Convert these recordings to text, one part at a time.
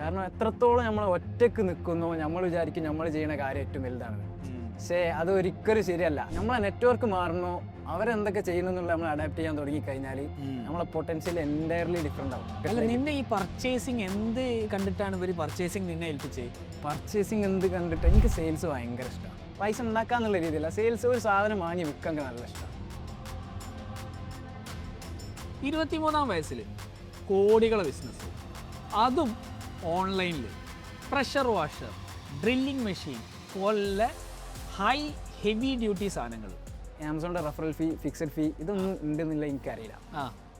കാരണം എത്രത്തോളം നമ്മൾ ഒറ്റക്ക് നിൽക്കുന്നോ നമ്മൾ വിചാരിക്കും നമ്മൾ ചെയ്യുന്ന കാര്യം ഏറ്റവും വലുതാണ്. പക്ഷേ അത് ഒരിക്കലും ശരിയല്ല. നമ്മളെ നെറ്റ്വർക്ക് മാറുന്നു, അവരെന്തൊക്കെ ചെയ്യുന്നുള്ള നമ്മൾ അഡാപ്റ്റ് ചെയ്യാൻ തുടങ്ങി കഴിഞ്ഞാൽ നമ്മളെ പൊട്ടൻഷ്യൽ എൻറ്റയർലി ഡിഫറെൻ്റ് ആവും. അല്ല, നിന്നെ ഈ പർച്ചേസിങ് എന്ത് കണ്ടിട്ടാണ് ഇവർ പർച്ചേസിങ് നിന്നെ ഏൽപ്പിച്ചത്? പർച്ചേസിങ് എന്ത് കണ്ടിട്ട് എനിക്ക് സെയിൽസ് ഭയങ്കര ഇഷ്ടമാണ്. പൈസ ഉണ്ടാക്കാന്നുള്ള രീതിയില്ല, സെയിൽസ് ഒരു സാധനം വാങ്ങി വിൽക്കാൻ നല്ല ഇഷ്ടമാണ്. 23-ാം വയസ്സിൽ കോടികളെ ബിസിനസ്, അതും ഓൺലൈനിൽ. പ്രഷർ വാഷർ, ഡ്രില്ലിംഗ് മെഷീൻ പോലെ ഹൈ ഹെവി ഡ്യൂട്ടി സാധനങ്ങൾ. ആമസോണിൻ്റെ റെഫറൽ ഫീ, ഫിക്സഡ് ഫീ ഇതൊന്നും ഉണ്ടെന്നില്ല എനിക്കറിയില്ല.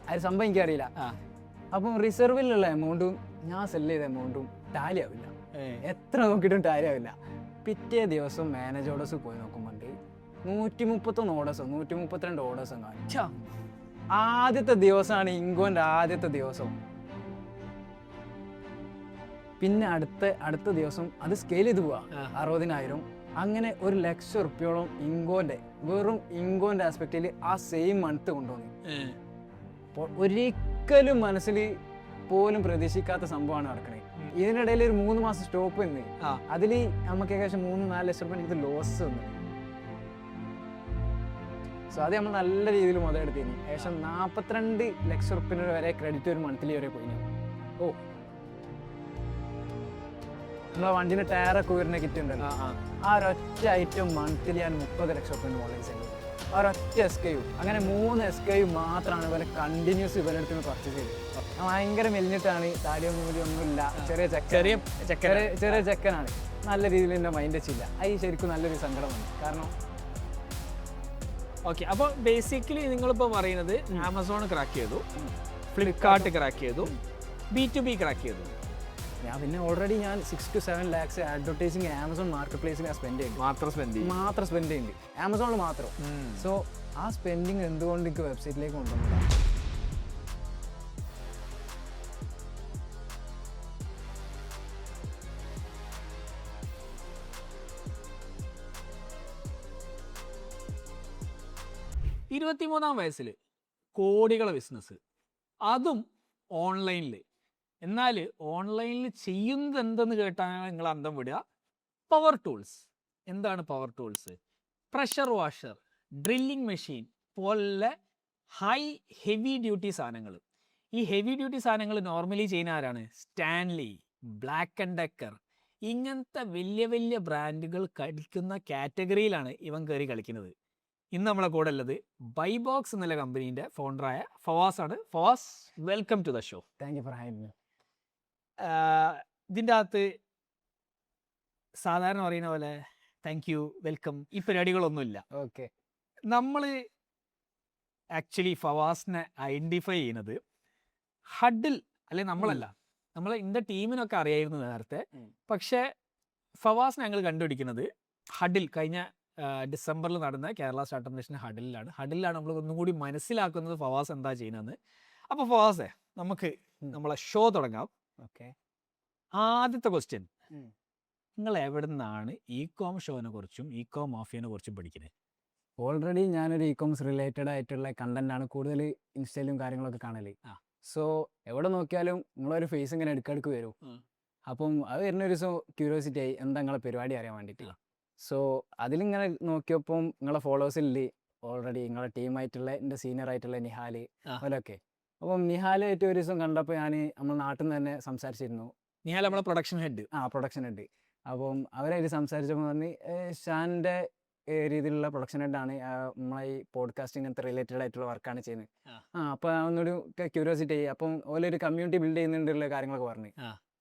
അത് സംഭവം എനിക്കറിയില്ല. അപ്പം റിസർവിലുള്ള എമൗണ്ടും ഞാൻ സെല് ചെയ്ത എമൗണ്ടും ടാലി ആവില്ല. എത്ര നോക്കിയിട്ടും ടാലി ആവില്ല. പിറ്റേ ദിവസം മാനേജ് ഓർഡേഴ്സ് പോയി നോക്കുമ്പോൾ 131 ഓർഡേഴ്സോ 132 ഓർഡേഴ്സും കാണും. ആദ്യത്തെ ദിവസമാണ് ഇങ്കോൻ്റെ ആദ്യത്തെ ദിവസം. പിന്നെ അടുത്ത ദിവസം അത് സ്കെയിൽ ചെയ്ത് പോവാ 60,000. അങ്ങനെ 1,00,000 റുപ്യോളം ഇങ്കോൻ്റെ, വെറും ഇങ്കോൻ്റെ ആസ്പെക്റ്റിൽ ആ സെയിം മന്ത് കൊണ്ടുവന്നു. അപ്പോൾ ഒരിക്കലും മനസ്സിൽ പോലും പ്രതീക്ഷിക്കാത്ത സംഭവമാണ് നടക്കണേ. ഇതിനിടയിൽ ഒരു 3 മാസം സ്റ്റോപ്പ് വന്ന് അതിൽ നമുക്ക് ഏകദേശം 3-4 ലക്ഷം രൂപ എനിക്ക് ലോസ് വന്നു. സോ അത് നമ്മൾ നല്ല രീതിയിൽ മുതലെടുത്തിന്. ഏകദേശം 42 ലക്ഷം റുപ്യ വരെ ക്രെഡിറ്റ് ഒരു മന്ത്ലി വരെ പോയി. നമ്മളെ വണ്ടിൻ്റെ ടയറൊക്കെ ഉയർന്ന കിറ്റ് ഉണ്ടല്ലോ, ആ ഒരൊറ്റ ഐറ്റം മന്ത്ലി ഞാൻ 30 ലക്ഷം റുപ്യ ഓൺലൈൻ സെയിൽ ചെയ്തു. ആ ഒരൊറ്റ SKU. അങ്ങനെ 3 SKU മാത്രമാണ് ഇവരെ കണ്ടിന്യൂസ് ഇവരെടുത്ത് പർച്ചേസ് ചെയ്തത്. ഭയങ്കര മെലിഞ്ഞിട്ടാണ്, താടിയൊന്നുമില്ല, ചെറിയ ചെക്കനാണ്. നല്ല രീതിയിൽ എൻ്റെ മൈൻഡ് വെച്ചില്ല. അത് ശരിക്കും നല്ലൊരു സങ്കടം വന്നു. കാരണം ഓക്കെ, അപ്പോൾ ബേസിക്കലി നിങ്ങളിപ്പോൾ പറയുന്നത് ആമസോൺ ക്രാക്ക് ചെയ്തു, ഫ്ലിപ്കാർട്ട് ക്രാക്ക് ചെയ്തു, B2B ക്രാക്ക് ചെയ്തു. ഞാൻ പിന്നെ ഓൾറെഡി ഞാൻ 6 to 7 lakhs advertising Amazon market പ്ലേസിൽ സ്പെൻഡ് ചെയ്യുന്നുണ്ട്, ആമസോണിൽ മാത്രം. സോ ആ സ്പെൻഡിങ് എന്തുകൊണ്ട് എനിക്ക് വെബ്സൈറ്റിലേക്ക് കൊണ്ടുവന്നതാണ്. ഇരുപത്തിമൂന്നാം വയസ്സിൽ കോടികളെ ബിസിനസ്, അതും ഓൺലൈനിൽ. എന്നാൽ ഓൺലൈനിൽ ചെയ്യുന്നത് എന്തെന്ന് കേട്ടാണ് നിങ്ങൾ അന്തം വിടുക. Power tools. എന്താണ് power tools? Pressure washer, drilling machine പോലെ ഹൈ ഹെവി ഡ്യൂട്ടി സാധനങ്ങൾ. ഈ ഹെവി ഡ്യൂട്ടി സാധനങ്ങൾ നോർമലി ചെയ്യുന്ന ആരാണ്? സ്റ്റാൻലി, ബ്ലാക്ക് ആൻഡ് ഡെക്കർ, ഇങ്ങനത്തെ വലിയ വലിയ ബ്രാൻഡുകൾ കളിക്കുന്ന കാറ്റഗറിയിലാണ് ഇവൻ കയറി കളിക്കുന്നത്. ഇന്ന് നമ്മളെ കൂടെ ഉള്ളത് ബൈബോക്സ് എന്നുള്ള കമ്പനീൻ്റെ ഫൗണ്ടറായ ഫവാസ് ആണ്. Fawaz, welcome to the show. Thank you for having me. ഇതിൻ്റെ അകത്ത് സാധാരണ പറയുന്ന പോലെ താങ്ക് യു, വെൽക്കം, ഈ പരിപാടികളൊന്നുമില്ല. ഓക്കെ. നമ്മൾ ആക്ച്വലി ഫവാസിനെ ഐഡൻറ്റിഫൈ ചെയ്യുന്നത് ഹഡിൽ, അല്ലെങ്കിൽ നമ്മളല്ല, നമ്മൾ ഇന്ന ടീമിനൊക്കെ അറിയായിരുന്നു നേരത്തെ. പക്ഷേ ഫവാസിനെ ഞങ്ങൾ കണ്ടുപിടിക്കുന്നത് ഹഡിൽ, കഴിഞ്ഞ ഡിസംബറിൽ നടന്ന കേരള സ്റ്റാർട്ടപ്പ് നേഷൻ ഹഡിലാണ് നമ്മൾ ഒന്നും കൂടി മനസ്സിലാക്കുന്നത് ഫവാസ് എന്താ ചെയ്യുന്നതെന്ന്. അപ്പോൾ ഫവാസേ, നമുക്ക് നമ്മളെ ഷോ തുടങ്ങാം. ഓക്കെ. ആദ്യത്തെ ക്വസ്റ്റ്യൻ, നിങ്ങൾ എവിടെ നിന്നാണ് ഇ-കോം ഷോനെ കുറിച്ചും ഇ-കോം മാഫിയനെ കുറിച്ചും പഠിക്കുന്നത്? ഓൾറെഡി ഞാനൊരു ഇ-കോമേഴ്സ് റിലേറ്റഡ് ആയിട്ടുള്ള കണ്ടന്റാണ് കൂടുതൽ ഇൻസ്റ്റയിലും കാര്യങ്ങളൊക്കെ കാണല്. സോ എവിടെ നോക്കിയാലും നിങ്ങളൊരു ഫേസ് ഇങ്ങനെ ഇടയ്ക്കിടയ്ക്ക് വരും. അപ്പം അത് വരുന്ന ഒരു ദിവസം ക്യൂരിയോസിറ്റി ആയി എന്താ നിങ്ങളെ പരിപാടി അറിയാൻ വേണ്ടിയിട്ട്. സോ അതിലിങ്ങനെ നോക്കിയപ്പം നിങ്ങളെ ഫോളോവേഴ്സിൽ ഓൾറെഡി നിങ്ങളെ ടീമായിട്ടുള്ള എൻ്റെ സീനിയർ ആയിട്ടുള്ള നിഹാൽ അവരൊക്കെ. അപ്പം നിഹാലായിട്ട് ഒരു ദിവസം കണ്ടപ്പോൾ ഞാൻ നമ്മൾ നാട്ടിൽ നിന്ന് തന്നെ സംസാരിച്ചിരുന്നു. നിഹാൽ നമ്മളെ പ്രൊഡക്ഷൻ ഹെഡ്. Production head. അപ്പം അവരായിട്ട് സംസാരിച്ചപ്പോൾ പറഞ്ഞ് ഷാൻ്റെ രീതിയിലുള്ള പ്രൊഡക്ഷൻ ഹെഡാണ്, നമ്മളെ ഈ പോഡ്കാസ്റ്റിംഗ് ഇങ്ങനത്തെ റിലേറ്റഡ് ആയിട്ടുള്ള വർക്കാണ് ചെയ്യുന്നത്. അപ്പോൾ ഒന്നൊരു ക്യൂരിയോസിറ്റി ആയി. അപ്പം ഓലൊരു കമ്മ്യൂണിറ്റി ബിൽഡ് ചെയ്യുന്നുണ്ടുള്ള കാര്യങ്ങളൊക്കെ പറഞ്ഞു.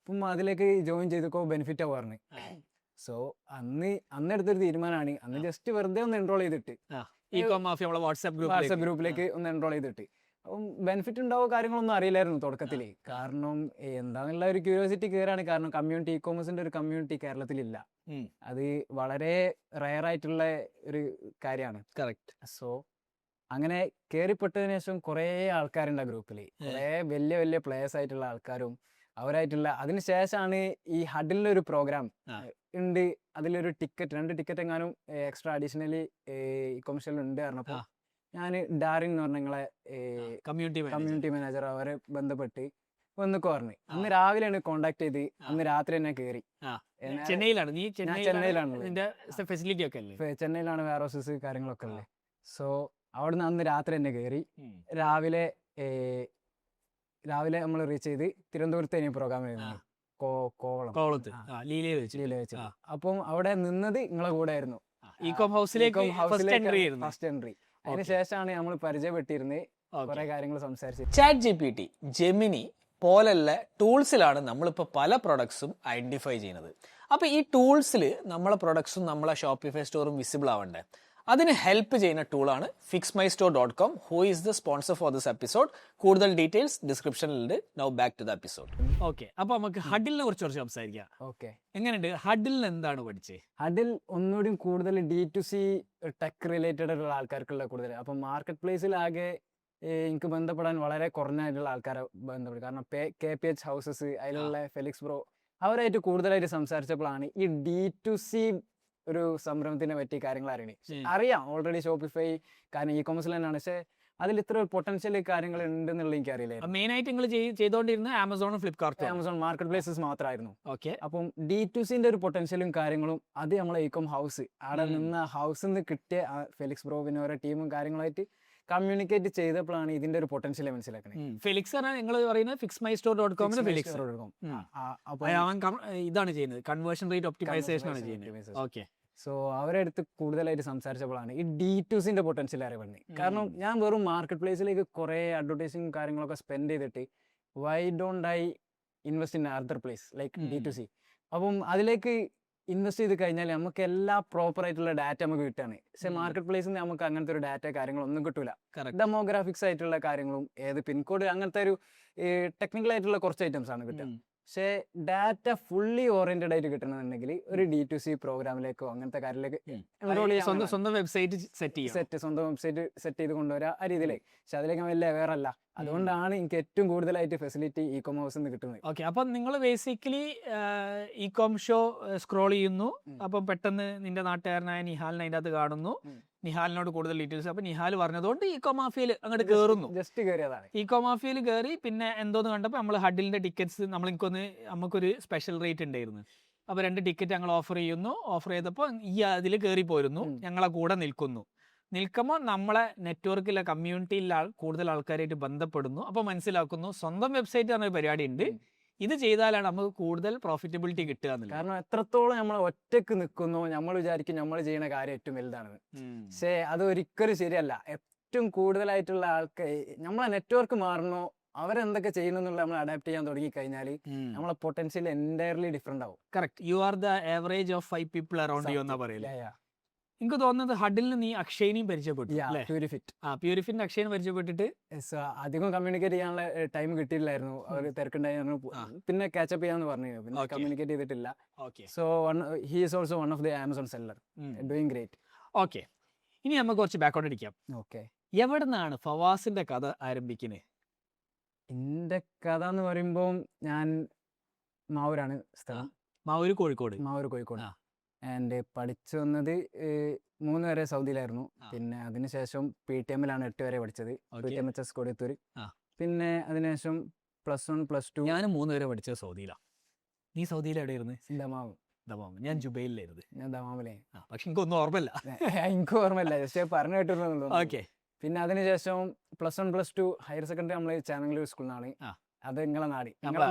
അപ്പം അതിലേക്ക് ജോയിൻ ചെയ്തപ്പോൾ ബെനിഫിറ്റാണ് പറഞ്ഞു. സോ അന്നെടുത്തൊരു തീരുമാനമാണ്. അന്ന് ജസ്റ്റ് വെറുതെ ഒന്ന് എൻറോൾ ചെയ്തിട്ട് വാട്സാപ്പ് ഗ്രൂപ്പിലേക്ക് ഒന്ന് എൻറോൾ ചെയ്തിട്ട്. അപ്പം ബെനിഫിറ്റ് ഉണ്ടാവോ കാര്യങ്ങളൊന്നും അറിയില്ലായിരുന്നു തുടക്കത്തിൽ. കാരണം എന്താണെന്നുള്ള ഒരു ക്യൂരിയോസിറ്റി കയറാണ്. കാരണം കമ്മ്യൂണിറ്റി, ഇ-കോമേഴ്സിൻ്റെ ഒരു കമ്മ്യൂണിറ്റി കേരളത്തിലില്ല. അത് വളരെ റയർ ആയിട്ടുള്ള ഒരു കാര്യമാണ്. കറക്റ്റ്. സോ അങ്ങനെ കയറിപ്പെട്ടതിന് ശേഷം കുറേ ആൾക്കാരുണ്ട് ആ ഗ്രൂപ്പിൽ, കുറേ വലിയ വലിയ പ്ലേയേഴ്സ് ആയിട്ടുള്ള ആൾക്കാരും അവരായിട്ടുള്ള. അതിന് ശേഷമാണ് ഈ ഹഡിലൊരു പ്രോഗ്രാം ഉണ്ട്, അതിലൊരു 2 ടിക്കറ്റ് എങ്ങാനും എക്സ്ട്രാ അഡീഷണലി ഇ-കോമേഴ്സിൽ ഉണ്ട് പറഞ്ഞപ്പോൾ ഞാൻ ഡാറിൻ എന്ന് പറഞ്ഞ നിങ്ങളെ കമ്മ്യൂണിറ്റി മാനേജർ അവരെ ബന്ധപ്പെട്ട് ഒന്നൊക്കെ പറഞ്ഞു. അന്ന് രാവിലെയാണ് കോണ്ടാക്ട് ചെയ്ത്, അന്ന് രാത്രി തന്നെ കയറി. ചെന്നൈയിലാണ് നീ? ചെന്നൈയിലാണ്. ഫെസിലിറ്റി ഒക്കെ അല്ലേ? ചെന്നൈയിലാണ് വെയർ ഹൗസസ് കാര്യങ്ങളൊക്കെ ഉള്ളത്. സോ അവിടുന്ന് അന്ന് രാത്രി തന്നെ കയറി. രാവിലെ നമ്മൾ റീച്ച് ചെയ്ത് തിരുവനന്തപുരത്ത് പ്രോഗ്രാം ആയിരുന്നു, കോവളത്ത് ലീലയിൽ വെച്ച്. അപ്പം അവിടെ നിന്നത് നിങ്ങളെ കൂടെ ആയിരുന്നു. ഇകോം ഹൗസിലേക്ക് ഫസ്റ്റ് എൻട്രി. അതിനുശേഷമാണ് നമ്മൾ പരിചയപ്പെട്ടിരുന്നത്, കുറെ കാര്യങ്ങൾ സംസാരിച്ചു. ChatGPT, ജെമിനി പോലുള്ള ടൂൾസിലാണ് നമ്മളിപ്പോൾ പല പ്രൊഡക്ട്സും ഐഡന്റിഫൈ ചെയ്യുന്നത്. അപ്പോൾ ഈ ടൂൾസിൽ നമ്മളെ പ്രൊഡക്ട്സും നമ്മളെ ഷോപ്പിഫൈ സ്റ്റോറും വിസിബിൾ ആവണ്ടേ? അതിന് ഹെൽപ്പ് ചെയ്യുന്ന ടൂളാണ് fixmystore.com, who is the sponsor for this episode. കൂടുതൽ ഡീറ്റെയിൽസ് ഡിസ്ക്രിപ്ഷനിലുണ്ട്. Now back to the episode. Okay, അപ്പോൾ നമുക്ക് ഹഡിലിനെ കുറിച്ച് സംസാരിക്കാം. ഓക്കെ, എങ്ങനെയുണ്ട് ഹഡിൽ? എന്താണ് പഠിച്ചത്? ഹഡിൽ ഒന്നുകൂടി കൂടുതൽ D2C ടെക് റിലേറ്റഡ് ആയിട്ടുള്ള ആൾക്കാർക്കുള്ള കൂടുതൽ. അപ്പം മാർക്കറ്റ് പ്ലേസിൽ ആകെ എനിക്ക് ബന്ധപ്പെടാൻ വളരെ കുറഞ്ഞായിട്ടുള്ള ആൾക്കാരെ ബന്ധപ്പെടും. കാരണം KPH ഹൗസസ്, അതിലുള്ള ഫെലിക്സ് ബ്രോ, അവരായിട്ട് കൂടുതലായിട്ട് സംസാരിച്ചപ്പോഴാണ് ഈ D2C ഒരു സംരംഭത്തിനെ പറ്റി കാര്യങ്ങൾ അറിയാം. ഓൾറെഡി ഷോപ്പിഫൈ കാരണം E-commerce തന്നെയാണ്, പക്ഷെ അതിൽ ഇത്ര പൊട്ടൻഷ്യൽ കാര്യങ്ങൾ ഉണ്ടെന്നുള്ള എനിക്ക് അറിയില്ല. മെയിൻ ആയിട്ട് നിങ്ങൾ ചെയ്തുകൊണ്ടിരുന്ന ആമസോണും ഫ്ലിപ്കാർട്ടും, ആമസോൺ മാർക്കറ്റ് പ്ലേസസ് മാത്രമായിരുന്നു. ഓക്കെ, അപ്പം D2Cന്റെ ഒരു പൊട്ടൻഷ്യലും കാര്യങ്ങളും അത് നമ്മളെ ഇക്കോം ഹൗസ്, അവിടെ നിന്ന് ഹൗസിൽ നിന്ന് കിട്ടിയ ഫെലിക്സ് ബ്രോ പിന്നെ ഓരോ ടീമും കാര്യങ്ങളായിട്ട് കമ്മ്യൂണിക്കേറ്റ് ചെയ്തപ്പോഴാണ് ഇതിന്റെ ഒരു പൊട്ടൻഷ്യൽ മനസ്സിലാക്കുന്നത്. ഫെലിക്സ് നിങ്ങൾ പറയുന്നത് fixmystore.com ഇതാണ് ചെയ്യുന്നത്, കൺവേർഷൻ റേറ്റ് ഒപ്റ്റിമൈസേഷൻ ആണ് ചെയ്യുന്നത്. ഓക്കെ, സോ അവരെ അടുത്ത് കൂടുതലായിട്ട് സംസാരിച്ചപ്പോഴാണ് ഈ D2Cന്റെ പൊട്ടൻഷ്യൽ അറിയപ്പെടുന്നത്. കാരണം ഞാൻ വെറും മാർക്കറ്റ് പ്ലേസിലേക്ക് കുറെ അഡ്വർടൈസിങ് കാര്യങ്ങളൊക്കെ സ്പെൻഡ് ചെയ്തിട്ട് why don't I invest in other place like D2C. അപ്പം അതിലേക്ക് ഇൻവെസ്റ്റ് ചെയ്ത് കഴിഞ്ഞാൽ നമുക്ക് എല്ലാ പ്രോപ്പർ ആയിട്ടുള്ള ഡാറ്റ നമുക്ക് കിട്ടുകയാണ്. പക്ഷെ മാർക്കറ്റ് പ്ലേസിൽ നിന്ന് നമുക്ക് അങ്ങനത്തെ ഒരു ഡാറ്റ കാര്യങ്ങളൊന്നും കിട്ടൂല. ഡെമോഗ്രാഫിക്സ് ആയിട്ടുള്ള കാര്യങ്ങളും ഏത് പിൻകോഡ് അങ്ങനത്തെ ഒരു ടെക്നിക്കൽ ആയിട്ടുള്ള കുറച്ച് ഐറ്റംസ് ആണ് കിട്ടുക. പക്ഷേ ഡാറ്റ ഫുള്ളി ഓറിയന്റഡ് ആയിട്ട് കിട്ടണമെന്നുണ്ടെങ്കിൽ ഒരു D2C പ്രോഗ്രാമിലേക്കോ അങ്ങനത്തെ കാര്യത്തിലേക്ക് സ്വന്തം വെബ്സൈറ്റ് സ്വന്തം വെബ്സൈറ്റ് സെറ്റ് ചെയ്ത് കൊണ്ടുവരാ ആ രീതിയിലേക്ക്. പക്ഷെ അതിലേക്ക് വലിയ അവെയർ അല്ല. അതുകൊണ്ടാണ് എനിക്ക് ഏറ്റവും കൂടുതലായിട്ട് ഫെസിലിറ്റി E-commerce കിട്ടുന്നത്. ഓക്കെ, അപ്പം നിങ്ങൾ ബേസിക്കലി ഇകോം ഷോ സ്ക്രോൾ ചെയ്യുന്നു, അപ്പം പെട്ടെന്ന് നിന്റെ നാട്ടുകാരനായ നിഹാലിനെ അതിൻ്റെ അകത്ത് കാണുന്നു, നിഹാലിനോട് കൂടുതൽ ഡീറ്റെയിൽസ്. അപ്പൊ നിഹാൽ പറഞ്ഞതുകൊണ്ട് ഇക്കോമാഫിയയിൽ അങ്ങോട്ട് കയറുന്നു. ജസ്റ്റ് കയറിയതാണ്. ഇക്കോമാഫിയയിൽ കയറി പിന്നെ എന്തോന്ന് കണ്ടപ്പോൾ നമ്മൾ ഹഡിലിന്റെ ടിക്കറ്റ്സ് നമുക്കൊരു സ്പെഷ്യൽ റേറ്റ് ഉണ്ടായിരുന്നു. അപ്പോൾ 2 ടിക്കറ്റ് ഞങ്ങൾ ഓഫർ ചെയ്യുന്നു. ഓഫർ ചെയ്തപ്പോൾ ഈ അതിൽ കയറി പോരുന്നു, ഞങ്ങളെ കൂടെ നിൽക്കുമ്പോൾ നമ്മളെ നെറ്റ്വർക്കിലെ കമ്മ്യൂണിറ്റിയിലെ കൂടുതൽ ആൾക്കാരായിട്ട് ബന്ധപ്പെടുന്നു. അപ്പോൾ മനസ്സിലാക്കുന്നു സ്വന്തം വെബ്സൈറ്റ് പറഞ്ഞ പരിപാടി ഉണ്ട്, ഇത് ചെയ്താലാണ് നമുക്ക് കൂടുതൽ പ്രോഫിറ്റബിലിറ്റി കിട്ടുക. കാരണം എത്രത്തോളം നമ്മൾ ഒറ്റക്ക് നിൽക്കുന്നു, നമ്മൾ വിചാരിക്കും നമ്മൾ ചെയ്യുന്ന കാര്യം ഏറ്റവും വലുതാണെന്ന്. പക്ഷേ അത് ഒരിക്കലും ശരിയല്ല. ഏറ്റവും കൂടുതലായിട്ടുള്ള ആൾക്കാർ നമ്മളെ നെറ്റ്വർക്ക് മാറുന്നു, അവരെന്തൊക്കെ ചെയ്യുന്നുള്ള നമ്മൾ അഡാപ്റ്റ് ചെയ്യാൻ തുടങ്ങി കഴിഞ്ഞാൽ നമ്മളെ പൊട്ടൻഷ്യൽ എൻറ്റയർലി ഡിഫറെന്റ് ആവും. Correct, you are the average of 5 people around U എന്നാ പറയില്ല. എനിക്ക് തോന്നുന്നത് ഹഡിലിന് നീ അക്ഷയനെയും പരിചയപ്പെട്ടു. പ്യൂരിഫിറ്റ് അക്ഷയനെ പരിചയപ്പെട്ടിട്ട് അധികം കമ്മ്യൂണിക്കേറ്റ് ചെയ്യാനുള്ള ടൈം കിട്ടിയില്ലായിരുന്നു, അവർ തിരക്കുണ്ടായിരുന്നു. പിന്നെ കാച്ചപ്പ് ചെയ്യാന്ന് പറഞ്ഞു, പിന്നെ കമ്മ്യൂണിക്കേറ്റ് ചെയ്തിട്ടില്ല. So he is also one of the Amazon seller, doing great. Okay, ഇനി നമുക്ക് കുറച്ച് ബാക്കോട്ട് അടിക്കാം. ഓക്കെ, എവിടെ നിന്നാണ് ഫവാസിന്റെ കഥ ആരംഭിക്കുന്നത്? എന്റെ കഥ എന്ന് പറയുമ്പോൾ ഞാൻ മാവൂരാണ് സ്ഥലം. മാവൂര് കോഴിക്കോട്. ആൻഡ് പഠിച്ചു വന്നത് 3 വരെ സൗദിയിലായിരുന്നു. പിന്നെ അതിനുശേഷം PTM-ലാണ് 8 വരെ പഠിച്ചത്, PTMHS കൊടിയത്തൂര്. പിന്നെ അതിനുശേഷം +1 +2 ഞാൻ 3 വരെ പഠിച്ചത് സൗദിയിലാണ്. നീ സൗദിയിൽ എവിടെയായിരുന്നു? ദമാം. ഞാൻ ജുബൈലിലായിരുന്നു. ഞാൻ ദമാമിലെ. പക്ഷെ എനിക്കൊന്നും ഓർമ്മയില്ല. എനിക്ക് ഓർമ്മയില്ല, ജസ്റ്റ് പറഞ്ഞു കേട്ടിരുന്നു. ഓക്കെ, പിന്നെ അതിനുശേഷം +1 +2 ഹയർ സെക്കൻഡറി നമ്മൾ ചേന്നങ്കല്ലൂർ സ്കൂളിൽ നിന്നാണ്. അത് നിങ്ങളെ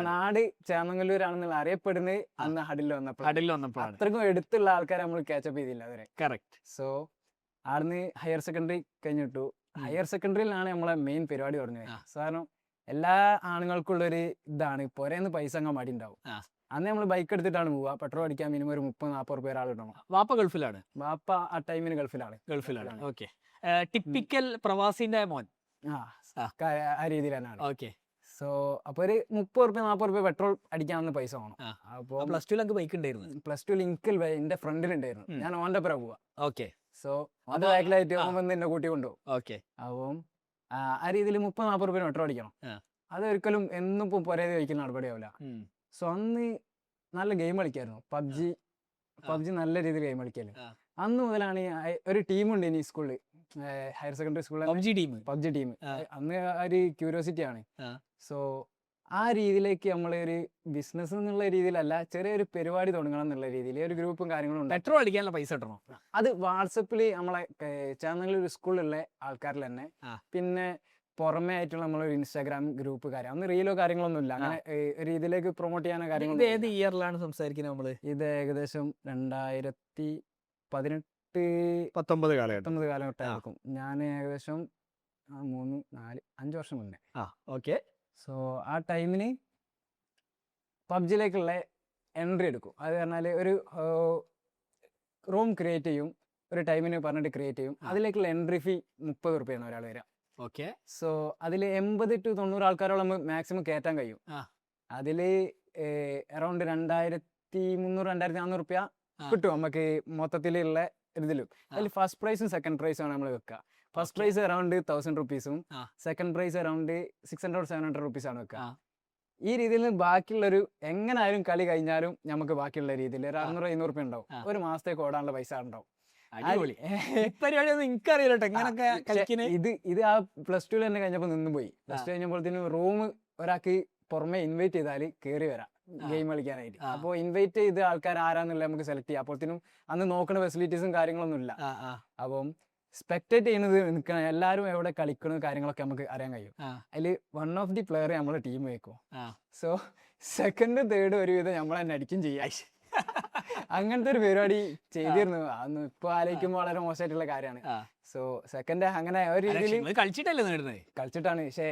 നാട് ചേന്നങ്കല്ലൂരാണെന്നുള്ള അറിയപ്പെടുന്നത് അന്ന് ഹഡിൽ വന്നപ്പോൾ. അത്രക്കും എടുത്തുള്ള ആൾക്കാരെ നമ്മൾ ക്യാച്ചപ്പ് ചെയ്തില്ല അവരെ. കറക്റ്റ്. സോ അവിടുന്ന് ഹയർ സെക്കൻഡറി കഴിഞ്ഞിട്ടു. ഹയർ സെക്കൻഡറിയിലാണ് നമ്മളെ മെയിൻ പരിപാടി പറഞ്ഞത്. കാരണം എല്ലാ ആണുങ്ങൾക്കുള്ളൊരു ഇതാണ്, പുരേന്ന് പൈസ അങ്ങ് മടി ഉണ്ടാവും. അന്ന് നമ്മൾ ബൈക്ക് എടുത്തിട്ടാണ് പോവുക. പെട്രോൾ അടിക്കാൻ മിനിമം ഒരു 30-40 രൂപ ഒരാൾ ഇടണം. വാപ്പ ഗൾഫിലാണ്. വാപ്പ ആ ടൈമിന് ഗൾഫിലാണ്. ഓക്കെ, ടിപ്പിക്കൽ പ്രവാസിന്റെ മോൻ ആ രീതിയിൽ തന്നെയാണ്. ഓക്കെ, സോ അപ്പൊ ഒരു 30-40 രൂപ പെട്രോൾ അടിക്കാവുന്ന പൈസ വേണം. അപ്പൊ +2 ബൈക്ക് ഉണ്ടായിരുന്നു. +2 ലിങ്കിൽ എന്റെ ഫ്രണ്ടിലുണ്ടായിരുന്നു. ഞാൻ ഓന്റെ പുറ പോവാ. ഓക്കെ, സോ അത് ബാക്കിലായിട്ട് വന്ന് എന്നെ കൂട്ടി കൊണ്ടുപോകും. ഓക്കെ, അപ്പം ആ രീതിയിൽ 30-40 രൂപ പെട്രോൾ അടിക്കണം. അതൊരിക്കലും എന്നും ഇപ്പൊ പൊരേ കഴിക്കുന്ന നടപടിയാവില്ല. സോ അന്ന് നല്ല ഗെയിം കളിക്കായിരുന്നു. പബ്ജി നല്ല രീതിയിൽ ഗെയിം കളിക്കായിരുന്നു. അന്ന് മുതലാണ് ഒരു ടീമുണ്ട് ഇനി സ്കൂളിൽ, ഹയർ സെക്കൻഡറി സ്കൂളിൽ പബ്ജി ടീം. അന്ന് ഒരു ക്യൂരിയോസിറ്റി ആണ്. സോ ആ രീതിയിലേക്ക് നമ്മളൊരു ബിസിനസ് എന്നുള്ള രീതിയിലല്ല, ചെറിയൊരു പരിപാടി തുടങ്ങണം എന്നുള്ള രീതിയിൽ ഒരു ഗ്രൂപ്പും കാര്യങ്ങളും ഉണ്ട്. പെട്രോൾ അടിക്കാനുള്ള പൈസ കിട്ടണോ? അത് വാട്സപ്പിൽ നമ്മളെ ചാനലിൽ ഒരു സ്കൂളിലുള്ള ആൾക്കാരിൽ തന്നെ, പിന്നെ പുറമേ ആയിട്ടുള്ള നമ്മളൊരു ഇൻസ്റ്റാഗ്രാം ഗ്രൂപ്പ് കാര്യം, അന്ന് റീലോ കാര്യങ്ങളൊന്നും ഇല്ല, അങ്ങനെ ഒരു ഇതിലേക്ക് പ്രൊമോട്ട് ചെയ്യാനോ കാര്യങ്ങളോ. ഏത് ഇയറിലാണ് സംസാരിക്കുന്നത് നമ്മള്? ഇത് ഏകദേശം 2018-19 കാലഘട്ടം കാലഘട്ടമായിരിക്കും. ഞാൻ ഏകദേശം 3, 4, 5 വർഷം മുന്നേ. ഓക്കെ. സോ ആ ടൈമിന് പബ്ജിയിലേക്കുള്ള എൻട്രി എടുക്കും. അത് പറഞ്ഞാൽ ഒരു റൂം ക്രിയേറ്റ് ചെയ്യും, ഒരു ടൈമിന് പറഞ്ഞിട്ട് ക്രിയേറ്റ് ചെയ്യും. അതിലേക്കുള്ള എൻട്രി ഫീ 30 റുപ്യാണ് ഒരാൾ വരിക. ഓക്കെ. സോ അതിൽ 80 to 90 ആൾക്കാരോളം നമുക്ക് മാക്സിമം കയറ്റാൻ കഴിയും. അതിൽ അറൗണ്ട് 2300-2400 റുപ്യ കിട്ടും നമുക്ക് മൊത്തത്തിലുള്ള ഇതിലും. അതിൽ ഫസ്റ്റ് പ്രൈസും സെക്കൻഡ് പ്രൈസും ആണ് നമ്മൾ വെക്കുക. ഫസ്റ്റ് പ്രൈസ് അറൗണ്ട് 1000 റുപ്പീസും സെക്കൻഡ് പ്രൈസ് അറൗണ്ട് 600-700 റുപ്പീസാണ് വെക്കുക. ഈ രീതിയിൽ ബാക്കിയുള്ളൊരു എങ്ങനായാലും കളി കഴിഞ്ഞാലും നമുക്ക് ബാക്കിയുള്ള രീതിയിൽ ഒരു 600-700 റുപ്യ ഉണ്ടാവും. ഒരു മാസത്തേക്ക് ഓടാനുള്ള പൈസ ഉണ്ടാവും. ഇത് ആ +2 തന്നെ കഴിഞ്ഞപ്പോൾ നിന്ന് പോയി. +2 കഴിഞ്ഞപ്പോഴത്തേനും റൂം ഒരാൾക്ക് പുറമെ ഇൻവൈറ്റ് ചെയ്താൽ കയറി വരാം ഗെയിം കളിക്കാനായിട്ട്. അപ്പോൾ ഇൻവൈറ്റ് ചെയ്ത് ആൾക്കാർ ആരാന്നുള്ളത് നമുക്ക് സെലക്ട് ചെയ്യാം. അപ്പോഴത്തേനും അന്ന് നോക്കുന്ന ഫെസിലിറ്റീസും കാര്യങ്ങളൊന്നും ഇല്ല. അപ്പം സ്പെക്ടേറ്റ് ചെയ്യുന്നത് നിൽക്കണം, എല്ലാവരും എവിടെ കളിക്കുന്ന കാര്യങ്ങളൊക്കെ നമുക്ക് അറിയാൻ കഴിയും. അതിൽ വൺ ഓഫ് ദി പ്ലെയർ നമ്മളെ ടീം വെക്കും. സോ സെക്കൻഡ് തേർഡ് ഒരുവിധം നമ്മൾ തന്നെ അടിക്കും ചെയ്യാം. അങ്ങനത്തെ ഒരു പരിപാടി ചെയ്തിരുന്നു. അന്ന് ഇപ്പൊ ആലോചിക്കുമ്പോൾ വളരെ മോശമായിട്ടുള്ള കാര്യമാണ്. സോ സെക്കൻഡ് അങ്ങനെ ഒരു രീതിയിൽ കളിച്ചിട്ടാണ്. പക്ഷേ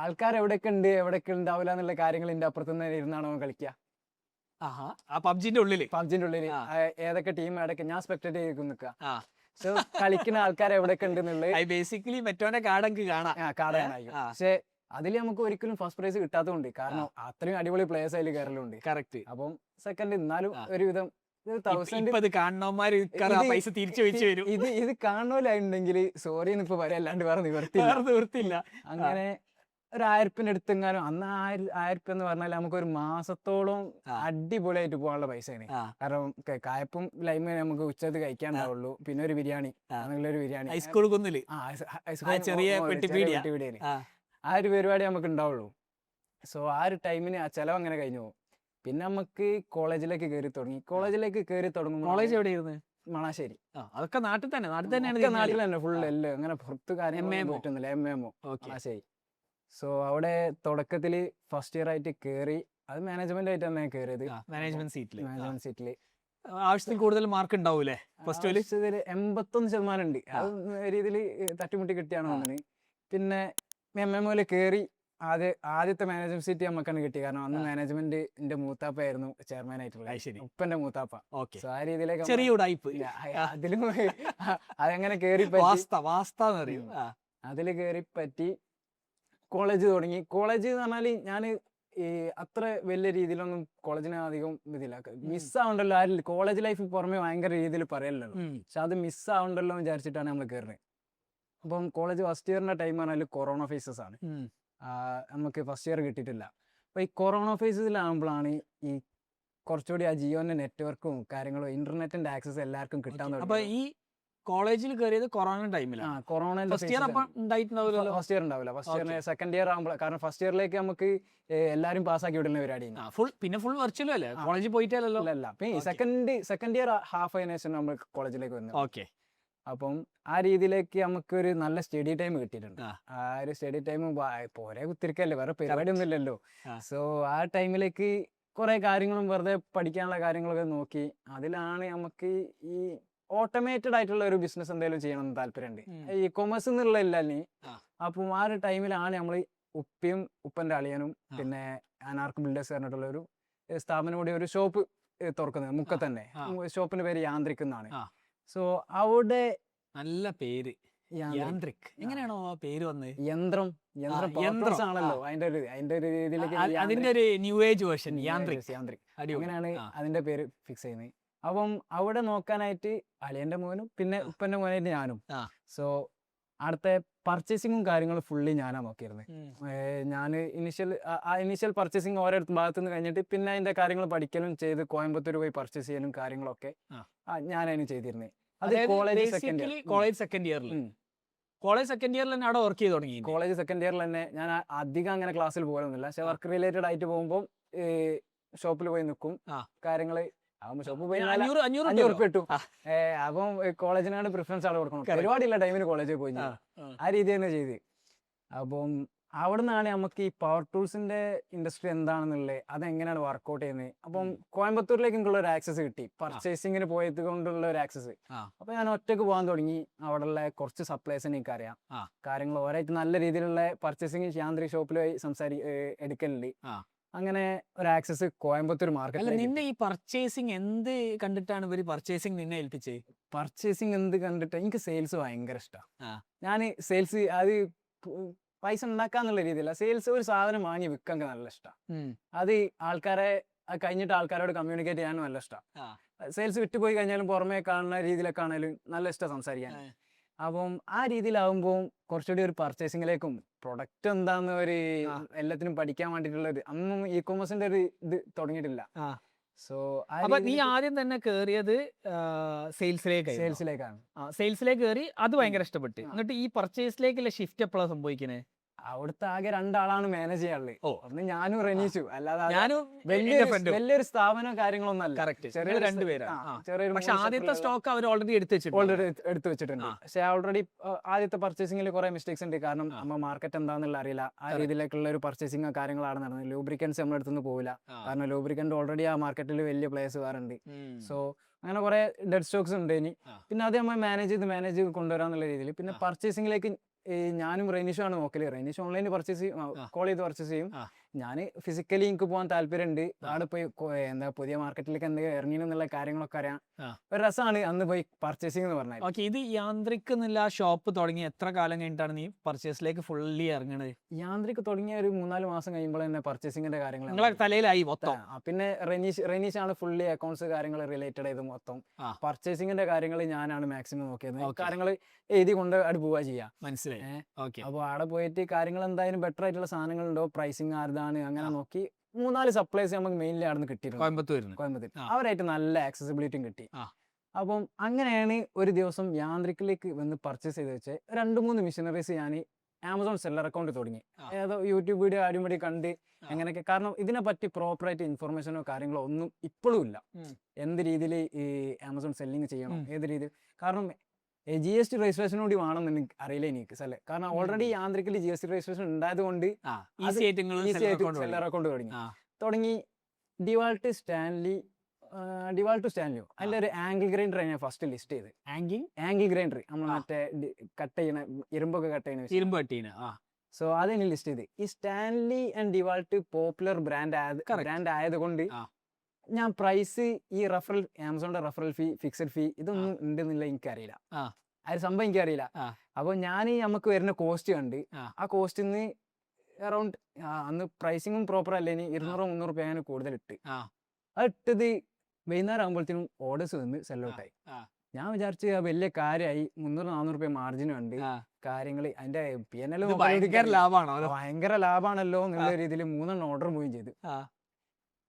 ആൾക്കാർ എവിടെയൊക്കെ ഉണ്ട് എവിടെയൊക്കെ ഉണ്ടാവില്ല എന്നുള്ള കാര്യങ്ങൾ ഇതിന്റെ അപ്പുറത്തുനിന്ന് ഇരുന്നാണോ കളിക്കുക. പബ്ജിന്റെ ഉള്ളില് ഏതൊക്കെ ടീം എവിടെയൊക്കെ ഞാൻ സ്പെക്ടേറ്റ് ചെയ്ത് നിൽക്കുക. സോ കളിക്കുന്ന ആൾക്കാർ എവിടെയൊക്കെ ഉണ്ട് എന്നുള്ളത് ബേസിക്കലി മറ്റോന്റെ കാർഡ് കാണാനായിരിക്കും. പക്ഷെ അതിൽ നമുക്ക് ഒരിക്കലും ഫസ്റ്റ് പ്രൈസ് കിട്ടാത്തതുകൊണ്ട്, കാരണം അത്രയും അടിപൊളി പ്ലേയേഴ്സ് അതിൽ കയറലുണ്ട്. കറക്റ്റ്. അപ്പം സെക്കൻഡ് എന്നാലും ഒരുവിധം ഇത് കാണുന്നവരുണ്ടെങ്കിൽ സോറി ഇപ്പൊ പറയാ, അല്ലാണ്ട് വേറെ നിവർത്തില്ല. അങ്ങനെ ഒരു 1000 റുപ്യന്റെ അടുത്തെങ്ങാനും, അന്ന് 1000 റുപ്യ എന്ന് പറഞ്ഞാൽ നമുക്ക് ഒരു മാസത്തോളം അടിപൊളിയായിട്ട് പോകാനുള്ള പൈസയാണ്. കാരണം കായപ്പും ലൈമ നമുക്ക് ഉച്ചത് കഴിക്കാനുണ്ടാവുള്ളൂ, പിന്നെ ഒരു ബിരിയാണി, ഒരു ബിരിയാണി ആ ഒരു പരിപാടി നമുക്ക് ഉണ്ടാവുള്ളൂ. സോ ആ ഒരു ടൈമിന് ആ ചെലവ് അങ്ങനെ കഴിഞ്ഞു പോകും. പിന്നെ നമുക്ക് കോളേജിലേക്ക് കയറി തുടങ്ങി. കോളേജിലേക്ക് കയറി തുടങ്ങും. കോളേജ് എവിടെയായിരുന്നു? മണാശ്ശേരി. അതൊക്കെ നാട്ടിൽ തന്നെ ഫുൾ എല്ലാം അങ്ങനെ പുറത്ത് കാര്യം പറ്റുന്നില്ല. MMO മണാശ്ശേരി. സോ അവിടെ തുടക്കത്തിൽ ഫസ്റ്റ് ഇയർ ആയിട്ട് കയറി. അത് മാനേജ്മെന്റ് ആയിട്ട് തന്നെ കയറിയത്. മാനേജ്മെന്റ് സീറ്റില് ആവശ്യത്തിൽ കൂടുതൽ മാർക്ക് ഉണ്ടാവൂലേ? 81% ഉണ്ട്. അത് രീതിയിൽ തട്ടിമുട്ടി കിട്ടിയാണ് വന്നത്. പിന്നെ MMOയിൽ കയറി ആദ്യത്തെ മാനേജ്മെന്റ് സീറ്റ് നമുക്കാണ് കിട്ടി. കാരണം അന്ന് മാനേജ്മെന്റിന്റെ മൂത്താപ്പായിരുന്നു ചെയർമാൻ ആയിട്ടുള്ളത്, ഉപ്പന്റെ മൂത്താപ്പ. സോ ആ രീതിയിലേക്ക് അതിലും അതങ്ങനെ കയറി അതിൽ കയറി പറ്റി കോളേജ് തുടങ്ങി. കോളേജ് എന്ന് പറഞ്ഞാൽ ഞാൻ അത്ര വലിയ രീതിയിലൊന്നും കോളേജിന് അധികം ഇതില്ല. മിസ്സാവണ്ടല്ലോ, ആ കോളേജ് ലൈഫ് പുറമെ ഭയങ്കര രീതിയിൽ പറയല്ലോ. പക്ഷെ അത് മിസ്സാവണ്ടല്ലോ എന്ന് വിചാരിച്ചിട്ടാണ് നമ്മൾ കയറുന്നത്. അപ്പം കോളേജ് ഫസ്റ്റ് ഇയറിന്റെ ടൈം പറഞ്ഞാൽ കൊറോണ ഫേസസ് ആണ്. നമുക്ക് ഫസ്റ്റ് ഇയർ കിട്ടിയിട്ടില്ല. അപ്പൊ ഈ കൊറോണ ഫേസിലാകുമ്പോഴാണ് ഈ കുറച്ചുകൂടി ആ ജിയോന്റെ നെറ്റ്വർക്കും കാര്യങ്ങളും ഇന്റർനെറ്റിന്റെ ആക്സസ് എല്ലാവർക്കും കിട്ടാൻ തുടങ്ങി. അപ്പൊ ഈ കോളേജിൽ കയറിയത് കൊറോണ ടൈമിലാണ്. കൊറോണ ഫസ്റ്റ് ഇയർ ഉണ്ടാവില്ല. ഫസ്റ്റ് ഇയർ സെക്കൻഡ് ഇയർ ആകുമ്പോൾ, കാരണം ഫസ്റ്റ് ഇയറിലേക്ക് നമുക്ക് എല്ലാരും പാസ്സാക്കി വിടുന്ന പരിപാടി. പിന്നെ ഫുൾ വെർച്വൽ അല്ലേ, കോളേജിൽ പോയിട്ടല്ലോ. സെക്കൻഡ് ഇയർ ഹാഫ് ആയതിനു ശേഷം നമ്മൾ കോളേജിലേക്ക് വന്നു. ഓക്കെ. അപ്പം ആ രീതിയിലേക്ക് നമുക്ക് ഒരു നല്ല സ്റ്റഡി ടൈം കിട്ടിയിട്ടുണ്ട്. ആ ഒരു സ്റ്റഡി ടൈം പോരെ കുത്തിരിക്കല്ലേ, വേറെ പരിപാടി ഒന്നും ഇല്ലല്ലോ. സോ ആ ടൈമിലേക്ക് കുറെ കാര്യങ്ങളും വെറുതെ പഠിക്കാനുള്ള കാര്യങ്ങളൊക്കെ നോക്കി. അതിലാണ് നമുക്ക് ഈ ഓട്ടോമേറ്റഡ് ആയിട്ടുള്ള ഒരു ബിസിനസ് എന്തെങ്കിലും ചെയ്യണമെന്ന് താല്പര്യമുണ്ട്. ഈ കൊമേഴ്സ് എന്നുള്ള ഇല്ലല്ലേ. അപ്പം ആ ഒരു ടൈമിലാണ് നമ്മൾ ഉപ്പന്റെ അളിയനും പിന്നെ അനാർക്ക് ബിൽഡേഴ്സ് പറഞ്ഞിട്ടുള്ള ഒരു സ്ഥാപനം കൂടി ഒരു ഷോപ്പ് തുറക്കുന്നത് മുക്കത്തന്നെ. ഷോപ്പിന്റെ പേര് യാന്ത്രിക് എന്നാണ്. സോ അവിടെ നല്ല പേര് യാന്ത്രിക്. എങ്ങനെയാണോ ആ പേര് വന്നത്? യന്ത്രം ആണല്ലോ അതിന്റെ ഒരു രീതിയിലേക്ക്. അതിന്റെ ഒരു ന്യൂ ഏജ് വേർഷൻ യാന്ത്രിക്. അങ്ങനെയാണ് അതിന്റെ പേര് ഫിക്സ് ചെയ്യുന്നത്. അപ്പം അവിടെ നോക്കാനായിട്ട് അളിയന്റെ മോനും പിന്നെ ഉപ്പന്റെ മോനായിട്ട് ഞാനും. സോ അടുത്ത പർച്ചേസിങ്ങും കാര്യങ്ങളും ഫുള്ളി ഞാനാ നോക്കിയിരുന്നത്. ഞാൻ ഇനീഷ്യൽ പർച്ചേസിങ് ഓരോ ഭാഗത്തു നിന്ന് കഴിഞ്ഞിട്ട് പിന്നെ അതിന്റെ കാര്യങ്ങൾ പഠിക്കലും ചെയ്ത് കോയമ്പത്തൂർ പോയി പർച്ചേസ് ചെയ്യലും കാര്യങ്ങളൊക്കെ ഞാനതിന് ചെയ്തിരുന്നത്. അത് കോളേജ് സെക്കൻഡ് ഇയറിൽ. കോളേജ് സെക്കൻഡ് ഇയറിൽ തന്നെ അവിടെ വർക്ക് ചെയ്ത് തുടങ്ങി. കോളേജ് സെക്കൻഡ് ഇയറിൽ തന്നെ ഞാൻ അധികം അങ്ങനെ ക്ലാസ്സിൽ പോകാനൊന്നുമില്ല. പക്ഷെ വർക്ക് റിലേറ്റഡ് ആയിട്ട് പോകുമ്പോൾ ഷോപ്പിൽ പോയി നിൽക്കും. കാര്യങ്ങള് ഷോപ്പിൽ പോയി 500 ഉറുപ്പിക കിട്ടും. അപ്പം കോളേജിനാണ് പ്രിഫറൻസ് അവിടെ കൊടുക്കണം. പരിപാടിയില്ല ടൈമിന് കോളേജിൽ പോയി ആ രീതി തന്നെ ചെയ്ത്. അപ്പം അവിടെ നിന്നാണ് നമുക്ക് ഈ പവർ ടൂൾസിന്റെ ഇൻഡസ്ട്രി എന്താണെന്നുള്ളത്, അതെങ്ങനെയാണ് വർക്ക്ഔട്ട് ചെയ്യുന്നത്. അപ്പം കോയമ്പത്തൂരിലേക്ക് എനിക്കുള്ള ഒരു ആക്സസ് കിട്ടി, പർച്ചേസിങ്ങിന് പോയത് കൊണ്ടുള്ള ഒരു ആക്സസ്. അപ്പൊ ഞാൻ ഒറ്റക്ക് പോകാൻ തുടങ്ങി. അവിടെയുള്ള കുറച്ച് സപ്ലൈസിനെ എനിക്ക് അറിയാം. കാര്യങ്ങൾ ഓരായിട്ട് നല്ല രീതിയിലുള്ള പർച്ചേസിങ് യാന്ത്രിക ഷോപ്പിൽ പോയി എടുക്കലുണ്ട്. അങ്ങനെ ഒരു ആക്സസ് കോയമ്പത്തൂർ മാർക്കറ്റ്. നിന്നെ ഈ പർച്ചേസിങ് എന്ത് കണ്ടിട്ടാണ് ഇവര് പർച്ചേസിങ് നിന്നെ ഏൽപ്പിച്ചത്? പർച്ചേസിങ് എന്ത് കണ്ടിട്ട് എനിക്ക് സെയിൽസ് ഭയങ്കര ഇഷ്ടമാണ്. ഞാൻ സെയിൽസ് അത് പൈസ ഉണ്ടാക്കാന്നുള്ള രീതിയില്ല, സെയിൽസ് ഒരു സാധനം വാങ്ങി വിൽക്കാൻ നല്ല ഇഷ്ടമാണ്. അത് ആൾക്കാരെ കഴിഞ്ഞിട്ട് ആൾക്കാരോട് കമ്മ്യൂണിക്കേറ്റ് ചെയ്യാനും നല്ല ഇഷ്ടമാണ്. സെയിൽസ് വിട്ടുപോയി കഴിഞ്ഞാലും പുറമേ കാണുന്ന രീതിയിലൊക്കെ ആണെങ്കിലും നല്ല ഇഷ്ടം സംസാരിക്കാൻ. അപ്പം ആ രീതിയിലാവുമ്പോൾ കുറച്ചുകൂടി ഒരു പർച്ചേസിങ്ങിലേക്കും പ്രൊഡക്റ്റ് എന്താന്ന് ഒരു എല്ലാത്തിനും പഠിക്കാൻ വേണ്ടിയിട്ടുള്ള ഒരു അന്നും ഇ കൊമേഴ്സിന്റെ ഒരു ഇത് തുടങ്ങിയിട്ടില്ല. സോ നീ ആദ്യം തന്നെ കേറിയത് സെയിൽസിലേക്കാണ്. സെയിൽസിലേക്ക് കയറി, അത് ഭയങ്കര ഇഷ്ടപ്പെട്ടു. എന്നിട്ട് ഈ പർച്ചേസിലേക്കുള്ള ഷിഫ്റ്റ് എപ്പോഴാണ് സംഭവിക്കുന്നത്? അവിടുത്തെ ആകെ 2 ആളാണ് മാനേജ് ചെയ്യാനുള്ളത്. ഒന്ന് ഞാനും റെനീഷു. അല്ലാതെ വലിയൊരു സ്ഥാപനോ കാര്യങ്ങളൊന്നും അല്ല. പക്ഷെ ആദ്യത്തെ സ്റ്റോക്ക് അവർ ഓൾറെഡി എടുത്തു വെച്ചിട്ടുണ്ട്. പക്ഷെ ഓൾറെഡി ആദ്യത്തെ പർച്ചേസിംഗിൽ കുറെ മിസ്റ്റേക്സ് ഉണ്ട്. കാരണം നമ്മ മാർക്കറ്റ് എന്താണെന്നുള്ള അറിയില്ല. ആ രീതിയിലേക്കുള്ള ഒരു പർച്ചേസിംഗ് കാര്യങ്ങളാണ് നടന്നത്. ലൂബ്രിക്കൻസ് നമ്മുടെ അടുത്തുനിന്ന് പോകില്ല. കാരണം ലൂബ്രിക്കന്റ് ഓൾറെഡി ആ മാർക്കറ്റിൽ വലിയ പ്ലേസ് വേറുണ്ട്. സോ അങ്ങനെ കുറെ ഡെഡ് സ്റ്റോക്സ് ഉണ്ട്. ഇനി പിന്നെ അത് നമ്മൾ മാനേജ് ചെയ്ത് കൊണ്ടുവരാന്നുള്ള രീതിയിൽ പിന്നെ പർച്ചേസിംഗിലേക്ക് ഞാനും റെനീഷുമാണ് നോക്കല്. റെനീഷ് ഓൺലൈനിൽ കോൾ ചെയ്ത് പർച്ചേസ് ചെയ്യും. ഞാൻ ഫിസിക്കലി എനിക്ക് പോകാൻ താല്പര്യമുണ്ട്. അവിടെ പോയി എന്താ പുതിയ മാർക്കറ്റിലേക്ക് എന്തെങ്കിലും ഇറങ്ങിയെന്നുള്ള കാര്യങ്ങളൊക്കെ അറിയാം. ഒരു രസമാണ് അന്ന് പോയി പർച്ചേസിംഗ് എന്ന് പറഞ്ഞാൽ. ഓക്കെ, ഇത് യാന്ത്രിക് എന്നുള്ള ഷോപ്പ് തുടങ്ങി എത്ര കാലം കഴിഞ്ഞിട്ടാണ് നീ പർച്ചേസിലേക്ക് ഫുള്ളി ഇറങ്ങണത്? യാന്ത്രിക് തുടങ്ങിയ ഒരു 3-4 മാസം കഴിയുമ്പോൾ തന്നെ പർച്ചേസിംഗിന്റെ കാര്യങ്ങൾ നിങ്ങളെ തലയിലായി മൊത്തം. പിന്നെ റെനീഷ് ആണ് ഫുള്ളി അക്കൗണ്ട്സ് കാര്യങ്ങൾ റിലേറ്റഡ് ചെയ്ത് മൊത്തം. പർച്ചേസിംഗിന്റെ കാര്യങ്ങൾ ഞാനാണ് മാക്സിമം നോക്കിയത്. കാര്യങ്ങൾ എഴുതി കൊണ്ട് അവിടെ പോവുക ചെയ്യാം. മനസ്സിലായി. അപ്പൊ അവിടെ പോയിട്ട് കാര്യങ്ങൾ എന്തായാലും ബെറ്റർ ആയിട്ടുള്ള സാധനങ്ങളുണ്ടോ, പ്രൈസിങ് ആർതാണ്, അങ്ങനെ നോക്കി 3-4 സപ്ലൈസ് നമുക്ക് മെയിൻലി അവിടെ നിന്ന് കിട്ടിയിരുന്നു. കോയമ്പത്തൂർ അവരായിട്ട് നല്ല ആക്സസിബിലിറ്റിയും കിട്ടി. അപ്പം അങ്ങനെയാണ് ഒരു ദിവസം യാന്ത്രിക്കിലേക്ക് വന്ന് പർച്ചേസ് ചെയ്ത് വെച്ച് 2-3 മിഷനറീസ് ഞാൻ ആമസോൺ സെല്ലർ അക്കൗണ്ട് തുടങ്ങി. ഏതോ യൂട്യൂബ് വീഡിയോ അടിമടി കണ്ട് അങ്ങനെയൊക്കെ. കാരണം ഇതിനെ പറ്റി പ്രോപ്പറായിട്ട് ഇൻഫർമേഷനോ കാര്യങ്ങളോ ഒന്നും ഇപ്പോഴും ഇല്ല. എന്ത് രീതിയിൽ ഈ ആമസോൺ സെല്ലിങ് ചെയ്യണം, ഏത് രീതിയിൽ. കാരണം GST രജിസ്ട്രേഷൻ കൂടി വേണം എന്ന് അറിയില്ല എനിക്ക്. കാരണം ഓൾറെഡി യാന്ത്രിക്കിൽ GST രജിസ്ട്രേഷൻ ഉണ്ടായത് കൊണ്ട് സെല്ലർ അക്കൗണ്ട് തുടങ്ങി. ഡിവാൾട്ട് സ്റ്റാൻലിയോ അതിന്റെ ഒരു ആംഗിൾ ഗ്രൈൻഡർ ഞാൻ ഫസ്റ്റ് ലിസ്റ്റ് ചെയ്ത്. ആംഗിൾ ഗ്രൈൻഡർ നമ്മൾ മറ്റേ കട്ട് ചെയ്യണ ഇരുമ്പൊക്കെ കട്ട് ചെയ്യണ. സോ അതെന്നെ ലിസ്റ്റ് ചെയ്ത്. ഈ Stanley and DeWalt popular brand ആയതുകൊണ്ട് ഞാൻ പ്രൈസ് ഈ ആമസോണിന്റെ റഫറൽ ഫീ, ഫിക്സഡ് ഫീ ഇതൊന്നും ഉണ്ടെന്നില്ല എനിക്കറിയില്ല. ആ ഒരു സംഭവം എനിക്കറിയില്ല. അപ്പൊ ഞാൻ നമുക്ക് വരുന്ന കോസ്റ്റ് കണ്ട് ആ കോസ്റ്റിന്ന് അറൗണ്ട് അന്ന് പ്രൈസിങ്ങും പ്രോപ്പർ അല്ലേനി 200-300 രൂപ അങ്ങനെ കൂടുതൽ ഇട്ട്. അത് ഇട്ടത് വൈകുന്നേരം ആകുമ്പോഴത്തേനും ഓർഡേഴ്സ് വന്ന് സെല്ലോട്ടായി. ഞാൻ വിചാരിച്ചു വലിയ കാര്യമായി, 300-400 രൂപ മാർജിനും ഉണ്ട് കാര്യങ്ങൾ. അതിന്റെ PNL ഭയങ്കര ലാഭാണല്ലോ എന്നുള്ള രീതിയിൽ 3 ഓർഡർ പോവുകയും ചെയ്തു.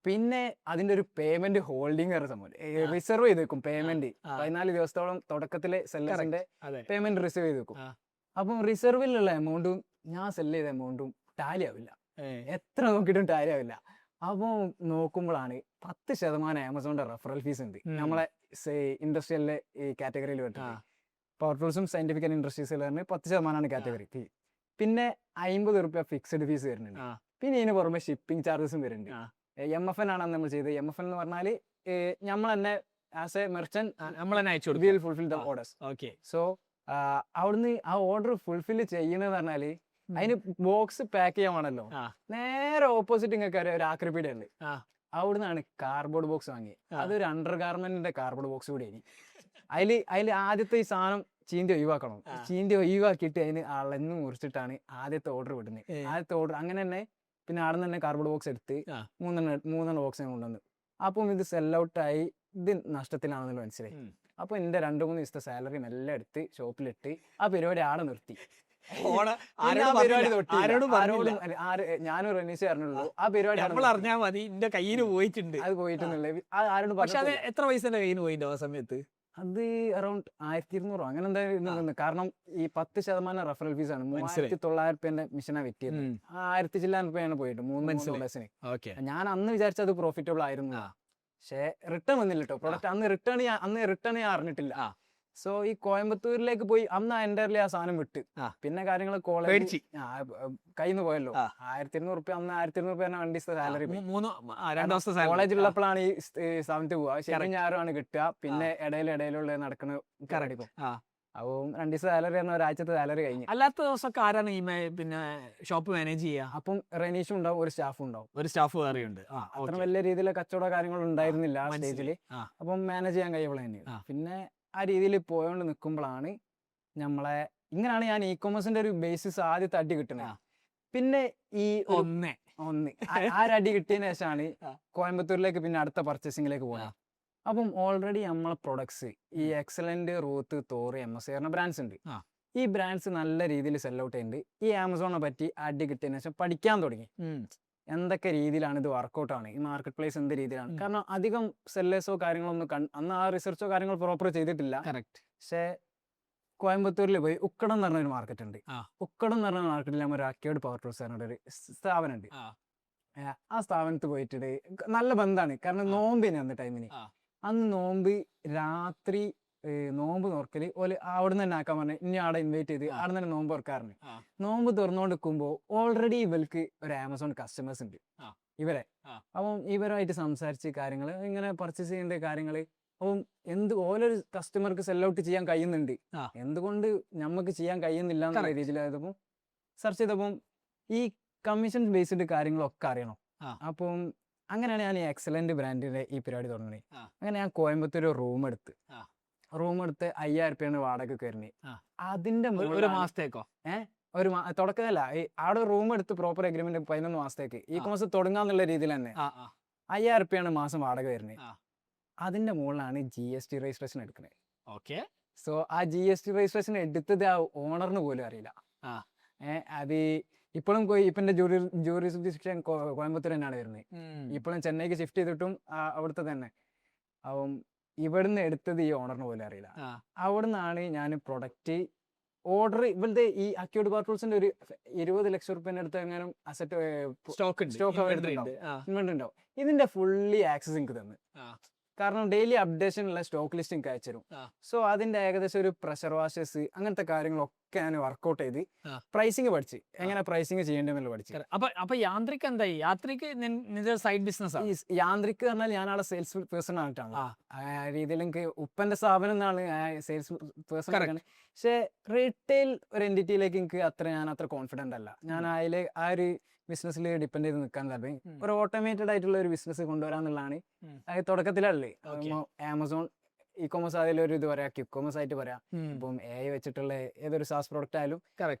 പിന്നെ അതിന്റെ ഒരു പേയ്മെന്റ് ഹോൾഡിംഗ് സംഭവം റിസർവ് ചെയ്ത് വെക്കും. പേയ്മെന്റ് 14 ദിവസത്തോളം തുടക്കത്തിലെ സെല്ലറിന്റെ പേയ്മെന്റ് റിസർവ് ചെയ്ത് വെക്കും. അപ്പം റിസർവിലുള്ള എമൗണ്ടും ഞാൻ സെല്ല് ചെയ്ത എമൗണ്ടും ടാലി ആവില്ല. എത്ര നോക്കിയിട്ടും ടാലി ആവില്ല. അപ്പോൾ നോക്കുമ്പോഴാണ് 10% ആമസോണിന്റെ റെഫറൽ ഫീസ് ഉണ്ട് നമ്മളെ ഇൻഡസ്ട്രിയലിലെ ഈ കാറ്റഗറിയിൽ വരുന്നത്. പവർ ടൂൾസും സയന്റിഫിക് ആൻഡ് ഇൻഡസ്ട്രീസിൽ 10% കാറ്റഗറി ഫീ. പിന്നെ 50 രൂപ ഫിക്സഡ് ഫീസ് വരുന്നുണ്ട്. പിന്നെ ഇതിന് പുറമെ ഷിപ്പിംഗ് ചാർജസും വരുന്നുണ്ട്. MFN ആണ് നമ്മൾ ചെയ്തത്. MFN എന്ന് പറഞ്ഞാൽ നമ്മൾ തന്നെ ആസ് എ മെർച്ചന്റ് നമ്മൾ തന്നെ അയച്ചു will fulfil the orders. Okay. So അവിടുന്ന് ആ ഓർഡർ ഫുൾഫിൽ ചെയ്യണമെന്ന് പറഞ്ഞാല് അതിന് ബോക്സ് പാക്ക് ചെയ്യാമാണല്ലോ. നേരെ ഓപ്പോസിറ്റ് നിങ്ങൾക്ക് ഒരു ആക്രിപ്പീഡ് ഉണ്ട്. അവിടുന്നാണ് കാർഡ്ബോർഡ് ബോക്സ് വാങ്ങി. അതൊരു അണ്ടർ ഗാർമെന്റിന്റെ കാർഡ്ബോർഡ് ബോക്സ് കൂടി ആയി. അതിൽ ആദ്യത്തെ ഈ സാധനം ചീന്തി ഒഴിവാക്കണം. ചീന്തി ഒഴിവാക്കിയിട്ട് അതിന് അളന്ന് മുറിച്ചിട്ടാണ് ആദ്യത്തെ ഓർഡർ വിടുന്നത്. ആദ്യത്തെ ഓർഡർ അങ്ങനെ തന്നെ. പിന്നെ അവിടെ നിന്ന് തന്നെ കാർഡ്ബോർഡ് ബോക്സ് എടുത്ത് 3 ബോക്സ് കൊണ്ടുവന്നു. അപ്പം ഇത് സെല്ലൗട്ടായി, ഇത് നഷ്ടത്തിലാണെന്ന് മനസ്സിലായി. അപ്പൊ എന്റെ 2-3 ദിവസത്തെ സാലറി മെല്ലെ എടുത്ത് ഷോപ്പിലിട്ട് ആ പരിപാടി ആടെ നിർത്തി. ഞാനും റെനീഷ് അറിഞ്ഞുള്ളൂ ആ പരിപാടി അറിഞ്ഞാൽ മതി. എന്റെ കയ്യിൽ പോയിട്ടുണ്ട്, അത് പോയിട്ടുള്ളത് ആരോടും. പക്ഷെ അത് എത്ര പൈസ കയ്യിൽ പോയിട്ടോ ആ സമയത്ത്? അത് അറൌണ്ട് 1200 അങ്ങനെ എന്തായാലും. കാരണം ഈ 10% റെഫറൽ ഫീസ് ആണ്. 3900 മിഷനാ വിറ്റിയത്. 1000 ചില്ലാൻ രൂപയാണ് പോയിട്ട് 3 ബസ്സിന്. ഞാൻ അന്ന് വിചാരിച്ചത് പ്രോഫിറ്റബിൾ ആയിരുന്നു. പക്ഷേ റിട്ടേൺ വന്നില്ല കേട്ടോ. പ്രൊഡക്റ്റ് അന്ന് റിട്ടേൺ ഞാൻ അറിഞ്ഞിട്ടില്ല. സോ ഈ കോയമ്പത്തൂരിലേക്ക് പോയി അന്ന് എൻ്റെ ആ സാധനം വിട്ട്. പിന്നെ കാര്യങ്ങൾ കോളേജ് കയ്യിൽ നിന്ന് പോയല്ലോ. 1200 അന്ന് 1200 വണ്ടി സാലറി. കോളേജിലുള്ളപ്പോഴാണ് ഈ സ്ഥാപനത്തിൽ പോവുക. ശരി ഞാറുമാണ് കിട്ടുക. പിന്നെ ഇടയിലുള്ള നടക്കുന്ന കറടിക്കും. അപ്പം 2 ദിവസം സാലറി എന്ന ഒരാഴ്ചത്തെ സാലറി കഴിഞ്ഞു. അല്ലാത്ത ദിവസമൊക്കെ ആരാണ് ഈ പിന്നെ ഷോപ്പ് മാനേജ് ചെയ്യുക? അപ്പം റെനീഷും ഉണ്ടാവും, ഒരു സ്റ്റാഫും ഉണ്ടാവും. ഒരു സ്റ്റാഫ് വേറെയുണ്ട്. അത്ര വലിയ രീതിയിലെ കച്ചവട കാര്യങ്ങളും ഉണ്ടായിരുന്നില്ല ആ സ്റ്റേജിൽ. അപ്പം മാനേജ് ചെയ്യാൻ കഴിയുമ്പോൾ തന്നെ. പിന്നെ ആ രീതിയിൽ പോയോണ്ട് നിൽക്കുമ്പോഴാണ് നമ്മളെ ഇങ്ങനെയാണ് ഞാൻ ഇ-കൊമേഴ്സിന്റെ ഒരു ബേസിസ് ആദ്യം തട്ടി കിട്ടുന്നത്. പിന്നെ ഈ ഒന്ന് ആ ഒരു അടി കിട്ടിയതിന് ശേഷമാണ് കോയമ്പത്തൂരിലേക്ക് പിന്നെ അടുത്ത പർച്ചേസിംഗിലേക്ക് പോകുന്നത്. അപ്പം ഓൾറെഡി നമ്മളെ പ്രൊഡക്ട്സ് ഈ എക്സലന്റ്, റൂത്ത്, തോറ്, MSC പറഞ്ഞ ബ്രാൻഡ്സ് ഉണ്ട്. ഈ ബ്രാൻഡ്സ് നല്ല രീതിയിൽ സെൽ ഔട്ട് ചെയ്യുന്നുണ്ട്. ഈ ആമസോണിനെ പറ്റി അടി കിട്ടിയതിന് ശേഷം പഠിക്കാൻ തുടങ്ങി. എന്തൊക്കെ രീതിയിലാണ് ഇത് വർക്കൗട്ട് ആണ്, ഈ മാർക്കറ്റ് പ്ലേസ് എന്ത് രീതിയിലാണ്. കാരണം അധികം സെല്ലേഴ്സോ കാര്യങ്ങളൊന്നും അന്ന് ആ റിസർച്ചോ കാര്യങ്ങളോ പ്രോപ്പർ ചെയ്തിട്ടില്ല. പക്ഷേ കോയമ്പത്തൂരിൽ പോയി ഉക്കടം എന്ന് പറഞ്ഞൊരു മാർക്കറ്റ് ഉണ്ട്. ഉക്കടം എന്ന് പറഞ്ഞ മാർക്കറ്റിൽ നമ്മൾ ഒരു അക്വേർഡ് പവർ ടൂൾസ് പറഞ്ഞ ഒരു സ്ഥാപനം ഉണ്ട്. ആ സ്ഥാപനത്തിൽ പോയിട്ട് നല്ല ബന്ധമാണ്. കാരണം നോമ്പിന് അന്ന് ടൈമിന് അന്ന് നോമ്പ് രാത്രി നോമ്പ് നോർക്കല് ഓല് അവിടെ തന്നെ ആക്കാൻ പറഞ്ഞു. ഇനി അവിടെ ഇൻവൈറ്റ് ചെയ്ത് അവിടെ തന്നെ നോമ്പ് തുറക്കാറുണ്ട്. നോമ്പ് തുറന്നുകൊണ്ടിരിക്കുമ്പോൾ ഓൾറെഡി ഇവർക്ക് ഒരു ആമസോൺ കസ്റ്റമേഴ്സ് ഉണ്ട് ഇവരെ. അപ്പം ഇവരുമായിട്ട് സംസാരിച്ച് കാര്യങ്ങൾ ഇങ്ങനെ പർച്ചേസ് ചെയ്യേണ്ട കാര്യങ്ങൾ. അപ്പം ഓരോ കസ്റ്റമർക്ക് സെൽ ഔട്ട് ചെയ്യാൻ കഴിയുന്നുണ്ട്, എന്തുകൊണ്ട് നമുക്ക് ചെയ്യാൻ കഴിയുന്നില്ല എന്നുള്ള രീതിയിലായപ്പോൾ സെർച്ച് ചെയ്തപ്പം ഈ കമ്മീഷൻ ബേസ്ഡ് കാര്യങ്ങളൊക്കെ അറിയണം. അപ്പം അങ്ങനെയാണ് ഞാൻ ഈ എക്സലന്റ് ബ്രാൻഡിന്റെ ഈ പരിപാടി തുടങ്ങി. അങ്ങനെ ഞാൻ കോയമ്പത്തൂർ റൂം എടുത്ത് 5000 രൂപയാണ് വാടക കയറി. അതിന്റെ ഒരു മാസത്തേക്കോ? ഒരു തുടക്കമല്ല, അവിടെ റൂം എടുത്ത് പ്രോപ്പർ അഗ്രിമെന്റ് 11 മാസത്തേക്ക് ഇ-കൊമേഴ്സ് തുടങ്ങാന്നുള്ള രീതിയിൽ തന്നെ 5000 രൂപയാണ് മാസം വാടക വരുന്നത്. അതിന്റെ മുകളിലാണ് GST രജിസ്ട്രേഷൻ എടുക്കുന്നത്. സോ ആ GST രജിസ്ട്രേഷൻ എടുത്തത് ആ ഓണറിന് പോലും അറിയില്ല. അത് ഇപ്പോഴും ഇപ്പന്റെ ജൂറിസ്ഡിക്ഷൻ കോയമ്പത്തൂർ തന്നെയാണ് വരുന്നത്. ഇപ്പോഴും ചെന്നൈക്ക് ഷിഫ്റ്റ് ചെയ്തിട്ടും അവിടുത്തെ തന്നെ. അപ്പം ഇവിടുന്ന് എടുത്തത് ഈ ഓണറിന് പോലും അറിയില്ല. അവിടുന്നാണ് ഞാൻ പ്രൊഡക്റ്റ് ഓർഡർ ഇവരുടെ ഈ അക്യൂർഡ് പവർ ടൂൾസിന്റെ ഒരു 20 ലക്ഷം റുപ്യന്റെ അടുത്ത് എങ്ങാനും അസറ്റ് സ്റ്റോക്ക് ഇൻവെന്ററി ഉണ്ടാവും. ഇതിന്റെ ഫുള്ളി ആക്സസ് എനിക്ക് തന്നു. കാരണം ഡെയിലി അപ്ഡേഷൻ ഉള്ള സ്റ്റോക്ക് ലിസ്റ്റ് എനിക്ക് അയച്ചു തരും. സോ അതിന്റെ ഏകദേശം ഒരു പ്രഷർ വാഷേഴ്സ് അങ്ങനത്തെ കാര്യങ്ങളൊക്കെ ഞാൻ വർക്ക്ഔട്ട് ചെയ്ത് പ്രൈസിങ് പഠിച്ച് എങ്ങനെ പ്രൈസിങ് ചെയ്യേണ്ടതെന്നുള്ള പഠിച്ചു. അപ്പൊ യാന്ത്രിക് എന്തായി? സൈഡ് ബിസിനസ് യാന്ത്രിക് പറഞ്ഞാൽ ഞാൻ അവിടെ സെയിൽസ് പേഴ്സൺ ആയിട്ടാണ്. ആ രീതിയിൽ എനിക്ക് ഉപ്പന്റെ സ്ഥാപനം എന്നാണ് സെയിൽസ് പേഴ്സൺ. പക്ഷെ റീറ്റെയിൽ ഒരു എൻറ്റിറ്റിയിലേക്ക് എനിക്ക് ഞാൻ അത്ര കോൺഫിഡന്റ് അല്ല. ഞാൻ അതിൽ ആ ഒരു ബിസിനസ്സിൽ ഡിപ്പെൻഡ് ചെയ്ത് നിൽക്കാൻ താല്പര്യം. ഒരു ഓട്ടോമേറ്റഡ് ആയിട്ടുള്ള ഒരു ബിസിനസ് കൊണ്ടുവരാന്നുള്ളതാണ് തുടക്കത്തിലല്ലേ. ആമസോൺ ഇ-കൊമേഴ്സ് അതിലൊരു ഇത് പറയാം, ക്വിക്ക്-കൊമേഴ്സ് ആയിട്ട് പറയാം. ഇപ്പം AI വെച്ചിട്ടുള്ള ഏതൊരു സാസ് പ്രോഡക്റ്റ് ആയാലും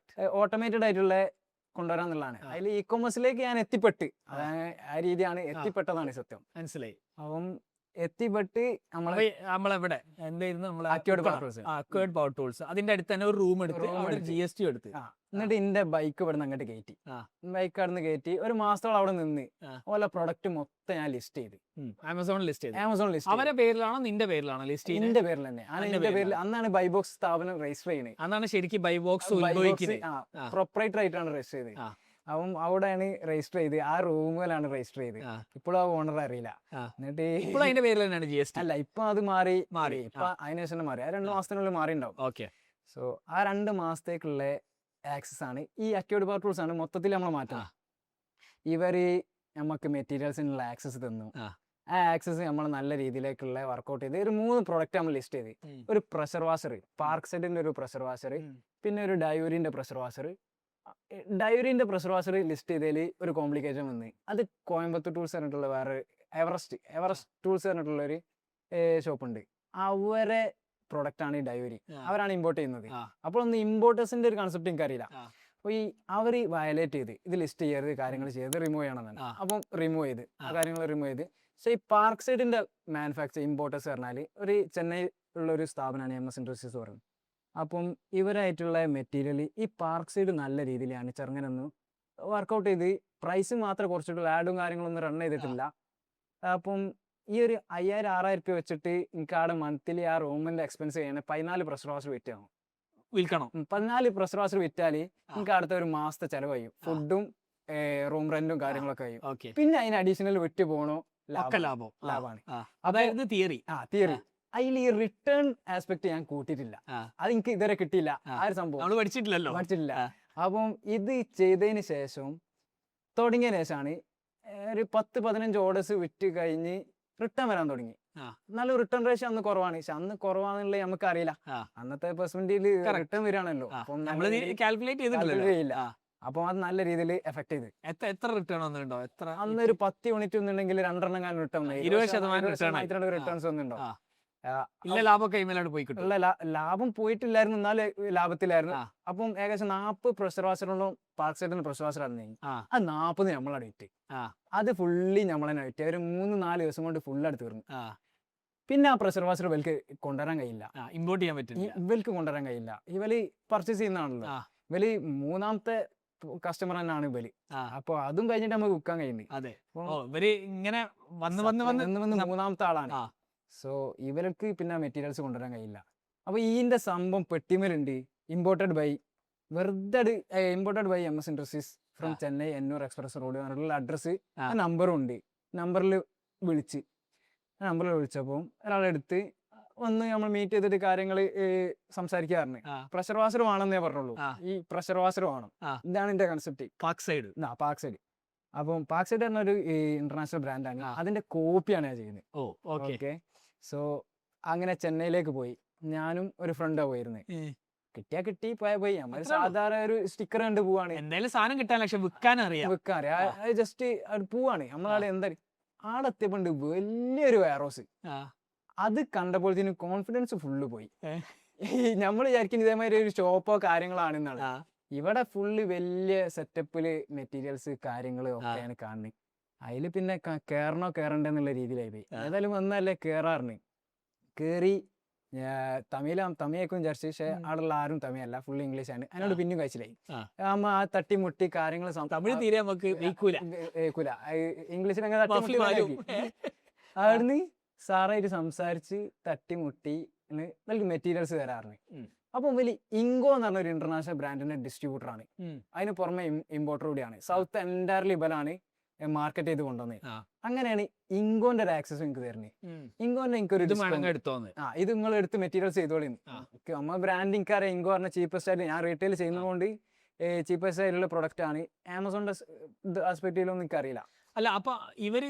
ഓട്ടോമേറ്റഡ് ആയിട്ടുള്ള കൊണ്ടുവരാന്നുള്ളതാണ്. അതിൽ ഇ-കൊമേഴ്സിലേക്ക് ഞാൻ എത്തിപ്പെട്ട് ആ രീതിയാണ് എത്തിപ്പെട്ടതാണ് സത്യം. മനസ്സിലായി. അപ്പം എത്തിപ്പെട്ട് നമ്മളെവിടെ എന്തായിരുന്നു അക്വേർഡ് പവർ ടൂൾസ് അതിന്റെ അടുത്ത് തന്നെ ഒരു റൂം എടുത്ത് GST എടുത്ത് എന്നിട്ട് എന്റെ ബൈക്ക് ഇവിടെ നിന്ന് അങ്ങോട്ട് കയറ്റി. ബൈക്ക് അവിടെ നിന്ന് കയറ്റി ഒരു മാസത്തോളം അവിടെ നിന്ന് ഓല പ്രൊഡക്റ്റ് മൊത്തം ഞാൻ ലിസ്റ്റ് ചെയ്ത് ആമസോണിൽ ലിസ്റ്റ് അവരുടെ പേരിലാണോ നിന്റെ പേരിലാണോ ലിസ്റ്റ്? എന്റെ പേരിൽ തന്നെ. എന്റെ പേരിൽ അന്നാണ് ബൈബോക്സ് സ്ഥാപനം രജിസ്റ്റർ ചെയ്യുന്നത്. അന്നാണ് ശരിക്കും ബൈബോക്സ് പ്രൊപ്പറേറ്റർ ആയിട്ടാണ് രജിസ്റ്റർ ചെയ്തത്. അപ്പം അവിടെയാണ് രജിസ്റ്റർ ചെയ്ത്. ആ റൂമിലാണ് രജിസ്റ്റർ ചെയ്ത്. ഇപ്പോഴും ആ ഓണർ അറിയില്ല. എന്നിട്ട് അതിന്റെ പേരിൽ തന്നെയാണ് GST? അല്ല, ഇപ്പൊ അത് മാറി. ഇപ്പൊ അതിനുശേഷം മാറി. ആ 2 മാസത്തിനുള്ളിൽ മാറിണ്ടാവും. സോ ആ 2 മാസത്തേക്കുള്ള ആക്സസ് ആണ് ഈ അക്വേർഡ് പവർ ടൂൾസ് ആണ് മൊത്തത്തിൽ നമ്മൾ മാറ്റുന്നത്. ഇവര് നമുക്ക് മെറ്റീരിയൽസിനുള്ള ആക്സസ് തന്നു. ആ ആക്സസ് നമ്മൾ നല്ല രീതിയിലേക്കുള്ള വർക്ക്ഔട്ട് ചെയ്ത് ഒരു 3 പ്രോഡക്റ്റ് നമ്മൾ ലിസ്റ്റ് ചെയ്ത്. ഒരു പ്രഷർ വാഷർ, പാർക്ക് സെറ്റിന്റെ ഒരു പ്രഷർ വാഷർ, പിന്നെ ഒരു ഡയൂരിന്റെ പ്രഷർ വാഷർ. ഡയൂരിന്റെ പ്രഷർ വാഷർ ലിസ്റ്റ് ചെയ്തതിൽ ഒരു കോംപ്ലിക്കേഷൻ വന്ന് അത് കോയമ്പത്തൂർ ടൂൾസ് പറഞ്ഞിട്ടുള്ള വേറെ എവറസ്റ്റ് ടൂൾസ് പറഞ്ഞിട്ടുള്ള ഒരു ഷോപ്പ് ഉണ്ട്. അവരെ പ്രൊഡക്റ്റ് ആണ് ഈ ഡയൂരി. അവരാണ് ഇമ്പോർട്ട് ചെയ്യുന്നത്. അപ്പോൾ ഒന്ന് ഇമ്പോർട്ടേഴ്സിന്റെ ഒരു കൺസെപ്റ്റ് എനിക്ക് അറിയില്ല. അപ്പോൾ ഈ അവർ വയലേറ്റ് ചെയ്ത് ഇത് ലിസ്റ്റ് ചെയ്യരുത്, കാര്യങ്ങൾ ചെയ്ത് റിമൂവ് ചെയ്യണമെന്നാണ്. അപ്പം റിമൂവ് ചെയ്ത് ആ കാര്യങ്ങൾ റിമൂവ് ചെയ്ത്. പക്ഷേ ഈ പാർക്ക് സൈഡിന്റെ മാനുഫാക്ചർ ഇമ്പോർട്ടേഴ്സ് പറഞ്ഞാൽ ഒരു ചെന്നൈ ഉള്ള ഒരു സ്ഥാപനമാണ് MS ഇൻഡസ്ട്രീസ് പറയുന്നത്. അപ്പം ഇവരായിട്ടുള്ള മെറ്റീരിയൽ ഈ പാർക്ക് സൈഡ് നല്ല രീതിയിലാണ് ചെറുങ്ങനൊന്നും വർക്കൗട്ട് ചെയ്ത് പ്രൈസ് മാത്രമേ കുറച്ചിട്ടുള്ളൂ. ആഡും കാര്യങ്ങളൊന്നും റൺ ചെയ്തിട്ടില്ല. അപ്പം ഈ ഒരു 5000-6000 രൂപ വെച്ചിട്ട് എനിക്ക് അവിടെ മന്ത്ലി ആ റൂമിന്റെ എക്സ്പെൻസ് ചെയ്യണ 14 പ്രഷർ വാഷർ വിറ്റാകും. വിൽക്കണം. 14 പ്രഷർ വാഷർ വിറ്റാല് എനിക്ക് അടുത്ത ഒരു മാസത്തെ ചെലവ് കഴിയും. ഫുഡും റൂം റെന്റും കാര്യങ്ങളൊക്കെ കഴിയും. പിന്നെ അതിന് അഡീഷണൽ വിറ്റ് പോകണോ ലാഭമാണ്. അതായത് തിയറി. തിയറി. അതിൽ ഈ റിട്ടേൺ ആസ്പെക്ട് ഞാൻ കൂട്ടിയിട്ടില്ല. അത് എനിക്ക് ഇതുവരെ കിട്ടിയില്ല. ആ ഒരു സംഭവം പഠിച്ചിട്ടില്ല. അപ്പം ഇത് ചെയ്തതിന് ശേഷം തുടങ്ങിയതിന് ശേഷമാണ് ഒരു 10-15 ഓർഡേഴ്സ് വിറ്റ് കഴിഞ്ഞ് റിട്ടേൺ വരാൻ തുടങ്ങി. നല്ല റിട്ടേൺ റേഷ്യോ അന്ന് കുറവാണ്. പക്ഷെ അന്ന് കുറവാന്നുള്ളത് നമുക്ക് അറിയില്ല. അന്നത്തെ പെർസെന്റിൽ റിട്ടേൺ വരികയാണല്ലോ. കാൽക്കുലേറ്റ് ചെയ്തില്ല. അപ്പൊ അത് നല്ല രീതിയിൽ എഫക്ട് ചെയ്ത്. എത്ര റിട്ടേൺ വന്നിട്ടുണ്ടോ? അന്നൊരു 10 യൂണിറ്റ് ഒന്നുണ്ടെങ്കിൽ 2.5 റിട്ടേൺ 20% റിട്ടേൺസ് വന്നിട്ടുണ്ടോ? ഇല്ല, ലാഭം കൈമേലാണ് പോയി കിട്ടും. ലാഭം പോയിട്ടില്ലായിരുന്നു, എന്നാലും ലാഭത്തിലായിരുന്നു. അപ്പം ഏകദേശം 40 പ്രഷർ വാഷറുകളും പാർക്ക് സൈഡിന് പ്രഷർ വാഷർ ആയിരുന്നു. അത് 40 നമ്മളവിടെ വിറ്റ്. അത് ഫുള്ളി നമ്മളെ വിറ്റ്. ഒരു 3-4 ദിവസം കൊണ്ട് ഫുള്ളായിട്ട് തീർന്നു. പിന്നെ ആ പ്രഷർ വാഷർ ഇവർക്ക് കൊണ്ടുവരാൻ കഴിയില്ല, ഇമ്പോർട്ട് ചെയ്യാൻ പറ്റില്ല. ഇവർക്ക് കൊണ്ടുവരാൻ കഴിയില്ല. ഇവര് പർച്ചേസ് ചെയ്യുന്നതാണല്ലോ. ഇവര് 3ാമത്തെ കസ്റ്റമർ തന്നെയാണ് ഇവര്. അപ്പൊ അതും കഴിഞ്ഞിട്ട് നമുക്ക് വിൽക്കാൻ കഴിയുന്നത്. അതെ, ഇവര് ഇങ്ങനെ വന്ന് 3ാമത്തെ ആളാണ്. സോ ഇവർക്ക് പിന്നെ മെറ്റീരിയൽസ് കൊണ്ടുവരാൻ കഴിയില്ല. അപ്പൊ ഇതിന്റെ സംഭവം പെട്ടിമേലുണ്ട്. Imported by MS industries from Chennai Ennore express road എന്നുള്ള അഡ്രസ്സ് നമ്പറും ഉണ്ട്. നമ്പറിൽ വിളിച്ചപ്പോൾ ഒരാളെടുത്ത് വന്ന് നമ്മൾ മീറ്റ് ചെയ്തിട്ട് കാര്യങ്ങൾ സംസാരിക്കാറുണ്ട്. പ്രഷർ വാഷർ വേണമെന്നേ പറഞ്ഞുള്ളൂ. ഈ പ്രഷർ വാഷർ വേണം, ഇതാണ് എന്റെ കൺസെപ്റ്റ്. Park side. അപ്പം പാർക്ക് സൈഡ് പറഞ്ഞ ഒരു ഇന്റർനാഷണൽ ബ്രാൻഡാണ്. അതിന്റെ കോപ്പിയാണ് ഞാൻ ചെയ്യുന്നത്. ഓക്കെ. സോ അങ്ങനെ ചെന്നൈയിലേക്ക് പോയി. ഞാനും ഒരു ഫ്രണ്ടാ പോയിരുന്നത്. കിട്ടിയാ കിട്ടി, പോയാ പോയി. നമ്മൾ സാധാരണ ഒരു സ്റ്റിക്കർ കണ്ട് പോവാണ്. എന്തായാലും സാധനം കിട്ടാൻ, പക്ഷെ വിൽക്കാൻ അറിയാം. ജസ്റ്റ് പോവാണ്. നമ്മളാളെ എന്താ ആടെ എത്തിയപ്പോണ്ട് വലിയൊരു വെയർഹൗസ്. അത് കണ്ടപ്പോഴത്തേന് കോൺഫിഡൻസ് ഫുള്ള് പോയി. നമ്മൾ വിചാരിക്കുന്നത് ഇതേമാതിരി ഒരു ഷോപ്പോ കാര്യങ്ങളാണെന്നാണ്. ഇവിടെ ഫുള്ള് വലിയ സെറ്റപ്പില് മെറ്റീരിയൽസ് കാര്യങ്ങൾ ഒക്കെയാണ് കാണുന്നത്. അതിൽ പിന്നെ കേറണ്ടെന്നുള്ള രീതിയിലായി പോയി. ഏതായാലും വന്നല്ലേ കേറാറിന്. കേറി തമിഴേക്കും വിചാരിച്ചു. പക്ഷെ അവിടെയുള്ള ആരും തമിഴല്ല, ഫുൾ ഇംഗ്ലീഷ് ആണ്. അതിനോട് പിന്നെയും കഴിച്ചില്ലായി. ആ തട്ടിമുട്ടി കാര്യങ്ങൾ തമിഴ് തീരെ നമുക്ക് ഇംഗ്ലീഷിൽ അങ്ങനെ അവിടുന്ന് സാറായിട്ട് സംസാരിച്ച് തട്ടിമുട്ടി എനിക്ക് മെറ്റീരിയൽസ് തരാറുണ്ട്. അപ്പൊ വലിയ ഇങ്കോ എന്ന് പറഞ്ഞ ഒരു ഇന്റർനാഷണൽ ബ്രാൻഡിന്റെ ഡിസ്ട്രിബ്യൂട്ടർ ആണ്. അതിന് പുറമെ ഇമ്പോർട്ടർ കൂടിയാണ്. സൗത്ത് എൻറ്റയർലി ഇവരാണ് മാർക്കറ്റ് ചെയ്ത് കൊണ്ടുവന്നത്. അങ്ങനെയാണ് ഇങ്കോന്റെ ഒരു ആക്സസ് എനിക്ക് തരുന്നത്. ഇങ്കോന്റെ എനിക്കൊരു ഇത് നിങ്ങൾ എടുത്ത് മെറ്റീരിയൽസ് ചെയ്തോളി. നമ്മൾ ബ്രാൻഡ് എനിക്കറിയാം. ഇങ്കോ പറഞ്ഞ ചീപ്പസ്റ്റ് ആയിട്ട് ഞാൻ റീറ്റെയിൽ ചെയ്യുന്നതുകൊണ്ട് ചീപ്പസ്റ്റ് ആയിട്ടുള്ള പ്രൊഡക്റ്റ് ആണ്. ആമസോണിന്റെ ആസ്പെക്റ്റിലൊന്നും എനിക്കറിയില്ല. അല്ല, അപ്പൊ ഇവര്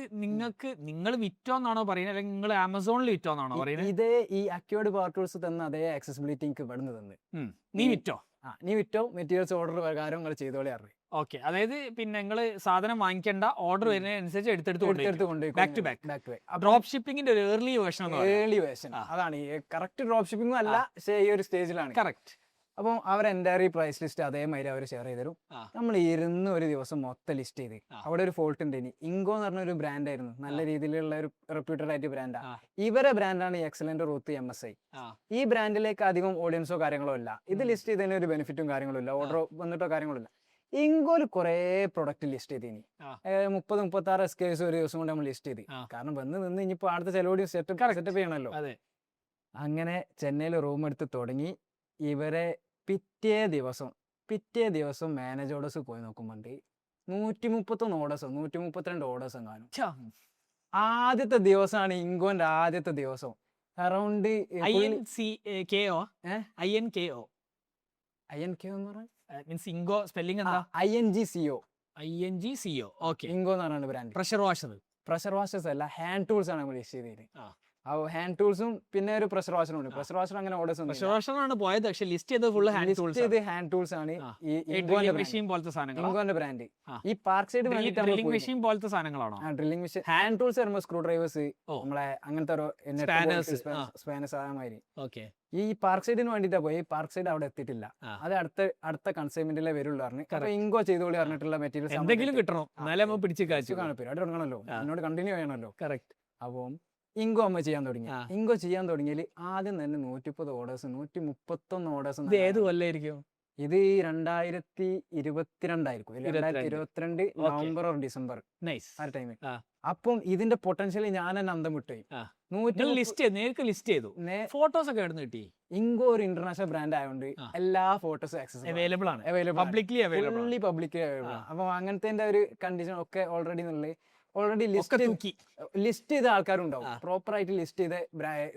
നിങ്ങൾ വിറ്റോന്നാണോ പറയുന്നത്, അല്ലെങ്കിൽ നിങ്ങൾ ആമസോണിൽ വിറ്റോന്നാണോ പറയുന്നത്? ഇതേ ഈ അക്വേർഡ് പവർ ടൂൾസ് തന്ന അതേ ആക്സസിബിലിറ്റി എനിക്ക് ഇവിടുന്ന് തന്ന്. നീ വിറ്റോ മെറ്റീരിയൽസ് ഓർഡർ പ്രകാരം നിങ്ങൾ ചെയ്തോളി അറിയാം. ഓക്കെ, അതായത് പിന്നെ നിങ്ങൾ സാധനം വാങ്ങിക്കേണ്ട, ഓർഡർ വരുന്നതിനനുസരിച്ച് എടുത്തെടുത്ത് ഡ്രോപ്പ് ഷിപ്പിംഗിന്റെ ഒരു ഏർലി വേർഷൻ അതാണ്. കറക്റ്റ് ഡ്രോപ്പ് ഷിപ്പിംഗും അല്ല, പക്ഷേ ഈ ഒരു സ്റ്റേജിലാണ്. കറക്റ്റ്. അപ്പം അവർ എൻറ്റയർ പ്രൈസ് ലിസ്റ്റ് അതേമാതിരി അവർ ഷെയർ ചെയ്ത് തരും. നമ്മൾ ഇരുന്ന് ഒരു ദിവസം മൊത്തം ലിസ്റ്റ് ചെയ്ത്. അവിടെ ഒരു ഫോൾട്ട് ഉണ്ട്. ഇങ്കോ എന്ന് പറഞ്ഞ ഒരു ബ്രാൻഡ് ആയിരുന്നു, നല്ല രീതിയിലുള്ള ഒരു റെപ്യൂട്ടഡ് ആയിട്ട് ബ്രാൻഡാണ്. ഇവരെ ബ്രാൻഡാണ് എക്സലന്റ് റൂത്ത് MSI. ഈ ബ്രാൻഡിലേക്ക് അധികം ഓഡിയൻസോ കാര്യങ്ങളോ ഇല്ല. ഇത് ലിസ്റ്റ് ചെയ്തതിന് ഒരു ബെനിഫിറ്റും കാര്യങ്ങളും ഇല്ല, ഓർഡർ വന്നിട്ടോ കാര്യങ്ങളും ഇല്ല. ഇങ്കോല് കുറെ പ്രൊഡക്റ്റ് ലിസ്റ്റ് ചെയ്തിനി. 30-36 SKUs ഒരു ദിവസം കൊണ്ട് നമ്മൾ ലിസ്റ്റ് ചെയ്ത്. കാരണം നിന്ന് ഇനിയിപ്പോ അടുത്ത ചിലവോടി സെറ്റപ്പ് ചെയ്യണമല്ലോ. അങ്ങനെ ചെന്നൈയിൽ റൂം എടുത്ത് തുടങ്ങി. ഇവരെ പിറ്റേ ദിവസം മാനേജ് ഓർഡേഴ്സ് പോയി നോക്കുമ്പോണ്ട് 131 ഓർഡേഴ്സോ 132 ഓർഡേഴ്സും കാണും. ആദ്യത്തെ ദിവസമാണ് ഇങ്കോന്റെ ആദ്യത്തെ ദിവസം. അറൗണ്ട് INCO എന്ന് പറഞ്ഞാൽ മീൻസ് ഇങ്കോ സ്പെല്ലിംഗ് എന്താ? INGCO. ഓക്കെ. ഇങ്കോ എന്ന് പറഞ്ഞ ബ്രാൻഡ്. പ്രഷർ വാഷേഴ്സ് അല്ല, ഹാൻഡ് ടൂൾസ് ആണ് നമ്മൾ യൂസ് ചെയ്തത്. ഹാൻഡ് ടൂൾസും പിന്നെ ഒരു പ്രഷർ വാഷറും ഉണ്ട്. പ്രഷർ വാഷർ അങ്ങനെ ഓർഡേഴ്സ് പ്രഷർ വാഷറാണ് പോയത്, പക്ഷേ ലിസ്റ്റ് ചെയ്തത് ഫുൾ ഹാൻഡ് ടൂൾസ് ആണ്. മെഷീൻ പോലത്തെ സാധനങ്ങൾ ഇങ്കോന്റെ ബ്രാൻഡ്. ഈ പാർക്ക് സൈഡ് ഡ്രില്ലിംഗ് മെഷീൻ പോലത്തെ സാധനങ്ങളാണോ? Drilling machine. ഹാൻഡ് ടൂൾസ് വരുമ്പോൾ സ്ക്രൂ ഡ്രൈവേഴ്സ്, നമ്മളെ അങ്ങനത്തെ ഒരു സ്പാനേഴ്സ് ആമാതിരി. ഈ പാർക്ക് സൈഡിന് വേണ്ടിട്ടാ പോയി. പാർക്ക് സൈഡ് അവിടെ എത്തിയിട്ടില്ല. അത് അടുത്ത കൺസൈൻമെന്റിലെ വരുള്ളൂ പറഞ്ഞു. അപ്പൊ ഇങ്കോ ചെയ്തോളി പറഞ്ഞിട്ടുള്ള മെറ്റീരിയൽസ് എന്തെങ്കിലും കിട്ടണം, എന്നാലും പിടിച്ച് പരിപാടി തുടങ്ങണല്ലോ, എന്നോട് കണ്ടിന്യൂ ചെയ്യണമല്ലോ. കറക്റ്റ്. അപ്പം ഇങ്കോ അമ്മ ചെയ്യാൻ തുടങ്ങി. ഇങ്കോ ചെയ്യാൻ തുടങ്ങിയാൽ ആദ്യം തന്നെ 130 ഓർഡേഴ്സ് 131 ഓർഡേഴ്സ്. ഏത് കൊല്ലായിരിക്കും ഇത്? 2022 ആയിരിക്കും. 2022 നവംബർ ഓർ ഡിസംബർ ആ ടൈമിൽ. അപ്പം ഇതിന്റെ പൊട്ടൻഷ്യൽ ഞാൻ തന്നെ അന്തം വിട്ടുപോയി. ആ. 130 നേർക്ക് ലിസ്റ്റ് ചെയ്തു. ഫോട്ടോസ് ഒക്കെ എവിടെ കിട്ടി? ഇങ്കോ ഒരു ഇന്റർനാഷണൽ ബ്രാൻഡ് ആയതുകൊണ്ട് എല്ലാ ഫോട്ടോസും അവൈലബിൾ ആണ്, available publicly available, fully publicly available. അപ്പൊ അങ്ങനത്തെ ഒരു കണ്ടീഷൻ ഒക്കെ ഓൾറെഡി ലിസ്റ്റ് ചെയ്ത ആൾക്കാരുണ്ടാവും, പ്രോപ്പർ ആയിട്ട് ലിസ്റ്റ് ചെയ്ത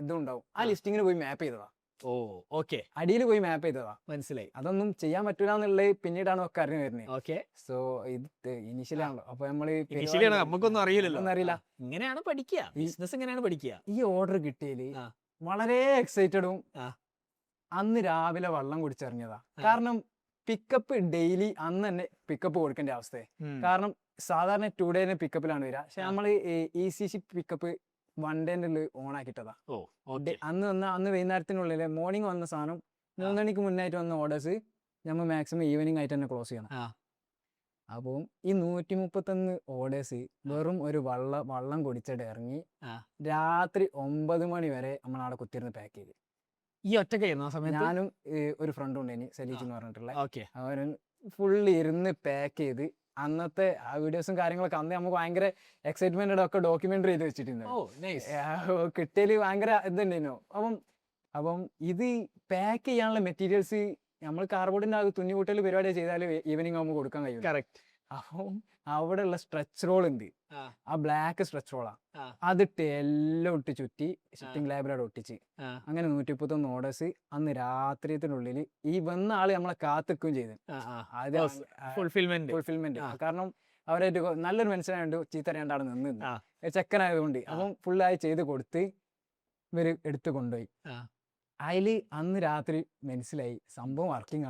ഇതുണ്ടാവും. ആ ലിസ്റ്റിങ്ങിന് പോയി മാപ്പ് ചെയ്തതാ. ഓ ഓക്കെ, അടിയിൽ പോയി മാപ്പ് ചെയ്തതാ. മനസ്സിലായി. അതൊന്നും ചെയ്യാൻ പറ്റൂല എന്നുള്ളത് പിന്നീടാണ് ഒക്കെ അറിഞ്ഞു വരുന്നത്. ഓക്കെ, സോ ഇത് ഇനിഷ്യലി ആണല്ലോ. അപ്പൊ നമ്മള് നമുക്കൊന്നും അറിയില്ലല്ലോ, അറിയില്ല. ഇങ്ങനെയാണ് പഠിക്കുക, ബിസിനസ് ഇങ്ങനെയാണ് പഠിക്കുക. ഈ ഓർഡർ കിട്ടിയതില് വളരെ എക്സൈറ്റഡും അന്ന് രാവിലെ വെള്ളം കുടിച്ചിറങ്ങിയതാ. കാരണം പിക്കപ്പ് ഡെയിലി അന്ന് തന്നെ പിക്കപ്പ് കൊടുക്കേണ്ട അവസ്ഥ. കാരണം സാധാരണ 2 ഡേ പിക്കപ്പിലാണ് വരിക. പക്ഷെ നമ്മള് ECC പിക്കപ്പ് 1 ഡേ ഓൺ ആക്കിട്ടതാ. അന്ന് വൈകുന്നേരത്തിനുള്ളിൽ മോർണിംഗ് വന്ന സാധനം 3 മണിക്ക് മുന്നായിട്ട് വന്ന ഓർഡേഴ്സ് നമ്മൾ മാക്സിമം ഈവനിങ് ആയിട്ട് തന്നെ ക്ലോസ് ചെയ്യണം. അപ്പം ഈ 131 ഓർഡേഴ്സ് വെറും ഒരു വെള്ളം കുടിച്ചിട്ട് ഇറങ്ങി രാത്രി 9 മണി വരെ നമ്മളവിടെ കുത്തിരുന്ന് പാക്ക് ചെയ്ത്. ഈ ഒറ്റയ്ക്കായിരുന്നു ആ സമയത്ത്? ഞാനും ഒരു ഫ്രണ്ടും ഉണ്ടായിനി, സലീച്ച് എന്ന് പറഞ്ഞിട്ടുള്ള. അവൻ ഫുള്ള് ഇരുന്ന് പാക്ക് ചെയ്ത് അന്നത്തെ ആ വീഡിയോസും കാര്യങ്ങളൊക്കെ അന്ന് നമുക്ക് ഭയങ്കര എക്സൈറ്റ്മെന്റ് ഒക്കെ ഡോക്യുമെന്ററി ചെയ്ത് വെച്ചിട്ടുണ്ട്. കിട്ടിയതിൽ ഭയങ്കര ഇതുണ്ടായിരുന്നു. അപ്പം ഇത് പാക്ക് ചെയ്യാനുള്ള മെറ്റീരിയൽസ് നമ്മൾ കാർബോർഡിന്റെ തുന്നി കൂട്ടൽ പരിപാടി ചെയ്താൽ ഈവനിങ് ആകുമ്പോൾ കൊടുക്കാൻ കഴിയും. കറക്റ്റ്. അപ്പം അവിടെ ഉള്ള സ്ട്രെച്ച് റോൾ ഉണ്ട്, ആ ബ്ലാക്ക് സ്ട്രെച്ച് റോളാ. അതിട്ട് എല്ലാം ഇട്ട് ചുറ്റി ഷിഫ്റ്റിംഗ് ലാബിലോട് ഒട്ടിച്ച് അങ്ങനെ 131 ഓർഡേഴ്സ് അന്ന് രാത്രിയത്തിനുള്ളിൽ ഈ വന്ന ആള് നമ്മളെ കാത്തിക്കുകയും ചെയ്തു. ഫുൾഫിൽമെന്റ്. കാരണം അവരായിട്ട് നല്ലൊരു മനസ്സിലായോണ്ട് ചീത്തറിയാണ്ടാണ് നിന്ന് ചെക്കനായതുകൊണ്ട്. അപ്പം ഫുള്ളായി ചെയ്ത് കൊടുത്ത് ഇവര് എടുത്തു കൊണ്ടുപോയി. അതില് അന്ന് രാത്രി മനസ്സിലായി സംഭവം വർക്കിംഗ്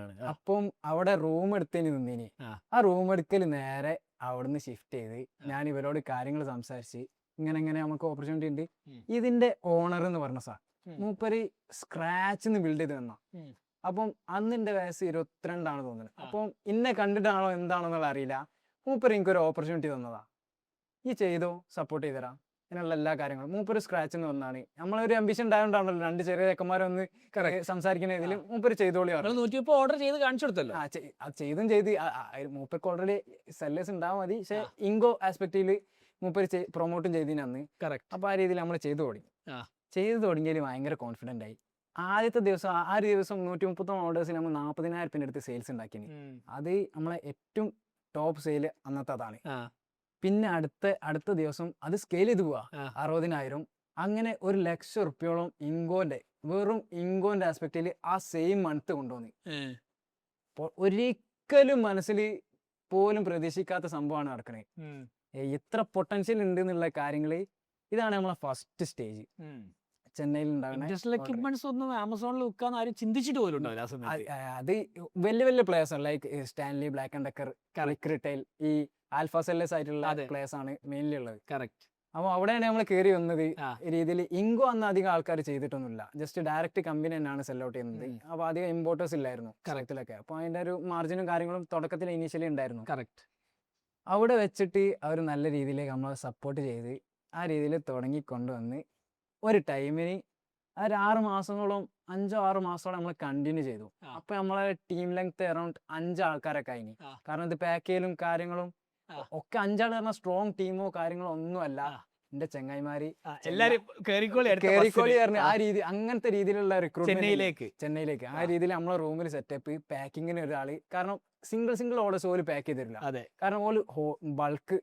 ആണ്. അപ്പം അവിടെ റൂം എടുത്തതിന് നിന്നിനി. ആ റൂം എടുക്കൽ നേരെ അവിടുന്ന് ഷിഫ്റ്റ് ചെയ്ത് ഞാൻ ഇവരോട് കാര്യങ്ങൾ സംസാരിച്ച് ഇങ്ങനെ നമുക്ക് ഓപ്പർച്യൂണിറ്റി ഉണ്ട്. ഇതിന്റെ ഓണർ എന്ന് പറഞ്ഞ സാർ മൂപ്പര് സ്ക്രാച്ച് ബിൽഡ് ചെയ്ത് തന്ന. അപ്പം അന്ന് എന്റെ വയസ്സ് 22 തോന്നുന്നത്. അപ്പം ഇന്നെ കണ്ടിട്ടാണോ എന്താണെന്നുള്ള അറിയില്ല, മൂപ്പര് എനിക്കൊരു ഓപ്പർച്യൂണിറ്റി തന്നതാ. ഈ ചെയ്തോ, സപ്പോർട്ട് ചെയ്തരാം, അങ്ങനെയുള്ള എല്ലാ കാര്യങ്ങളും. മൂപ്പര് സ്ക്രാച്ച് എന്ന് വന്നാണ്. നമ്മളൊരു അംബിഷൻ ഉണ്ടായോണ്ടാണല്ലോ 2 ചെറിയ ചെക്കന്മാരൊന്ന് സംസാരിക്കുന്ന ഇതിലും മൂപ്പര് ചെയ്തോളി. ഓർഡർ ചെയ്ത് കാണിച്ചു കൊടുത്തല്ലോ. ചെയ്ത് മൂപ്പർക്ക് ഓൾറെഡി സെല്ലേഴ്സ് ഉണ്ടാവാൻ മതി. പക്ഷെ ഇങ്കോ ആസ്പെക്റ്റില് മൂപ്പര് പ്രൊമോട്ടും ചെയ്തതിന് അന്ന്. അപ്പൊ ആ രീതിയിൽ നമ്മൾ ചെയ്തു തുടങ്ങിയതിൽ ഭയങ്കര കോൺഫിഡന്റ് ആയി. ആദ്യത്തെ ദിവസം 130 ഓർഡേഴ്സിൽ നമ്മൾ 40,000 അടുത്ത് സെയിൽസ് ഉണ്ടാക്കി. അത് നമ്മളെ ഏറ്റവും ടോപ്പ് സെയിൽ അന്നത്തെ അതാണ്. പിന്നെ അടുത്ത ദിവസം അത് സ്കെയിൽ ചെയ്ത് പോവാ 60,000. അങ്ങനെ 1,00,000 റുപ്യോളം വെറും ഇങ്കോന്റെ ആസ്പെക്റ്റില് ആ സെയിം മന്ത് കൊണ്ടുവന്ന്. ഒരിക്കലും മനസ്സിൽ പോലും പ്രതീക്ഷിക്കാത്ത സംഭവമാണ് നടക്കണേ. എത്ര പൊട്ടൻഷ്യൽ ഉണ്ട് എന്നുള്ള കാര്യങ്ങള്. ഇതാണ് നമ്മളെ ഫസ്റ്റ് സ്റ്റേജ്. ചെന്നൈയിൽ ഒന്നും ആമസോണിൽ വെക്കാൻ ആരും ചിന്തിച്ചിട്ട് പോലും അത് വലിയ players like Stanley, Black and Decker, റിക്രിറ്റൈൽ, ഈ ആൽഫ സെല്ലേഴ്സ് ആയിട്ടുള്ള പ്ലേയേഴ്സ് ആണ് മെയിൻലി ഉള്ളത്. അപ്പൊ അവിടെയാണ് നമ്മൾ കയറി വന്നത്. ഈ രീതിയിൽ ഇങ്കോ അന്ന് അധികം ആൾക്കാർ ചെയ്തിട്ടൊന്നുമില്ല. ജസ്റ്റ് ഡയറക്റ്റ് കമ്പനി തന്നെയാണ് സെൽ ഔട്ട് ചെയ്യുന്നത്. അപ്പൊ അധികം ഇമ്പോർട്ടേഴ്സ് ഇല്ലായിരുന്നു കറക്റ്റിലൊക്കെ. അപ്പൊ അതിന്റെ ഒരു മാർജിനും കാര്യങ്ങളും തുടക്കത്തിൽ ഇനീഷ്യലി ഉണ്ടായിരുന്നു. അവിടെ വെച്ചിട്ട് അവർ നല്ല രീതിയിലേക്ക് നമ്മളെ സപ്പോർട്ട് ചെയ്ത് ആ രീതിയിൽ തുടങ്ങി കൊണ്ടുവന്ന് ഒരു ടൈമിന് ഒരു 6 മാസങ്ങളോളം 5-6 മാസത്തോളം നമ്മൾ കണ്ടിന്യൂ ചെയ്തു. അപ്പൊ നമ്മളെ ടീം ലെങ്ത് അറൌണ്ട് 5 ആൾക്കാരൊക്കെ ആയിനി. കാരണം ഇത് പാക്ക് ചെയ്യലും കാര്യങ്ങളും ഒക്കെ 5 ആൾ പറഞ്ഞ സ്ട്രോങ് ടീമോ കാര്യങ്ങളോ ഒന്നുമല്ല. എന്റെ ചെങ്ങായിമാര് കേറിക്കോളി പറഞ്ഞ ആ രീതി, അങ്ങനത്തെ രീതിയിലുള്ള റിക്രൂട്ട്മെന്റ് ചെന്നൈയിലേക്ക് ആ രീതിയിൽ നമ്മളെ റൂമിൽ സെറ്റപ്പ്, പാക്കിങ്ങിന് ഒരാള്. കാരണം സിംഗിൾ ഓർഡേഴ്സ് ഓല് പാക്ക് ചെയ്ത് തരില്ല. കാരണം ഓല് ബൾക്ക്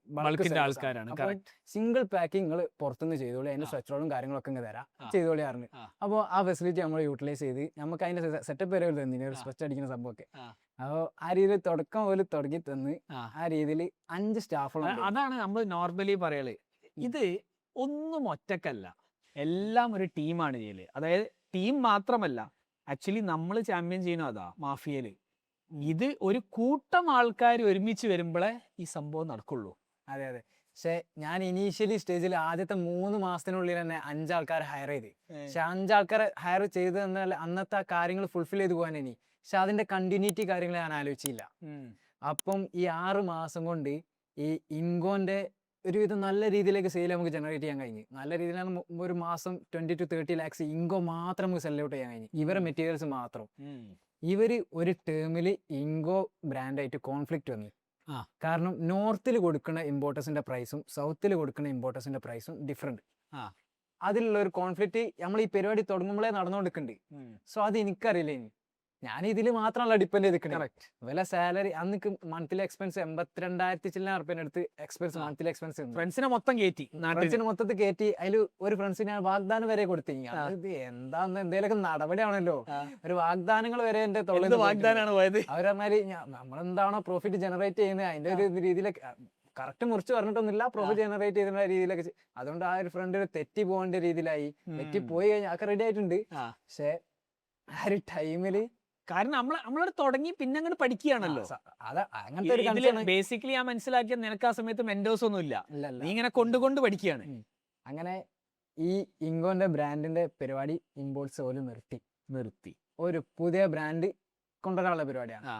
ആൾക്കാരാണ്. സിംഗിൾ പാക്കിങ് നിങ്ങൾ പുറത്തുനിന്ന് ചെയ്തോളി, അതിന്റെ സ്ട്രക്ചറുകളും കാര്യങ്ങളൊക്കെ ഇങ്ങ് തരാം, ചെയ്തോളി പറഞ്ഞു. അപ്പോൾ ആ ഫെസിലിറ്റി നമ്മൾ യൂട്ടിലൈസ് ചെയ്ത് നമുക്ക് അതിന്റെ സെറ്റപ്പ് വരെ തന്നെ ഒരു സ്ട്രെച്ച് അടിക്കുന്ന സംഭവമൊക്കെ. അപ്പോൾ ആ രീതിയിൽ തുടക്കം പോലെ തുടങ്ങി തന്ന് ആ രീതിയിൽ 5 സ്റ്റാഫുകളും. അതാണ് നമ്മൾ നോർമലി പറയല്. ഇത് ഒന്നും ഒറ്റക്കല്ല, എല്ലാം ഒരു ടീമാണ് ചെയ്യല്. അതായത് ടീം മാത്രമല്ല, ആക്ച്വലി നമ്മൾ ചാമ്പ്യൻ ചെയ്യുന്ന അതാ മാഫിയയില്. ഇത് ഒരു കൂട്ടം ആൾക്കാർ ഒരുമിച്ച് വരുമ്പോഴേ ഈ സംഭവം നടക്കുള്ളൂ. അതെ. പക്ഷെ ഞാൻ ഇനീഷ്യലി സ്റ്റേജിൽ ആദ്യത്തെ 3 മാസത്തിനുള്ളിൽ തന്നെ 5 ആൾക്കാരെ ഹയർ ചെയ്ത്. പക്ഷെ 5 ആൾക്കാരെ ഹയർ ചെയ്ത് എന്നാൽ അന്നത്തെ കാര്യങ്ങൾ ഫുൾഫിൽ ചെയ്ത് പോകാൻ ഇനി. പക്ഷെ അതിന്റെ കണ്ടിന്യൂറ്റി കാര്യങ്ങൾ ഞാൻ ആലോചിച്ചില്ല. അപ്പം ഈ 6 മാസം കൊണ്ട് ഈ ഇങ്കോന്റെ ഒരുവിധം നല്ല രീതിയിലേക്ക് സെയിൽ നമുക്ക് ജനറേറ്റ് ചെയ്യാൻ കഴിഞ്ഞു. നല്ല രീതിയിലാണ് ഒരു മാസം 20 to 30 lakhs ഇങ്കോ മാത്രം നമുക്ക് സെൽ ഔട്ട് ചെയ്യാൻ കഴിഞ്ഞു. ഇവരെ മെറ്റീരിയൽസ് മാത്രം. ഇവര് ഒരു ടേമില് ഇങ്കോ ബ്രാൻഡായിട്ട് കോൺഫ്ലിക്റ്റ് വന്നു. ആ. കാരണം നോർത്തിൽ കൊടുക്കുന്ന ഇമ്പോർട്ടേഴ്സിന്റെ പ്രൈസും സൗത്തിൽ കൊടുക്കുന്ന ഇമ്പോർട്ടേഴ്സിന്റെ പ്രൈസും ഡിഫറെന്റ്. ആ. അതിലുള്ള ഒരു കോൺഫ്ലിക്റ്റ് നമ്മൾ ഈ പരിപാടി തുടങ്ങുമ്പോഴേ നടന്നുകൊണ്ടിരിക്കുന്നുണ്ട്. സോ അത് എനിക്കറിയില്ല. ഞാൻ ഇതിൽ മാത്രമല്ല ഡിപ്പെൻഡ് ചെയ്തിരിക്കുന്നത്. വില സാലറി അന്ന് മന്ത്ലി എക്സ്പെൻസ് 82,000 ചില്ല റുപ്യൻ്റെ അടുത്ത് എക്സ്പെൻസ് മന്ത്ലി എക്സ്പെൻസ് ഫ്രണ്ട്സിനെ മൊത്തം കയറ്റി, ഫ്രണ്ട്സിന് മൊത്തത്തിൽ കയറ്റി. അതിൽ ഒരു ഫ്രണ്ട്സിന് ഞാൻ വാഗ്ദാനം വരെ കൊടുത്തിങ്ങ. ഇത് എന്താന്ന് എന്തെങ്കിലുമൊക്കെ നടപടിയാണല്ലോ. ഒരു വാഗ്ദാനങ്ങൾ വരെ എന്റെ തൊഴിൽ വാഗ്ദാനാണ് പോയത്. അവർ പറഞ്ഞാല് നമ്മളെന്താണോ പ്രോഫിറ്റ് ജനറേറ്റ് ചെയ്യുന്നത് അതിന്റെ ഒരു രീതിയിലൊക്കെ കറക്റ്റ് മുറിച്ച് പറഞ്ഞിട്ടൊന്നുമില്ല. പ്രോഫിറ്റ് ജനറേറ്റ് ചെയ്യുന്ന രീതിയിലൊക്കെ അതുകൊണ്ട് ആ ഒരു ഫ്രണ്ട് ഒരു തെറ്റി പോകേണ്ട രീതിയിലായി. തെറ്റി പോയി കഴിഞ്ഞാൽ ഒക്കെ റെഡി ആയിട്ടുണ്ട്. പക്ഷെ ആ ഒരു ടൈമില് കാരണം നമ്മളവിടെ തുടങ്ങി പിന്നെ അങ്ങോട്ട് പഠിക്കുകയാണല്ലോ. അങ്ങനത്തെ ഒരു ബേസിക്കലി ഞാൻ മനസ്സിലാക്കിയ നിനക്ക് ആ സമയത്ത് മെന്റോസ് ഒന്നും ഇല്ല, നീ ഇങ്ങനെ കൊണ്ടുകൊണ്ട് പഠിക്കുകയാണ്. അങ്ങനെ ഈ ഇങ്കോന്റെ ബ്രാൻഡിന്റെ പരിപാടി ഇമ്പോർട്ട്സ് പോലും നിർത്തി ഒരു പുതിയ ബ്രാൻഡ് കൊണ്ടുവരാനുള്ള പരിപാടിയാണ്.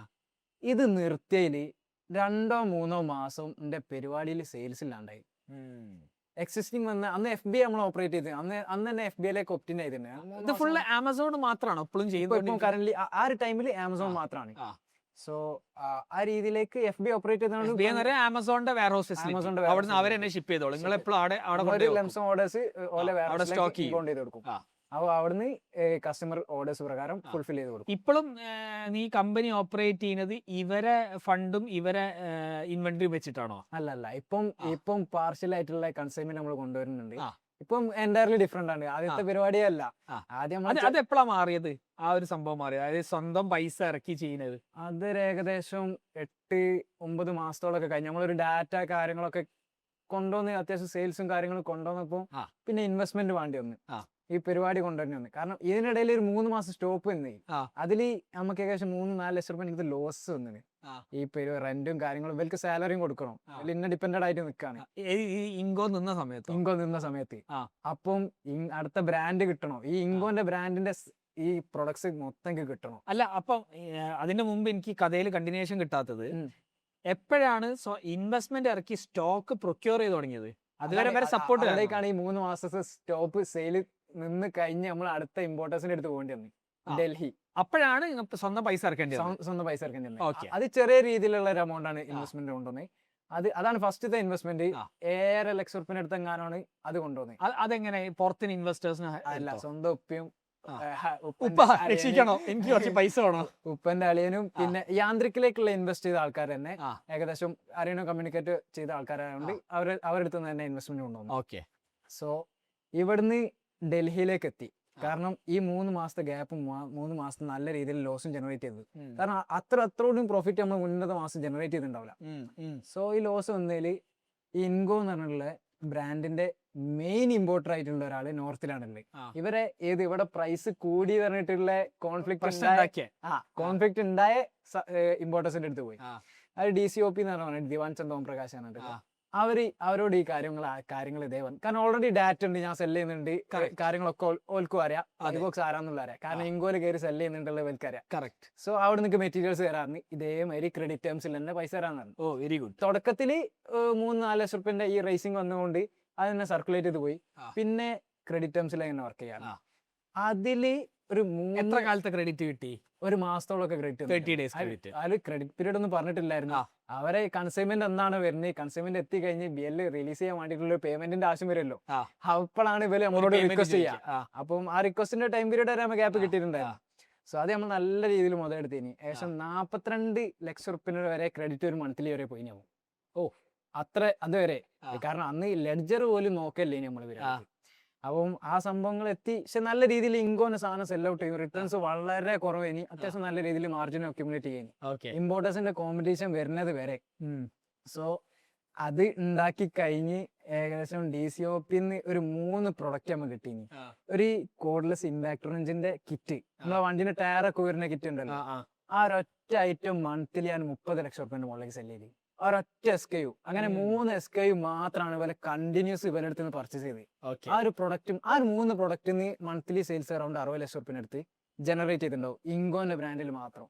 ഇത് നിർത്തിയതില് 2-3 മാസം എന്റെ പരിപാടിയിൽ സെയിൽസ് ഇല്ലാണ്ടായി. എക്സിസ്റ്റിംഗ് വന്ന അന്ന് FBA നമ്മൾ ഓപ്പറേറ്റ് ചെയ്ത് അന്ന് തന്നെ FBAയിലേക്ക് ഒപ്റ്റിൻ ചെയ്തിട്ടുണ്ട്. ഇത് ഫുള്ള് ആമസോൺ മാത്രമാണോ ഇപ്പോഴും ചെയ്യുന്നത്? കറന്റ് ആ ഒരു ടൈമിൽ ആമസോൺ മാത്രമാണ്. സോ ആ രീതിയിലേക്ക് FBA ഓപ്പറേറ്റ് ചെയ്തതാണ്. ആമസോണിന്റെ വെയർ ഹൗസ്, അവിടുന്ന് അവരെന്നെ ഷിപ്പ് ചെയ്തോളൂ. നിങ്ങൾ എപ്പോഴും ഓർഡേഴ്സ് സ്റ്റോക്ക് ചെയ്ത് കൊടുക്കും. അപ്പോൾ അവിടുന്ന് കസ്റ്റമർ ഓർഡേഴ്സ് പ്രകാരം ഫുൾഫിൽ ചെയ്ത് കൊടുക്കും. ഇപ്പോഴും നീ കമ്പനി ഓപ്പറേറ്റ് ചെയ്യുന്നത് ഇവരെ ഫണ്ടും ഇവരെ ഇൻവെന്ററി വെച്ചിട്ടാണോ? അല്ല, ഇപ്പം പാർഷ്യൽ ആയിട്ടുള്ള കൺസൈൻമെന്റ് നമ്മൾ കൊണ്ടുവരുന്നുണ്ട്. ഇപ്പം എൻറ്റയർലി ഡിഫറെന്റ് ആണ്. ആദ്യത്തെ പരിപാടിയേ അല്ല. ആദ്യം അത് എപ്പോഴാണ് മാറിയത്? ആ ഒരു സംഭവം മാറിയത്, അതായത് സ്വന്തം പൈസ ഇറക്കി ചെയ്യുന്നത്. അത് ഏകദേശം 8-9 മാസത്തോളൊക്കെ കഴിഞ്ഞ് നമ്മളൊരു ഡാറ്റ കാര്യങ്ങളൊക്കെ കൊണ്ടുവന്ന് അത്യാവശ്യം സെയിൽസും കാര്യങ്ങളും കൊണ്ടുവന്നപ്പോ പിന്നെ ഇൻവെസ്റ്റ്മെന്റ് വേണ്ടി വന്നു ഈ പരിപാടി കൊണ്ടുവരുന്ന വന്നു. കാരണം ഇതിനിടയിൽ ഒരു 3 മാസം സ്റ്റോപ്പ് വന്നു. അതില് നമുക്ക് ഏകദേശം 3-4 ലക്ഷം രൂപ എനിക്ക് ലോസ് വന്നു. ഈ റെന്റും കാര്യങ്ങളും ഇവർക്ക് സാലറിയും കൊടുക്കണം. ഇന്ന ഡിപ്പെൻഡഡ് ആയിട്ട് നിൽക്കാണ് ഇങ്കോ നിന്ന സമയത്ത്. അപ്പം അടുത്ത ബ്രാൻഡ് കിട്ടണോ, ഈ ഇങ്കോന്റെ ബ്രാൻഡിന്റെ ഈ പ്രൊഡക്ട്സ് മൊത്തം കിട്ടണം. അല്ല, അപ്പം അതിന്റെ മുമ്പ് എനിക്ക് കഥയിൽ കണ്ടിന്യൂഷൻ കിട്ടാത്തത് എപ്പോഴാണ് ഇൻവെസ്റ്റ്മെന്റ് ഇറക്കി സ്റ്റോക്ക് പ്രൊക്യൂർ ചെയ്ത് തുടങ്ങിയത്? അതുവരെ വരെ സപ്പോർട്ട് അതിലേക്കാണ് ഈ 3 മാസത്തെ സ്റ്റോപ്പ് സെയിൽ നിന്ന് കഴിഞ്ഞ് നമ്മൾ അടുത്ത ഇമ്പോർട്ടേഴ്സിന്റെ അടുത്ത് പോകേണ്ടി വന്നു, ഡൽഹി. അപ്പോഴാണ് സ്വന്തം പൈസ ഇറക്കേണ്ടി വന്നത്. അത് ചെറിയ രീതിയിലുള്ള ഒരു എമൗണ്ട് ആണ് ഇൻവെസ്റ്റ്മെന്റ് കൊണ്ടുവന്നത്. അതാണ് ഫസ്റ്റത്തെ ഇൻവെസ്റ്റ്മെന്റ്. 7 ലക്ഷം റുപ്യന്റെ അടുത്ത് എങ്ങാനാണ് അത് കൊണ്ടുവന്നത്. അതെങ്ങനെ പുറത്തിന് ഇൻവെസ്റ്റേഴ്സിന് അല്ല, സ്വന്തം ഉപ്പയും രക്ഷിക്കണോ, എനിക്ക് കുറച്ച് പൈസ വേണോ, ഉപ്പന്റെ അളിയനും പിന്നെ യാന്ത്രിക്കിലേക്കുള്ള ഇൻവെസ്റ്റ് ചെയ്ത ആൾക്കാർ തന്നെ ഏകദേശം അറിയണോ കമ്മ്യൂണിക്കേറ്റ് ചെയ്ത ആൾക്കാരായതുകൊണ്ട് അവരുടെ അടുത്ത് നിന്ന് തന്നെ ഇൻവെസ്റ്റ്മെന്റ് കൊണ്ടുവന്നു. സോ ഇവിടുന്ന് ഡൽഹിയിലേക്ക് എത്തി. കാരണം ഈ 3 മാസത്തെ ഗ്യാപ്പും 3 മാസത്തെ നല്ല രീതിയിൽ ലോസും ജനറേറ്റ് ചെയ്തത്. കാരണം അത്രയും പ്രോഫിറ്റ് നമ്മൾ മുന്നത്തെ മാസം ജനറേറ്റ് ചെയ്തിട്ടുണ്ടാവില്ല. സോ ഈ ലോസ് വന്നതിൽ ഈ ഇൻഗോ എന്ന് പറഞ്ഞിട്ടുള്ള ബ്രാൻഡിന്റെ മെയിൻ ഇമ്പോർട്ടർ ആയിട്ടുള്ള ഒരാള് നോർത്തിലാണല്ലേ. ഇവിടെ പ്രൈസ് കൂടി പറഞ്ഞിട്ടുള്ള കോൺഫ്ലിക്ട് ഉണ്ടായ ഇമ്പോർട്ടേഴ്സിന്റെ അടുത്ത് പോയി. അത് DCOP എന്ന് പറഞ്ഞാൽ ദിവാൻ ചന്ദ് ഓം പ്രകാശ് ആണ്. അവരോട് ഈ കാര്യങ്ങൾ ഇതേ വന്നു. കാരണം ഓൾറെഡി ഡാറ്റ ഉണ്ട്, ഞാൻ സെല് ചെയ്യുന്നുണ്ട്, കാര്യങ്ങളൊക്കെ ഓൽക്കും അറിയാം, ബോക്സ് ആരാന്നുള്ള അറിയാം. കാരണം ഇങ്കോയിൽ കയറി സെല് ചെയ്യുന്നുണ്ടുള്ള ഇവർക്ക് അറിയാം. കറക്റ്റ്. സോ അവിടെ നിങ്ങൾക്ക് മെറ്റീരിയൽസ് തരാറുണ്ട്, ഇതേമാതിരി ക്രെഡിറ്റ് ടേംസിൽ തന്നെ പൈസ തരാറുണ്ട്. Very good. തുടക്കത്തില് 3-4 ലക്ഷം റുപ്യന്റെ ഈ റേസിംഗ് വന്നുകൊണ്ട് അത് തന്നെ സർക്കുലേറ്റ് ചെയ്ത് പോയി. പിന്നെ ക്രെഡിറ്റ് ടേംസിൽ എങ്ങനെ വർക്ക് ചെയ്യാം. അതില് ഒരു എത്ര കാലത്തെ ക്രെഡിറ്റ് കിട്ടി? ഒരു മാസത്തോളൊക്കെ ക്രെഡിറ്റ്. 30 days credit. അതിൽ ക്രെഡിറ്റ് പീരീഡ് ഒന്നും പറഞ്ഞിട്ടില്ലായിരുന്നു. അവരെ കൺസൈൻമെന്റ് എന്നാണ് വരുന്നത്, കൺസൈൻമെന്റ് എത്തി കഴിഞ്ഞ് BL റിലീസ് ചെയ്യാൻ വേണ്ടിയിട്ടുള്ള പേയ്മെന്റിന്റെ ആവശ്യം വരുമല്ലോ. അപ്പോഴാണ് ഇവര് നമ്മളോട് റിക്വസ്റ്റ് ചെയ്യുക. അപ്പം ആ റിക്വസ്റ്റിന്റെ ടൈം പീരീഡ് വരെ നമുക്ക് ഗ്യാപ്പ് കിട്ടിയിട്ടുണ്ടായിരുന്നു. സോ അത് നമ്മൾ നല്ല രീതിയിൽ മുതലെടുത്തേനി. ഏകദേശം 42 ലക്ഷം റുപ്യ വരെ ക്രെഡിറ്റ് ഒരു മന്ത്ലി വരെ പോയി. അതുവരെ. കാരണം അന്ന് ലെഡ്ജർ പോലും നോക്കല്ലേ നമ്മള് വരാം. അപ്പം ആ സംഭവങ്ങൾ എത്തി. പക്ഷെ നല്ല രീതിയിൽ ഇങ്കോന്റെ സാധനം സെൽ ഔട്ട് ചെയ്യും. റിട്ടേൺസ് വളരെ കുറവേനി. അത്യാവശ്യം നല്ല രീതിയിൽ മാർജിൻ അക്യുമുലേറ്റ് ചെയ്യുന്നു. ഇമ്പോർട്ടേഴ്സിന്റെ കോമ്പറ്റീഷൻ വരുന്നത് വരെ. സോ അത് ഉണ്ടാക്കി കഴിഞ്ഞ് ഏകദേശം DCOPന്ന് ഒരു 3 പ്രൊഡക്റ്റ് നമുക്ക് കിട്ടിനി. ഒരു കോഡ്ലെസ് ഇമ്പാക്ട് റേഞ്ചിന്റെ കിറ്റ്, നമ്മളെ വണ്ടിന്റെ ടയറൊക്കെ വരുന്ന കിറ്റ് ഉണ്ടല്ലോ, ആ ഒരൊറ്റ ഐറ്റം മന്ത്ലി ഞാൻ 30 ലക്ഷം റുപ്യന്റെ മുകളിലേക്ക് സെല് ചെയ്ത്. ഒരൊറ്റ SKU. അങ്ങനെ 3 SKU മാത്രമാണ് ഇവരെ കണ്ടിന്യൂസ് ഇവരുടെ അടുത്ത് നിന്ന് പർച്ചേസ് ചെയ്ത്. ആ ഒരു പ്രൊഡക്റ്റും ആ 3 പ്രൊഡക്റ്റിന് മന്ത്ലി സെയിൽസ് അറൗണ്ട് 60 ലക്ഷം റുപ്യന്റെ അടുത്ത് ജനറേറ്റ് ചെയ്തിട്ടുണ്ടാവും ഇങ്കോന്റെ ബ്രാൻഡിൽ മാത്രം.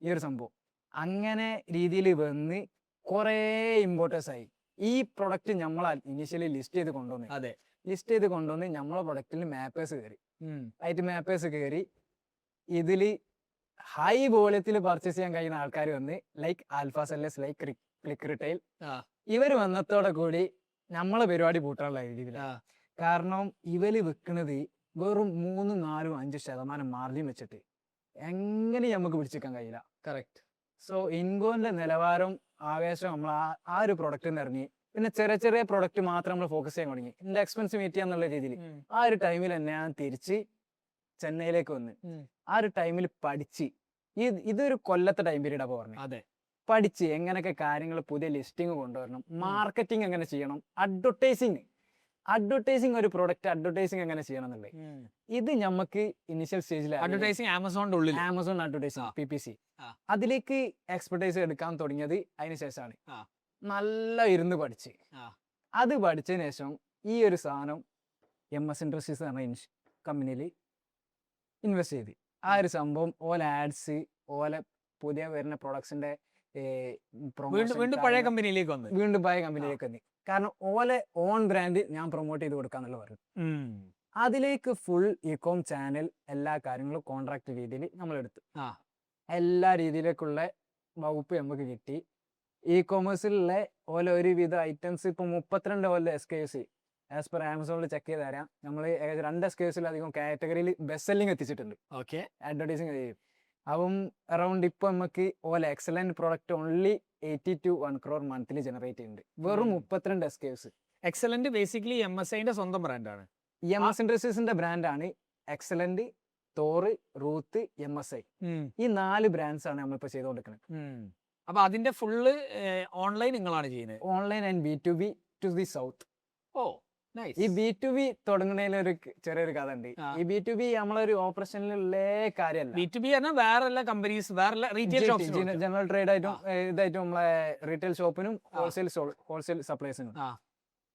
ഈ ഒരു സംഭവം അങ്ങനെ രീതിയിൽ വന്ന് കുറെ ഇമ്പോർട്ടേഴ്സ് ആയി. ഈ പ്രൊഡക്റ്റ് നമ്മളാൽ ഇനീഷ്യലി ലിസ്റ്റ് ചെയ്ത് കൊണ്ടുവന്ന് നമ്മളെ പ്രൊഡക്റ്റിൽ മാപ്പേഴ്സ് കയറി ഇതില് ഹൈ വോളിയത്തിൽ പർച്ചേസ് ചെയ്യാൻ കഴിയുന്ന ആൾക്കാർ വന്ന് like alpha sellers, like click retail. ആ. ഇവർ വന്നതോടെ കൂടി നമ്മളെ പരിപാടി പൂട്ടാനുള്ള രീതിയിലാണ്. കാരണം ഇവര് വിൽക്കുന്നത് വെറും 3, 4, 5% മാർജിൻ വെച്ചിട്ട് എങ്ങനെ നമുക്ക് പിടിച്ചെടുക്കാൻ കഴിയില്ല. കറക്റ്റ്. സോ ഇൻഗോന്റെ നിലവാരം ആവേശം നമ്മൾ ആ ഒരു പ്രൊഡക്റ്റ് ഇറങ്ങി. പിന്നെ ചെറിയ ചെറിയ പ്രൊഡക്റ്റ് മാത്രം നമ്മൾ ഫോക്കസ് ചെയ്യാൻ തുടങ്ങി. എന്റെ എക്സ്പെൻസ് മീറ്റ് ചെയ്യാന്നുള്ള രീതിയിൽ ആ ഒരു ടൈമിൽ തന്നെ ഞാൻ തിരിച്ച് ചെന്നൈയിലേക്ക് വന്ന് ആ ഒരു ടൈമിൽ പഠിച്ച് ഇതൊരു കൊല്ലത്തെ ടൈം പീരീഡ് അപ്പോൾ പറഞ്ഞു. അതെ, പഠിച്ച് എങ്ങനെയൊക്കെ കാര്യങ്ങൾ പുതിയ ലിസ്റ്റിംഗ് കൊണ്ടുവരണം, മാർക്കറ്റിംഗ് എങ്ങനെ ചെയ്യണം, അഡ്വർടൈസിങ് ഒരു പ്രൊഡക്റ്റ് അഡ്വർടൈസിങ് എങ്ങനെ ചെയ്യണം എന്നുള്ളത്. ഇത് നമുക്ക് ഇനിഷ്യൽ സ്റ്റേജിൽ അഡ്വർടൈസിങ് ആമസോണിന്റെ ഉള്ളിൽ ആമസോൺ അഡ്വർടൈസിങ് PPC അതിലേക്ക് എക്സ്പെർട്ടൈസ് എടുക്കാൻ തുടങ്ങിയത് അതിന് ശേഷമാണ്. നല്ല ഇരുന്ന് പഠിച്ച് അത് പഠിച്ചതിന് ശേഷം ഈ ഒരു സാധനം MS ഇൻഡസ്ട്രീസ് എന്ന് പറഞ്ഞ കമ്പനിയിൽ ഇൻവെസ്റ്റ് ചെയ്ത് ആ ഒരു സംഭവം ഓല ആഡ്സ് ഓല പുതിയ വരുന്ന പ്രൊഡക്ട്സിന്റെ വീണ്ടും പഴയ കമ്പനിയിലേക്ക് വന്ന്. കാരണം ഓലെ ഓൺ ബ്രാൻഡ് ഞാൻ പ്രൊമോട്ട് ചെയ്ത് കൊടുക്കാന്നുള്ള പറഞ്ഞു. അതിലേക്ക് ഫുൾ ഇകോം ചാനൽ എല്ലാ കാര്യങ്ങളും കോൺട്രാക്ട് രീതിയിൽ നമ്മൾ എടുത്തു. എല്ലാ രീതിയിലേക്കുള്ള വകുപ്പ് നമുക്ക് കിട്ടി. ഇ കോമേഴ്സിലുള്ള ഓല ഒരുവിധ ഐറ്റംസ് ഇപ്പൊ 32 ഓല SKUs ആസ് പെർ ആമസോണിൽ ചെക്ക് ചെയ്ത് തരാം. നമ്മൾ 2 SKUസിലധികം കാറ്റഗറിയിൽ ബെസ്റ്റ് സെല്ലിംഗ് എത്തിച്ചിട്ടുണ്ട്. ഓക്കെ, അഡ്വർടൈസിങ് ചെയ്യും. അപ്പം അറൗണ്ട് ഇപ്പൊ നമുക്ക് ഓല excellent product only 80 to 1 crore monthly generate ചെയ്യുന്നുണ്ട്. വെറും 32 SKUs. എക്സലന്റ് ബേസിക്കലി MSIന്റെ സ്വന്തം ബ്രാൻഡാണ്. MS ഇൻഡസ്ട്രീസിന്റെ ബ്രാൻഡാണ് എക്സലന്റ്, തോറ്, റൂത്ത്, MSI. ഈ 4 ബ്രാൻഡ്സ് ആണ് നമ്മളിപ്പോ ചെയ്തുകൊണ്ടിരിക്കുന്നത്. അപ്പൊ അതിന്റെ ഫുള്ള് ഓൺലൈൻ നിങ്ങളാണ് ചെയ്യുന്നത്? Online and B2B to the south. ഓ, ഈ B2B തുടങ്ങുന്നതിൽ ഒരു ചെറിയൊരു കഥ ഉണ്ട്. ഈ B2B നമ്മളൊരു ഓപ്പറേഷനിലുള്ള കാര്യമല്ല. B2B പറഞ്ഞാൽ വേറെ കമ്പനീസ്, വേറെ റീറ്റെയിൽ ഷോപ്സ്, ജനറൽ ട്രേഡ് ആയിട്ടും ഇതായിട്ടും നമ്മളെ റീറ്റെയിൽ ഷോപ്പിനും ഹോൾസെയിൽ സപ്ലൈസിനും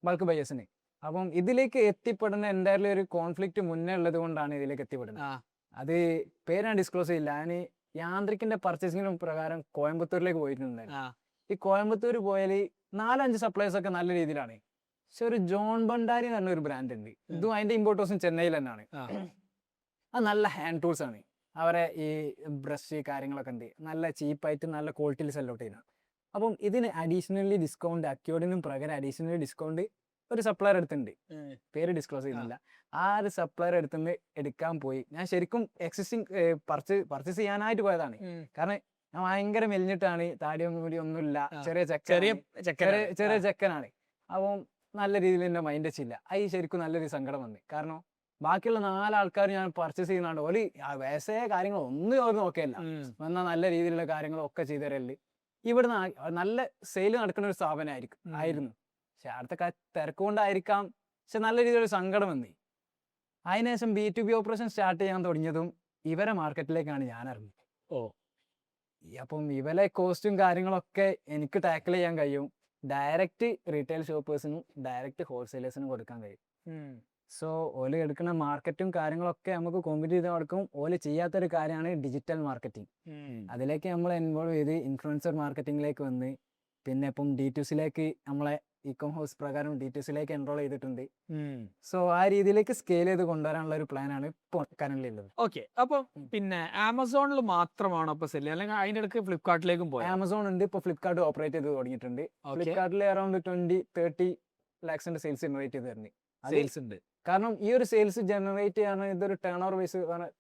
ബൾക്ക് ബയേഴ്സിന്. അപ്പം ഇതിലേക്ക് എത്തിപ്പെടുന്ന എന്തായാലും ഒരു കോൺഫ്ലിക്റ്റ് മുന്നേ ഉള്ളത് കൊണ്ടാണ് ഇതിലേക്ക് എത്തിപ്പെടുന്നത്. അത് പേര് ഞാൻ ഡിസ്ക്ലോസ് ചെയ്യില്ല. ഞാൻ യാന്ത്രിക്കിന്റെ പർച്ചേസിംഗിനും പ്രകാരം കോയമ്പത്തൂരിലേക്ക് പോയിട്ടുണ്ടായിരുന്നു. ഈ കോയമ്പത്തൂർ പോയാൽ 4-5 സപ്ലൈസ് ഒക്കെ നല്ല രീതിയിലാണ്. പക്ഷെ ഒരു ജോൺ ഭണ്ഡാരി എന്ന് പറഞ്ഞ ഒരു ബ്രാൻഡ് ഉണ്ട്. ഇതും അതിന്റെ ഇമ്പോർട്ടേഴ്സും ചെന്നൈയിൽ തന്നെയാണ്. അത് നല്ല ഹാൻഡ് ടൂൾസ് ആണ്. അവരെ ഈ ബ്രഷ് കാര്യങ്ങളൊക്കെ ഉണ്ട്. നല്ല ചീപ്പായിട്ട് നല്ല ക്വാളിറ്റിയിൽ സെല്ലോട്ട് ചെയ്യുന്നത്. അപ്പം ഇതിന് അഡീഷണലി ഡിസ്കൗണ്ട് അക്യോഡിനും പ്രകാരം അഡീഷണലി ഡിസ്കൗണ്ട് ഒരു സപ്ലയർ എടുത്തിട്ടുണ്ട്. പേര് ഡിസ്ക്ലോസ് ചെയ്യുന്നില്ല. ആ ഒരു സപ്ലയർ എടുത്തുകൊണ്ട് എടുക്കാൻ പോയി. ഞാൻ ശരിക്കും എക്സിസ്റ്റിംഗ് പർച്ചേസ് ചെയ്യാനായിട്ട് പോയതാണ്. കാരണം ഞാൻ ഭയങ്കര മെലിഞ്ഞിട്ടാണ്, താടിയൊന്നും കൂടി ഒന്നുമില്ല, ചെറിയ ചെക്കനാണ്. അപ്പം നല്ല രീതിയിൽ എന്റെ മൈൻഡ് വെച്ചില്ല. അത് ശരിക്കും നല്ലൊരു സങ്കടം വന്നു. കാരണം ബാക്കിയുള്ള 4 ആൾക്കാർ ഞാൻ പർച്ചേസ് ചെയ്യുന്നുണ്ട്. ഒരു വയസ്സേ കാര്യങ്ങളൊന്നും അവർ നോക്കിയല്ല. എന്നാൽ നല്ല രീതിയിലുള്ള കാര്യങ്ങളൊക്കെ ചെയ്തു തരല്ലേ. ഇവിടുന്ന് നല്ല സെയിൽ നടക്കുന്ന ഒരു സ്ഥാപനമായിരുന്നു. പക്ഷെ അടുത്ത തിരക്കുകൊണ്ടായിരിക്കാം. പക്ഷെ നല്ല രീതിയിലൊരു സങ്കടം വന്നി. അതിനുശേഷം B2B ഓപ്പറേഷൻ സ്റ്റാർട്ട് ചെയ്യാൻ തുടങ്ങിയതും ഇവരെ മാർക്കറ്റിലേക്കാണ് ഞാൻ ഇറങ്ങിയത്. അപ്പം ഇവരെ കോസ്റ്റും കാര്യങ്ങളൊക്കെ എനിക്ക് ടാക്കിൾ ചെയ്യാൻ കഴിയും. ഡയറക്റ്റ് റീറ്റെയിൽ ഷോപ്പേഴ്സിനും ഡയറക്റ്റ് ഹോൾസെയിലേഴ്സിനും കൊടുക്കാൻ കഴിയും. സോ ഓല് എടുക്കുന്ന മാർക്കറ്റും കാര്യങ്ങളൊക്കെ നമുക്ക് കോമ്പീറ്റ് ചെയ്ത് കൊടുക്കും. ഓല് ചെയ്യാത്തൊരു കാര്യമാണ് ഡിജിറ്റൽ മാർക്കറ്റിംഗ്. അതിലേക്ക് നമ്മൾ ഇൻവോൾവ് ചെയ്ത് ഇൻഫ്ലുവൻസർ മാർക്കറ്റിംഗിലേക്ക് വന്ന് പിന്നെ ഇപ്പം D2Cയിലേക്ക് നമ്മളെ ഇക്കോം ഹൗസ് പ്രകാരം D2Cയിലേക്ക് എൻറോൾ ചെയ്തിട്ടുണ്ട്. സോ ആ രീതിയിലേക്ക് സ്കെയിൽ ചെയ്ത് കൊണ്ടുവരാനുള്ള ഒരു പ്ലാനാണ് ഇപ്പോൾ കറന്റ് ഉള്ളത്. ഓക്കെ, അപ്പം പിന്നെ ആമസോണിൽ മാത്രമാണോ ഇപ്പൊ സെല്, അല്ലെങ്കിൽ അതിന്റെ ഇടയ്ക്ക് ഫ്ലിപ്കാർട്ടിലേക്കും പോയി? ആമസോൺ ഉണ്ട്, ഇപ്പൊ ഫ്ലിപ്കാർട്ട് ഓപ്പറേറ്റ് ചെയ്ത് തുടങ്ങിയിട്ടുണ്ട്. ഫ്ലിപ്കാർട്ടിൽ അറൌണ്ട് 20-30 lakhs സെയിൽസ് ജനറേറ്റ് ചെയ്ത് തരുന്നത്. സെയിൽസ് ഉണ്ട്. കാരണം ഈ ഒരു സെയിൽസ് ജനറേറ്റ് ചെയ്യാൻ ഇതൊരു ടേൺ ഓവർ ബേസ്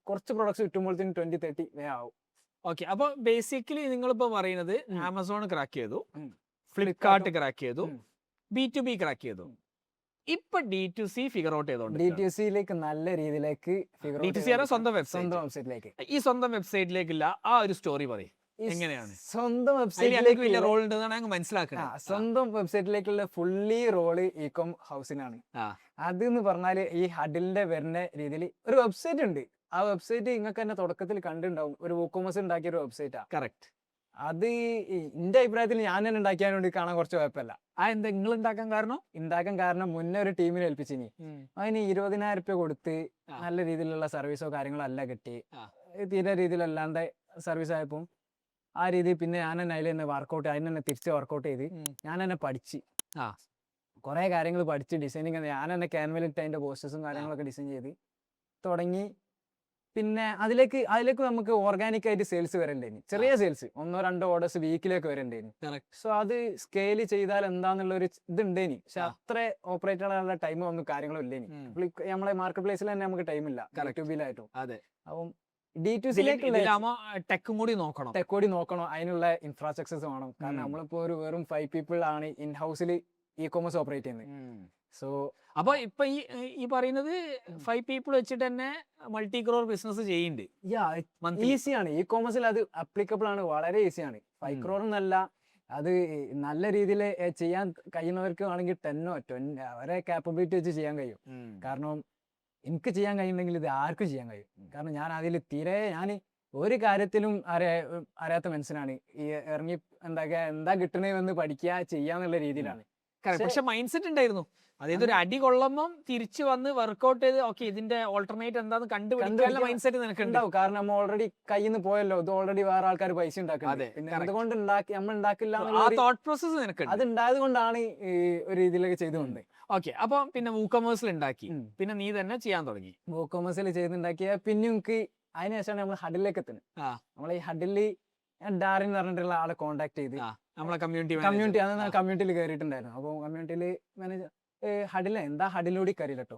കുറച്ച് പ്രൊഡക്ട്സ് കിട്ടുമ്പോഴത്തേക്കും 20-30 ആവും. ഓക്കെ, അപ്പൊ ബേസിക്കലി നിങ്ങളിപ്പോ പറയുന്നത് ആമസോൺ ക്രാക്ക് ചെയ്തു, ഫ്ലിപ്കാർട്ട് ക്രാക്ക് ചെയ്തു, B2B ക്രാക്ക് ചെയ്തു, ഇപ്പൊ D2C ഫിഗർ ഔട്ട് ചെയ്തോണ്ട് D2Cയിലേക്ക് നല്ല രീതിയിലേക്ക് സ്വന്തം വെബ്സൈറ്റിലേക്ക്, ഈ സ്വന്തം വെബ്സൈറ്റിലേക്കില്ല ആ ഒരു സ്റ്റോറി പറയും. എങ്ങനെയാണ് സ്വന്തം വെബ്സൈറ്റിലേക്ക് റോൾ ഉണ്ടെന്നാണ് മനസ്സിലാക്കുന്നത്. സ്വന്തം വെബ്സൈറ്റിലേക്കുള്ള ഫുള്ളി റോള് ഇകോം ഹൗസിനാണ്. അതെന്ന് പറഞ്ഞാല് ഈ ഹഡിലിന്റെ വരുന്ന രീതിയിൽ ഒരു വെബ്സൈറ്റ് ഉണ്ട്. ആ വെബ്സൈറ്റ് നിങ്ങൾക്ക് തന്നെ തുടക്കത്തിൽ കണ്ടിട്ടുണ്ടാവും. ഒരു WooCommerce ഉണ്ടാക്കിയ ഒരു വെബ്സൈറ്റാ. കറക്റ്റ്. അത് എന്റെ അഭിപ്രായത്തിൽ ഞാൻ തന്നെ ഉണ്ടാക്കിയാൽ വേണ്ടി കാണാൻ കുറച്ച് കുഴപ്പമില്ല. എന്താ നിങ്ങൾ ഉണ്ടാക്കാൻ കാരണം? മുന്നേ ഒരു ടീമിനെ ഏൽപ്പിച്ചിനി. അതിന് 20,000 രൂപ കൊടുത്ത് നല്ല രീതിയിലുള്ള സർവീസോ കാര്യങ്ങളോ അല്ല കിട്ടി. തീരെ രീതിയിലല്ലാണ്ട് സർവീസ് ആയപ്പോൾ ആ രീതിയിൽ പിന്നെ ഞാൻ തന്നെ അതിൽ തന്നെ വർക്കൗട്ട് അതിന് തന്നെ തിരിച്ച് വർക്കൗട്ട് ചെയ്ത് ഞാൻ തന്നെ പഠിച്ച് കുറെ കാര്യങ്ങൾ പഠിച്ച് ഡിസൈനിങ് ഞാൻ തന്നെ ക്യാൻവലിട്ട് അതിന്റെ പോസ്റ്റേഴ്സും കാര്യങ്ങളൊക്കെ ഡിസൈൻ ചെയ്ത് തുടങ്ങി. പിന്നെ അതിലേക്ക് നമുക്ക് ഓർഗാനിക് ആയിട്ട് സെയിൽസ് വരണ്ടേനി, ചെറിയ സെയിൽസ് 1-2 ഓർഡേഴ്സ് വീക്കിലേക്ക് വരണ്ടേനി. സോ അത് സ്കെയിൽ ചെയ്താൽ എന്താന്നുള്ള ഒരു ഇതുണ്ടേനി. പക്ഷെ അത്ര ഓപ്പറേറ്റ് ചെയ്യാനുള്ള ടൈമോ ഒന്നും കാര്യങ്ങളും ഇല്ലേനി. നമ്മളെ മാർക്കറ്റ് പ്ലേസിൽ തന്നെ നമുക്ക് ടൈം ഇല്ല യൂട്യൂബിലായിട്ടും. അപ്പം ടെക്കും കൂടി നോക്കണം, അതിനുള്ള ഇൻഫ്രാസ്ട്രക്ചേഴ്സ് വേണം. കാരണം നമ്മളിപ്പോ ഒരു വെറും 5 പീപ്പിൾ ആണ് ഇൻ ഹൗസിൽ ഇ-കോമേഴ്സ് ഓപ്പറേറ്റ് ചെയ്യുന്നത്. സോ അപ്പൊ ഇപ്പൊ ഈ പറയുന്നത് 5 പീപ്പിൾ വെച്ചിട്ട് തന്നെ മൾട്ടി ക്രോർ ബിസിനസ് ചെയ്യുന്നുണ്ട്. ഈസിയാണ് ഇ-കോമേഴ്സിൽ, അത് അപ്ലിക്കബിൾ ആണ്, വളരെ ഈസിയാണ്. 5 crore എന്നല്ല, അത് നല്ല രീതിയിൽ ചെയ്യാൻ കഴിയുന്നവർക്ക് ആണെങ്കിൽ 10 അവരെ കാപ്പബിലിറ്റി വെച്ച് ചെയ്യാൻ കഴിയും. കാരണം എനിക്ക് ചെയ്യാൻ കഴിയുന്നെങ്കിൽ ഇത് ആർക്കും ചെയ്യാൻ കഴിയും. കാരണം ഞാൻ അതിൽ ഞാൻ ഒരു കാര്യത്തിലും അറിയാത്ത മനുഷ്യനാണ്. ഈ ഇറങ്ങി എന്താ കിട്ടണേന്ന് പഠിക്കുക ചെയ്യാന്നുള്ള രീതിയിലാണ്. പക്ഷെ മൈൻഡ് സെറ്റ് ഉണ്ടായിരുന്നു. അതായത് ഒരു അടി കൊള്ളുമ്പം തിരിച്ചു വന്ന് വർക്ക്ഔട്ട് ചെയ്ത് ഓക്കെ ഇതിന്റെ ഓൾട്ടർനേറ്റ് എന്താന്ന് കണ്ടുപിടിക്കാനുള്ള മൈൻഡ് സെറ്റ് നിനക്ക് ഉണ്ടാവും. കാരണം നമ്മൾ ഓൾറെഡി കയ്യിൽ നിന്ന് പോയല്ലോ, ഇത് ഓൾറെഡി വേറെ ആൾക്കാർ പൈസ ഉണ്ടാക്കുന്നത്. പിന്നെ അതുകൊണ്ട് നമ്മൾ ഉണ്ടാക്കില്ല, അത് ഉണ്ടായത് കൊണ്ടാണ് ഒരു രീതിയിലൊക്കെ ചെയ്തു വന്നത്. ഓക്കെ, അപ്പൊ പിന്നെ വൂക്കമേഴ്സിൽ ഉണ്ടാക്കി, പിന്നെ നീ തന്നെ ചെയ്യാൻ തുടങ്ങി. വൂക്കമേഴ്സിൽ ചെയ്തുണ്ടാക്കിയ പിന്നെ എനിക്ക് അതിനുശേഷമാണ് നമ്മൾ ഹഡിലേക്ക് എത്തുന്നത്. നമ്മൾ ഈ ഹഡില് ഡാറിൻ എന്ന് പറഞ്ഞിട്ടുള്ള ആളെ കോൺടാക്ട് ചെയ്ത് നമ്മളെ കമ്മ്യൂണിറ്റിയിൽ കയറിയിട്ടുണ്ടായിരുന്നു. അപ്പൊ കമ്മ്യൂണിറ്റിയിൽ മാനേജർ ഹഡിലൂടെ കയറിയില്ല കേട്ടോ,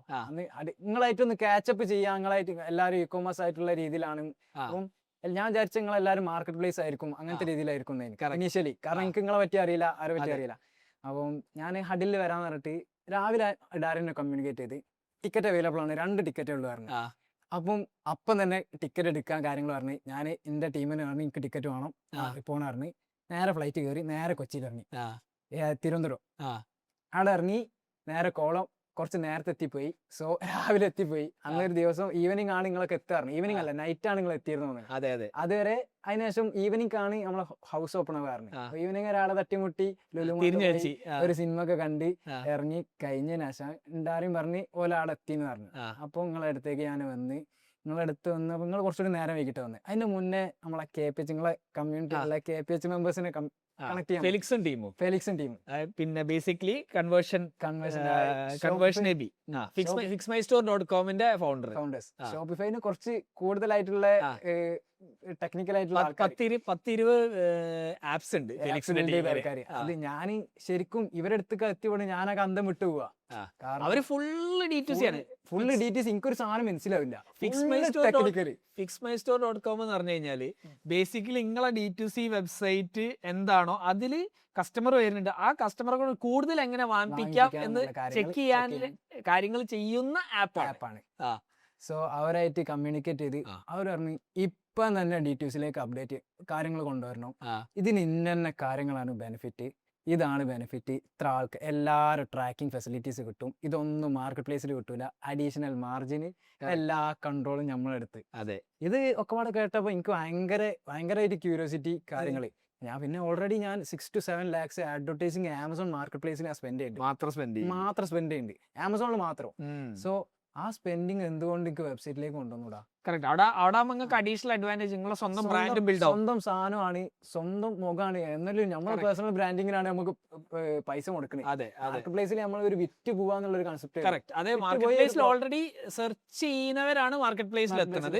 നിങ്ങളായിട്ടൊന്ന് കാച്ചപ്പ് ചെയ്യാം, നിങ്ങളായിട്ട് എല്ലാവരും ഇ-കോമേഴ്സ് ആയിട്ടുള്ള രീതിയിലാണ്. അപ്പം ഞാൻ വിചാരിച്ച നിങ്ങൾ എല്ലാവരും മാർക്കറ്റ് പ്ലേസ് ആയിരിക്കും, അങ്ങനത്തെ രീതിയിലായിരിക്കും ഇനീഷ്യലി. കാരണം എനിക്ക് നിങ്ങളെ പറ്റി അറിയില്ല, ആരെ പറ്റി അറിയില്ല. അപ്പം ഞാൻ ഹഡിൽ വരാന്ന് പറഞ്ഞിട്ട് രാവിലെ ഡാറിനെ കമ്മ്യൂണിക്കേറ്റ് ചെയ്ത് ടിക്കറ്റ് അവൈലബിൾ ആണ്, 2 ടിക്കറ്റേ ഉള്ളൂ പറഞ്ഞു. അപ്പം തന്നെ ടിക്കറ്റ് എടുക്കാൻ കാര്യങ്ങൾ പറഞ്ഞ് ഞാൻ എന്റെ ടീമിന് പറഞ്ഞു എനിക്ക് ടിക്കറ്റ് വേണം ഇപ്പോൾ പറഞ്ഞ് നേരെ ഫ്ലൈറ്റ് കയറി നേരെ കൊച്ചിയിൽ ഇറങ്ങി. തിരുവനന്തപുരം അവിടെ ഇറങ്ങി നേരെ കോളം കുറച്ച് നേരത്തെ എത്തിപ്പോയി. സോ രാവിലെ എത്തിപ്പോയി. അന്നൊരു ദിവസം ഈവനിങ് ആണ് നിങ്ങളൊക്കെ എത്താറുണ്ട്. ഈവനിങ് അല്ല, നൈറ്റ് ആണ് നിങ്ങൾ എത്തിയിരുന്നത്. അതുവരെ അതിനുശേഷം ഈവനിങ് ആണ് നമ്മളെ ഹൗസ് ഓപ്പൺ ആകാറുണ്ട്. ഈവനിങ് ഒരാളെ തട്ടിമുട്ടി ഒരു സിനിമ ഒക്കെ കണ്ട് ഇറങ്ങി കഴിഞ്ഞതിന് ശേഷം ഉണ്ടാരും പറഞ്ഞ് ഒരാളെ എത്തിന്ന് പറഞ്ഞു. അപ്പൊ നിങ്ങളെ അടുത്തേക്ക് ഞാൻ വന്ന് നിങ്ങളടുത്ത് വന്നപ്പോൾ നിങ്ങൾ കുറച്ചുകൂടി നേരം വൈകിട്ട് വന്നത്. അതിന്റെ മുന്നേ നമ്മളെ KPH നിങ്ങളെ കമ്മ്യൂണിറ്റി KPH മെമ്പേഴ്സിനെ കണക്ട് ചെയ്യാം. ഫെലിക്സും ടീമും പിന്നെ ബേസിക്കലി കൺവേർഷൻ fixmystore.com-ന്റെ ഫൗണ്ടേഴ്സ്. ഷോപ്പിഫൈന് കുറച്ച് കൂടുതലായിട്ടുള്ള ടെക്നിക്കൽ ആയിട്ടുള്ള 10-20 ആപ്സ് ഉണ്ട് ആൾക്കാർ. അത് ഞാൻ ശരിക്കും ഇവരെടുത്ത് എത്തിയോണ്ട് ഞാനൊക്കെ അന്തം വിട്ടു പോവാ. അവര് ഫുള്ള് D2C ആണ്. എനിക്കൊരു സാധനം മനസ്സിലാവില്ല. fixmystore.com എന്ന് പറഞ്ഞു കഴിഞ്ഞാല് ബേസിക്കലി നിങ്ങളെ D2C വെബ്സൈറ്റ് എന്താണോ അതില് കസ്റ്റമർ വരുന്നുണ്ട്, ആ കസ്റ്റമറെ കൂടുതൽ എങ്ങനെ വാങ്ങിപ്പിക്കാം എന്ന് ചെക്ക് ചെയ്യാൻ കാര്യങ്ങൾ ചെയ്യുന്ന ആപ്പാണ്. സോ അവരായിട്ട് കമ്മ്യൂണിക്കേറ്റ് ചെയ്ത് അവർ പറഞ്ഞു ഇപ്പം തന്നെ D2Cയിലേക്ക് അപ്ഡേറ്റ് കാര്യങ്ങൾ കൊണ്ടുവരണം, ഇതിന് ഇന്ന കാര്യങ്ങളാണ് ബെനിഫിറ്റ്, ഇതാണ് ബെനിഫിറ്റ്, ഇത്ര ആൾക്ക് എല്ലാവരും ട്രാക്കിംഗ് ഫെസിലിറ്റീസ് കിട്ടും, ഇതൊന്നും മാർക്കറ്റ് പ്ലേസിൽ കിട്ടൂല, അഡീഷണൽ മാർജിന് എല്ലാ കൺട്രോളും നമ്മളെടുത്ത്. ഇത് ഒക്കെ പാടെ കേട്ടപ്പോൾ എനിക്ക് ഭയങ്കരമായിട്ട് ക്യൂരിയോസിറ്റി കാര്യങ്ങൾ. പിന്നെ ഓൾറെഡി ഞാൻ 6 to 7 lakhs advertising Amazon market പ്ലേസിൽ സ്പെൻഡ് ചെയ്യുന്നുണ്ട്, ആമസോണിൽ മാത്രം. സോ ആ സ്പെൻഡിങ് എന്തുകൊണ്ട് എനിക്ക് വെബ്സൈറ്റിലേക്ക് കൊണ്ടുവന്നൂടാ? അഡീഷണൽ അഡ്വാൻറ്റേജ് നിങ്ങളെ സ്വന്തം ബ്രാൻഡ് ബിൽഡ് ആവും, സ്വന്തം സാധനമാണ്, സ്വന്തം മുഖമാണ്. എന്നാലും നമ്മളെ പേഴ്സണൽ ബ്രാൻഡിങ്ങിനാണ് നമുക്ക് പൈസ കൊടുക്കുന്നത്. മാർക്കറ്റ് പ്ലേസിൽ നമ്മൾ ഒരു വിറ്റ് പോവാന്നുള്ള ഒരു കൺസെപ്റ്റ്. ഓൾറെഡി സെർച്ച് ചെയ്യുന്നവരാണ് മാർക്കറ്റ് പ്ലേസിൽ എത്തുന്നത്.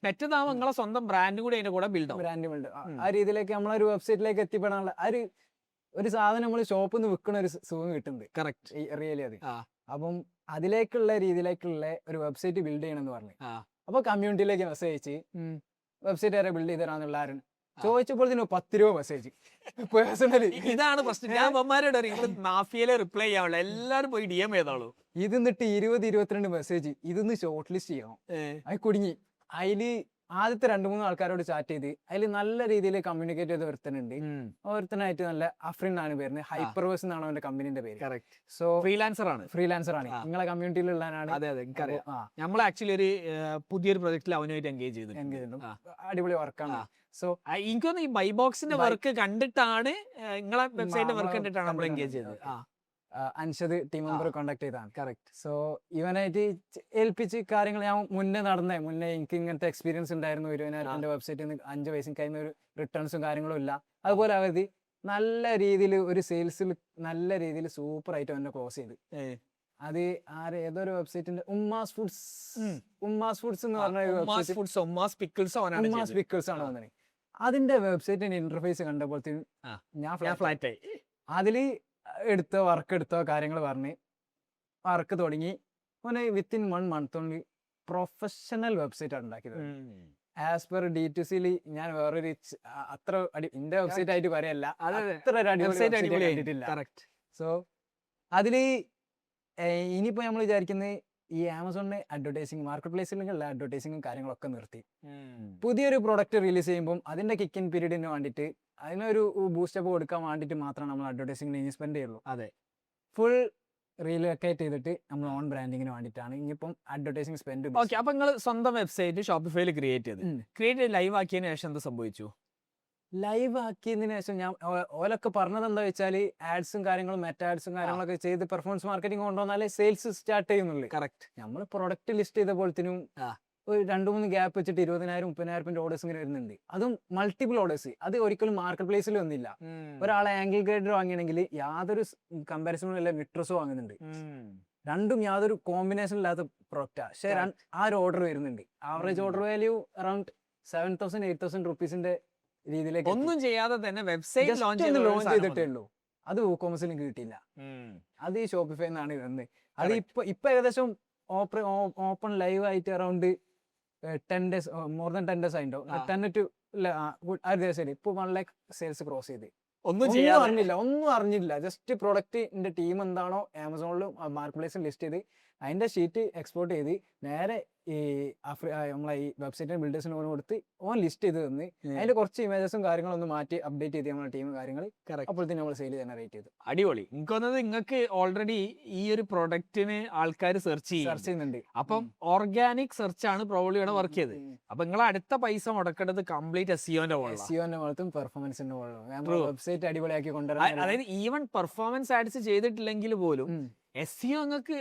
മറ്റേതാവുമ്പോൾ നിങ്ങളെ സ്വന്തം ബ്രാൻഡ് കൂടി അതിന്റെ കൂടെ ബിൽഡ് ആ രീതിയിലേക്ക് നമ്മളൊരു വെബ്സൈറ്റിലേക്ക് എത്തിപ്പെടാനുള്ള ഒരു സാധനം നമ്മൾ ഷോപ്പിൽ നിന്ന് വിൽക്കുന്ന ഒരു സുഖം കിട്ടുന്നുണ്ട് റിയലി. അത് അപ്പം അതിലേക്കുള്ള രീതിയിലേക്കുള്ള ഒരു വെബ്സൈറ്റ് ബിൽഡ് ചെയ്യണമെന്ന് പറഞ്ഞു. അപ്പൊ കമ്മ്യൂണിറ്റിയിലേക്ക് മെസ്സേജ് അയച്ച് വെബ്സൈറ്റ് ആരെ ബിൽഡ് ചെയ്ത് തരാന്നുള്ള ആരും ചോദിച്ചപ്പോൾ 10 രൂപ മെസ്സേജ് പേഴ്സണലി. ഇതാണ് പ്രശ്നം. ഞാൻ അമ്മമാരോട് മാഫിയയിലെ റിപ്ലൈ ചെയ്യാനുള്ള എല്ലാരും പോയി DM ചെയ്തോളൂ. ഇത് എന്നിട്ട് 20-22 മെസ്സേജ് ഇതൊന്ന് ഷോർട്ട് ലിസ്റ്റ് ചെയ്യണം. അത് കുടുങ്ങി. അതില് ആദ്യത്തെ 2-3 ആൾക്കാരോട് ചാറ്റ് ചെയ്ത് അതിൽ നല്ല രീതിയിൽ കമ്മ്യൂണിക്കേറ്റ് ചെയ്ത് ഒരുത്തനുണ്ട്. ഒരുത്തനായിട്ട് നല്ല അഫ്രിൻ ആണ് പേര്, ഹൈപ്പർവേഴ്സ് എന്നാണ് അവന്റെ കമ്പനിന്റെ പേര്. സോ ഫ്രീലാൻസർ ആണ് നിങ്ങളെ കമ്മ്യൂണിറ്റിയിലുള്ളതാണ്. നമ്മൾ ആക്ച്വലി ഒരു പുതിയൊരു പ്രൊജക്റ്റിൽ അവനുമായിട്ട് എൻഗേജ് ചെയ്തു. അടിപൊളി വർക്കാണ്. സോ എനിക്കൊന്ന് ഈ ബൈബോക്സിന്റെ വർക്ക് കണ്ടിട്ടാണ് നിങ്ങളെ വെബ്സൈറ്റിന്റെ വർക്ക് കണ്ടിട്ടാണ് നമ്മൾ എൻഗേജ് ചെയ്തത്. അൻഷദ് ടീം മെമ്പർ കോണ്ടാക്ട് ചെയ്താണ്. സോ ഇവനായിട്ട് ഏൽപ്പിച്ച് കാര്യങ്ങൾ ഞാൻ മുന്നേ എനിക്ക് ഇങ്ങനത്തെ എക്സ്പീരിയൻസ് ഉണ്ടായിരുന്നു. എന്റെ വെബ്സൈറ്റിൽ നിന്ന് 5 പൈസയും കഴിഞ്ഞ ഒരു റിട്ടേൺസും കാര്യങ്ങളും ഇല്ല. അതുപോലെ അവധി നല്ല രീതിയിൽ ഒരു സെയിൽസിൽ നല്ല രീതിയിൽ സൂപ്പർ ആയിട്ട് എന്നെ ക്ലോസ് ചെയ്ത്. അത് ഏതൊരു വെബ്സൈറ്റിന്റെ ഉമ്മാസ് ഫുഡ്സ് എന്ന് പറഞ്ഞ ഉമ്മാസ് ഫുഡ്സ് ഉമ്മാസ് പിക്കിൾസ് അവനാണ് ഉമ്മാസ് പിക്കിൾസ് ആണ് വന്നത്. അതിന്റെ വെബ്സൈറ്റിന്റെ ഇന്റർഫേസ് കണ്ടപ്പോഴത്തേക്കും ഞാൻ ഫ്ലാറ്റ് ആയി. അതില് വർക്ക് എടുത്ത കാര്യങ്ങൾ പറഞ്ഞ് വർക്ക് തുടങ്ങി. വിത്തിൻ 1 month കൊണ്ട് പ്രൊഫഷണൽ വെബ്സൈറ്റ് ആണ് ഉണ്ടാക്കിയത്. ആസ് പെർ D2C ഞാൻ വേറൊരു അത്ര എന്റെ വെബ്സൈറ്റ് ആയിട്ട് പറയല്ല, അത്ര ഒരു അടിപൊളി കണ്ടിട്ടില്ല. സോ അതില് ഇനിയിപ്പോ നമ്മൾ വിചാരിക്കുന്നത് ഈ ആമസോണിന്റെ അഡ്വർടൈസിങ് മാർക്കറ്റ് പ്ലേസിലുള്ള അഡ്വർടൈസിങ്ങും കാര്യങ്ങളൊക്കെ നിർത്തി പുതിയൊരു പ്രൊഡക്റ്റ് റിലീസ് ചെയ്യുമ്പോൾ അതിന്റെ കിക്ക് ഇൻ പീരീഡിന് വേണ്ടിയിട്ട് അതിനൊരു ബൂസ്റ്റപ്പ് കൊടുക്കാൻ വേണ്ടിയിട്ട് മാത്രമാണ് നമ്മൾ അഡ്വർടൈസിങ്ങിന് ഇനി സ്പെൻഡ് ചെയ്യുള്ളൂ. അതെ, ഫുൾ റീലൊക്കേറ്റ് ചെയ്തിട്ട് നമ്മൾ ഓൺ ബ്രാൻഡിങ്ങിന് വേണ്ടിയിട്ടാണ് ഇനിയിപ്പം അഡ്വർടൈസിങ് സ്പെൻഡ്. ഓക്കെ, അപ്പൊ നിങ്ങൾ സ്വന്തം വെബ്സൈറ്റ് ഷോപ്പിഫൈയിൽ ക്രിയേറ്റ് ചെയ്ത് ലൈവ് ആക്കിയതിന് ശേഷം എന്ത് സംഭവിച്ചു? ലൈവ് ആക്കിയതിനു ശേഷം ഞാൻ ഓലൊക്കെ പറഞ്ഞത് എന്താ വെച്ചാല് ആഡ്സും കാര്യങ്ങളും ആഡ്സും കാര്യങ്ങളൊക്കെ ചെയ്ത് പെർഫോമൻസ് മാർക്കറ്റിംഗ് കൊണ്ടുവന്നാലേ സെയിൽസ് സ്റ്റാർട്ട് ചെയ്യുന്നുള്ളൂ. കറക്റ്റ്. നമ്മൾ പ്രൊഡക്റ്റ് ലിസ്റ്റ് ചെയ്തപ്പോഴത്തേനും ഒരു 2-3 ഗ്യാപ്പ് വെച്ചിട്ട് 20,000-30,000 ഓർഡേഴ്സ് ഇങ്ങനെ വരുന്നുണ്ട്. അതും മൾട്ടിപ്പിൾ ഓർഡേഴ്സ്. അത് ഒരിക്കലും മാർക്കറ്റ് പ്ലേസിൽ വന്നില്ല. ഒരാളെ ആംഗിൾ ഗ്രേഡർ വാങ്ങിയണെങ്കിൽ യാതൊരു കമ്പാരിസണും ഇല്ല വിട്രസോ വാങ്ങുന്നുണ്ട്. രണ്ടും യാതൊരു കോമ്പിനേഷൻ ഇല്ലാത്ത പ്രൊഡക്റ്റാ. പക്ഷെ ആ ഒരു ഓർഡർ വരുന്നുണ്ട്. ആവറേജ് ഓർഡർ വാല്യൂ അറൌണ്ട് 7,000-8,000 റുപ്പീസിന്റെ രീതിയിലേക്ക് ഒന്നും ചെയ്യാതെ തന്നെ വെബ്സൈറ്റ് ലോഞ്ച് ചെയ്തിട്ടേ ഉള്ളൂ. അത് WooCommerce കിട്ടിയില്ല. അത് ഈ ഷോപ്പിഫൈ എന്നാണ് വന്നത്. അത് ഇപ്പൊ ഏകദേശം ഓപ്പൺ ലൈവ് ആയിട്ട് around 10 days, more than 10 days ആയിട്ടോ. 10 to ആ ദിവസം ഇപ്പൊ 1 lakh സെയിൽസ് ക്രോസ് ചെയ്ത്. ഒന്നും അറിഞ്ഞില്ല. ജസ്റ്റ് പ്രൊഡക്റ്റിന്റെ ടീം എന്താണോ ആമസോണിലും മാർക്കറ്റ് പ്ലേസിലും ലിസ്റ്റ് ചെയ്ത് അതിന്റെ ഷീറ്റ് എക്സ്പോർട്ട് ചെയ്ത് നേരെ ഈ നമ്മളെ ഈ വെബ്സൈറ്റിന്റെ ബിൽഡേഴ്സിന് ഓൺ കൊടുത്ത് ഓൺ ലിസ്റ്റ് ചെയ്ത് തന്ന് അതിന്റെ കുറച്ച് ഇമേജസും കാര്യങ്ങളൊന്നും മാറ്റി അപ്ഡേറ്റ് ചെയ്ത് നമ്മുടെ ടീം കാര്യങ്ങൾ അപ്പോഴത്തേക്കും നമ്മൾ സെയിൽ ജനറേറ്റ് ചെയ്തു. അടിപൊളി. എനിക്ക് തോന്നുന്നത് നിങ്ങൾക്ക് ഓൾറെഡി ഈ ഒരു പ്രൊഡക്റ്റിന് ആൾക്കാർ സെർച്ച് ചെയ്യുന്നുണ്ട്. അപ്പം ഓർഗാനിക് സെർച്ച് ആണ് പ്രോബ്ലി ഇവിടെ വർക്ക് ചെയ്ത്. അപ്പൊ നിങ്ങൾ അടുത്ത പൈസ മുടക്കേണ്ടത് കംപ്ലീറ്റ് SEOന്റെ മുകളിലും പെർഫോമൻസിന്റെ മുകളിലും വെബ്സൈറ്റ് അടിപൊളിയാക്കി കൊണ്ടുവരാൻ. അതായത് ഈവൻ പെർഫോമൻസ് ആഡ്സ് ചെയ്തിട്ടില്ലെങ്കിൽ പോലും SEO നിങ്ങൾക്ക്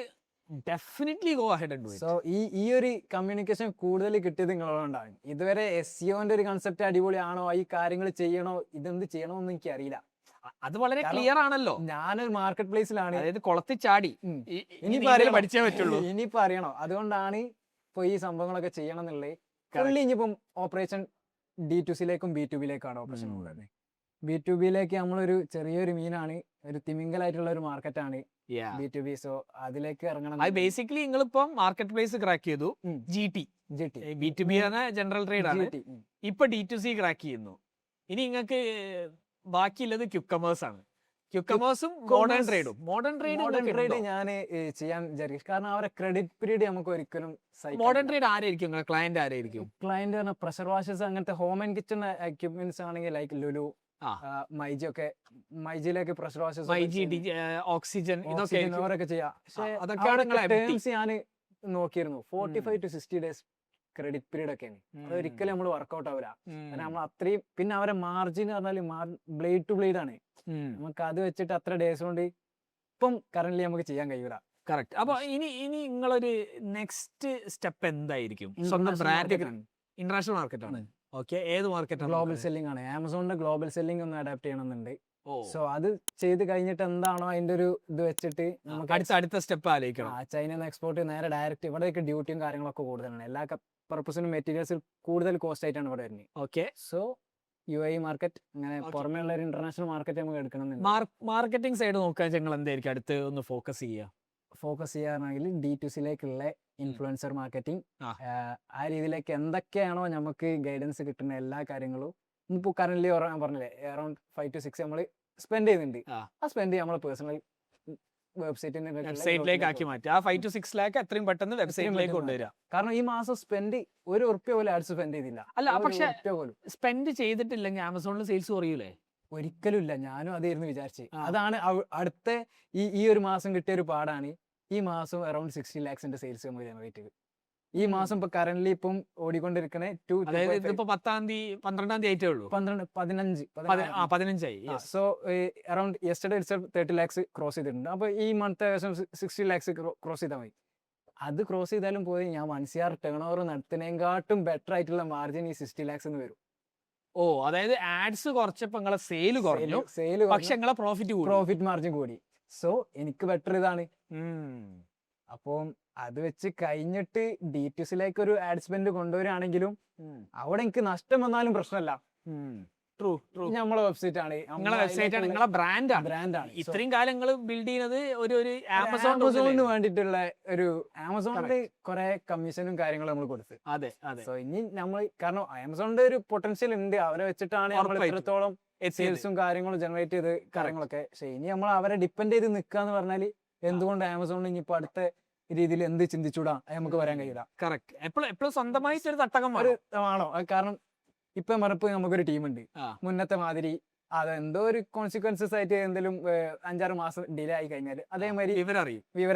definitely go ahead and do it. So ഈ ഒരു കമ്മ്യൂണിക്കേഷൻ കൂടുതൽ കിട്ടിയത് നിങ്ങളോടുണ്ടാവും. ഇതുവരെ SEOന്റെ ഒരു കൺസെപ്റ്റ് അടിപൊളിയാണോ, ഈ കാര്യങ്ങൾ ചെയ്യണോ, ഇതെന്ത് ചെയ്യണോന്ന് എനിക്ക് അറിയില്ല. അത് വളരെ ക്ലിയർ ആണല്ലോ. ഞാനൊരു മാർക്കറ്റ് പ്ലേസിലാണ്. അതായത് കുളത്തിൽ ചാടി പഠിച്ചേ പറ്റുള്ളൂ. ഇനിയിപ്പോ അറിയണോ. അതുകൊണ്ടാണ് ഇപ്പൊ ഈ സംഭവങ്ങളൊക്കെ ചെയ്യണം എന്നുള്ളത്. പുള്ളി ഇനിയിപ്പം ഓപ്പറേഷൻ D2C-ലേക്കും B2B-ലേക്കാണ് ഓപ്പറേഷൻ കൊണ്ടുവരുന്നത്. B2B-ലേക്ക് നമ്മളൊരു ചെറിയൊരു മീനാണ്, ഒരു തിമിംഗലായിട്ടുള്ള ഒരു മാർക്കറ്റാണ് B2B. സോ അതിലേക്ക് ഇറങ്ങണം. ബേസിക്കലി നിങ്ങളിപ്പം മാർക്കറ്റ് പ്ലേസ് ക്രാക്ക് ചെയ്തു. GT B2B ആണ്, ജനറൽ ട്രേഡ് ആണ്. ഇപ്പൊ D2C ക്രാക്ക് ചെയ്യുന്നു. ഇനി നിങ്ങൾക്ക് ബാക്കിയുള്ളത് ക്യുക്കമേഴ്സ് ആണ്. ക്യുക്കമേഴ്സും മോഡേൺ ട്രേഡ് ഞാൻ ചെയ്യാൻ വിചാരിക്കും. കാരണം അവരെ ക്രെഡിറ്റ് പീരീഡ് നമുക്ക് ഒരിക്കലും. മോഡേൺ ട്രേഡ് ആരായിരിക്കും ക്ലയന്റ്? ക്ലയന്റ് പറഞ്ഞാൽ പ്രഷർ വാഷസ്, അങ്ങനത്തെ ഹോം ആൻഡ് കിച്ചൺ എക്യുപ്മെന്റ്സ് ആണെങ്കിൽ ലൈക്ക് ലുലു, മൈജി ഒക്കെ. മൈജിയിലേക്ക് പ്രഷർ വാഷസ്, ഓക്സിജൻ, ഇതൊക്കെ ചെയ്യാം. പക്ഷെ ഞാൻ നോക്കിയിരുന്നു 45 to 60 days ക്രെഡിറ്റ് പീരീഡ് ഒക്കെയാണ്. അത് ഒരിക്കലും നമ്മൾ വർക്ക്ഔട്ട് ആവില്ല. കാരണം നമ്മൾ അത്രയും. പിന്നെ അവരെ മാർജിൻ പറഞ്ഞാൽ ബ്ലേഡ് ടു ബ്ലേഡ് ആണ്. നമുക്ക് അത് വെച്ചിട്ട് അത്ര ഡേയ്സ് കൊണ്ട് ഇപ്പം കറന്റ്ലി നമുക്ക് ചെയ്യാൻ കഴിയൂല. കറക്റ്റ്. അപ്പൊ ഇനി നിങ്ങളൊരു നെക്സ്റ്റ് സ്റ്റെപ്പ് എന്തായിരിക്കും? സ്വന്തം ബ്രാൻഡ് ഇന്റർനാഷണൽ മാർക്കറ്റ് ആണ്. ഓക്കെ, ഏത് മാർക്കറ്റ്? ഗ്ലോബൽ സെല്ലിംഗ് ആണ്. ആമസോണിന്റെ ഗ്ലോബൽ സെല്ലിംഗ് ഒന്ന് അഡാപ്റ്റ് ചെയ്യണമെന്നുണ്ട്. സോ അത് ചെയ്ത് കഴിഞ്ഞിട്ട് എന്താണോ അതിന്റെ ഒരു ഇത് വെച്ചിട്ട് നമുക്ക് അടുത്ത സ്റ്റെപ്പ് ആലോചിക്കണം. ചൈനയിൽ എക്സ്പോർട്ട് നേരെ ഡയറക്റ്റ്. ഇവിടെയൊക്കെ ഡ്യൂട്ടിയും കാര്യങ്ങളൊക്കെ കൂടുതലാണ്. എല്ലാ പർപ്പസിനും മെറ്റീരിയൽസ് കൂടുതൽ കോസ്റ്റ് ആയിട്ടാണ് ഇവിടെ വരുന്നത്. ഓക്കെ, സോ UAE മാർക്കറ്റ്, അങ്ങനെ പുറമേ ഉള്ള ഒരു ഇന്റർനാഷണൽ മാർക്കറ്റ് നമുക്ക് എടുക്കണം. മാർക്കറ്റിംഗ് സൈഡ് നോക്കാൻ ഞങ്ങൾ എന്തായിരിക്കും അടുത്ത് ഒന്ന് ഫോക്കസ് ചെയ്യാനാണെങ്കിൽ D2C-ലേക്കുള്ള ഇൻഫ്ലുവൻസർ മാർക്കറ്റിംഗ്, ആ രീതിയിലേക്ക് എന്തൊക്കെയാണോ നമുക്ക് ഗൈഡൻസ് കിട്ടുന്ന എല്ലാ കാര്യങ്ങളും ഇപ്പൊ കറന്റ്ലി പറഞ്ഞില്ലേ അറൌണ്ട് 5 to 6 നമ്മൾ സ്പെൻഡ് ചെയ്യുന്നുണ്ട്. ആ സ്പെൻഡ് നമ്മൾ പേഴ്സണൽ വെബ്സൈറ്റിലേക്ക് ആക്കി മാറ്റുക. ആ 5 to 6 lakh എത്രയും പെട്ടെന്ന് വെബ്സൈറ്റിലേക്ക് കൊണ്ടുവരിക. കാരണം ഈ മാസം സ്പെൻഡ് ₹1 പോലും ആഡ്സ് സ്പെൻഡ് ചെയ്തില്ല. അല്ല, പക്ഷെ സ്പെൻഡ് ചെയ്തിട്ടില്ലെങ്കിൽ ആമസോണിൽ സെയിൽസ് കുറയൂലേ? ഒരിക്കലും ഇല്ല. ഞാനും അതായിരുന്നു വിചാരിച്ചത്. അതാണ് അടുത്ത ഈ ഒരു മാസം കിട്ടിയ ഒരു പാടാണ്. ഈ മാസം അറൌണ്ട് 60 lakhs സെയിൽസ് നമ്മൾ ജനറേറ്റ് ചെയ്തു. ഈ മാസം ഇപ്പൊ കറന്റ്ലി ഇപ്പം ഓടിക്കൊണ്ടിരിക്കണേ 12 ആയിട്ടേ ഉള്ളൂ. 15 so around yesterday 30 lakhs cross ചെയ്തിട്ടുണ്ട്. അപ്പൊ ഈ മന്ത് ഏകദേശം 60 lakhs ക്രോസ് ചെയ്താൽ മതി. അത് ക്രോസ് ചെയ്താലും പോയി ഞാൻ 1 ടേൺ ഓവർ നടത്തുന്നതിനെക്കാട്ടും ബെറ്റർ ആയിട്ടുള്ള മാർജിൻ ഈ 60 lakhs വരും. അതായത് ആഡ്സ് കുറച്ചപ്പോ നിങ്ങളെ സെയിൽ കുറഞ്ഞു, പക്ഷെ നിങ്ങളെ പ്രോഫിറ്റ് മാർജിൻ കൂടി. സോ എനിക്ക് ബെറ്റർ ഇതാണ്. അപ്പം അത് വെച്ച് കഴിഞ്ഞിട്ട് D2Cയിലേക്ക് ഒരു ആഡ് സ്പെൻഡ് കൊണ്ടുവരികയാണെങ്കിലും അവിടെ എനിക്ക് നഷ്ടം വന്നാലും പ്രശ്നമല്ല. True true. നമ്മളെ വെബ്സൈറ്റ് ആണ്, നിങ്ങളെ വെബ്സൈറ്റ് ആണ്, നിങ്ങളെ ബ്രാൻഡാണ്. ബ്രാൻഡാണ്. ഇത്രയും കാലം നിങ്ങൾ ബിൽഡ് ചെയ്യുന്നത് ഒരു ആമസോണിന് വേണ്ടിയിട്ടുള്ള ഒരു ആമസോണില് കുറെ കമ്മീഷനും കാര്യങ്ങളും നമ്മൾ കൊടുത്ത്. അതെ അതെ. സോ ഇനി നമ്മൾ കാരണം ആമസോണിന്റെ ഒരു പൊട്ടൻഷ്യൽ ഉണ്ട്, അവരെ വെച്ചിട്ടാണ് നമ്മൾ ഇത്രത്തോളം സെയിൽസും കാര്യങ്ങളും ജനറേറ്റ് ചെയ്ത് കാര്യങ്ങളൊക്കെ. പക്ഷെ ഇനി നമ്മൾ അവരെ ഡിപ്പെൻഡ് ചെയ്ത് നിൽക്കാന്ന് പറഞ്ഞാല് എന്തുകൊണ്ട് ആമസോണിൽ ഇനിയിപ്പോ അടുത്ത രീതിയിൽ എന്ത് ചിന്തിച്ചൂടാ നമുക്ക് പറയാൻ കഴിയില്ല. കറക്റ്റ്. എപ്പോഴും സ്വന്തമായിട്ട് ഒരു തട്ടകം ആണോ? കാരണം ഇപ്പൊ മറപ്പ് നമുക്കൊരു ടീമുണ്ട്, മുന്നത്തെ മാതിരി അതെന്തോ ഒരു കോൺസിക്വൻസസ് ആയിട്ട് എന്തെങ്കിലും 5-6 മാസം ഡിലേ ആയി കഴിഞ്ഞാൽ അതേമാതിരി വിവരം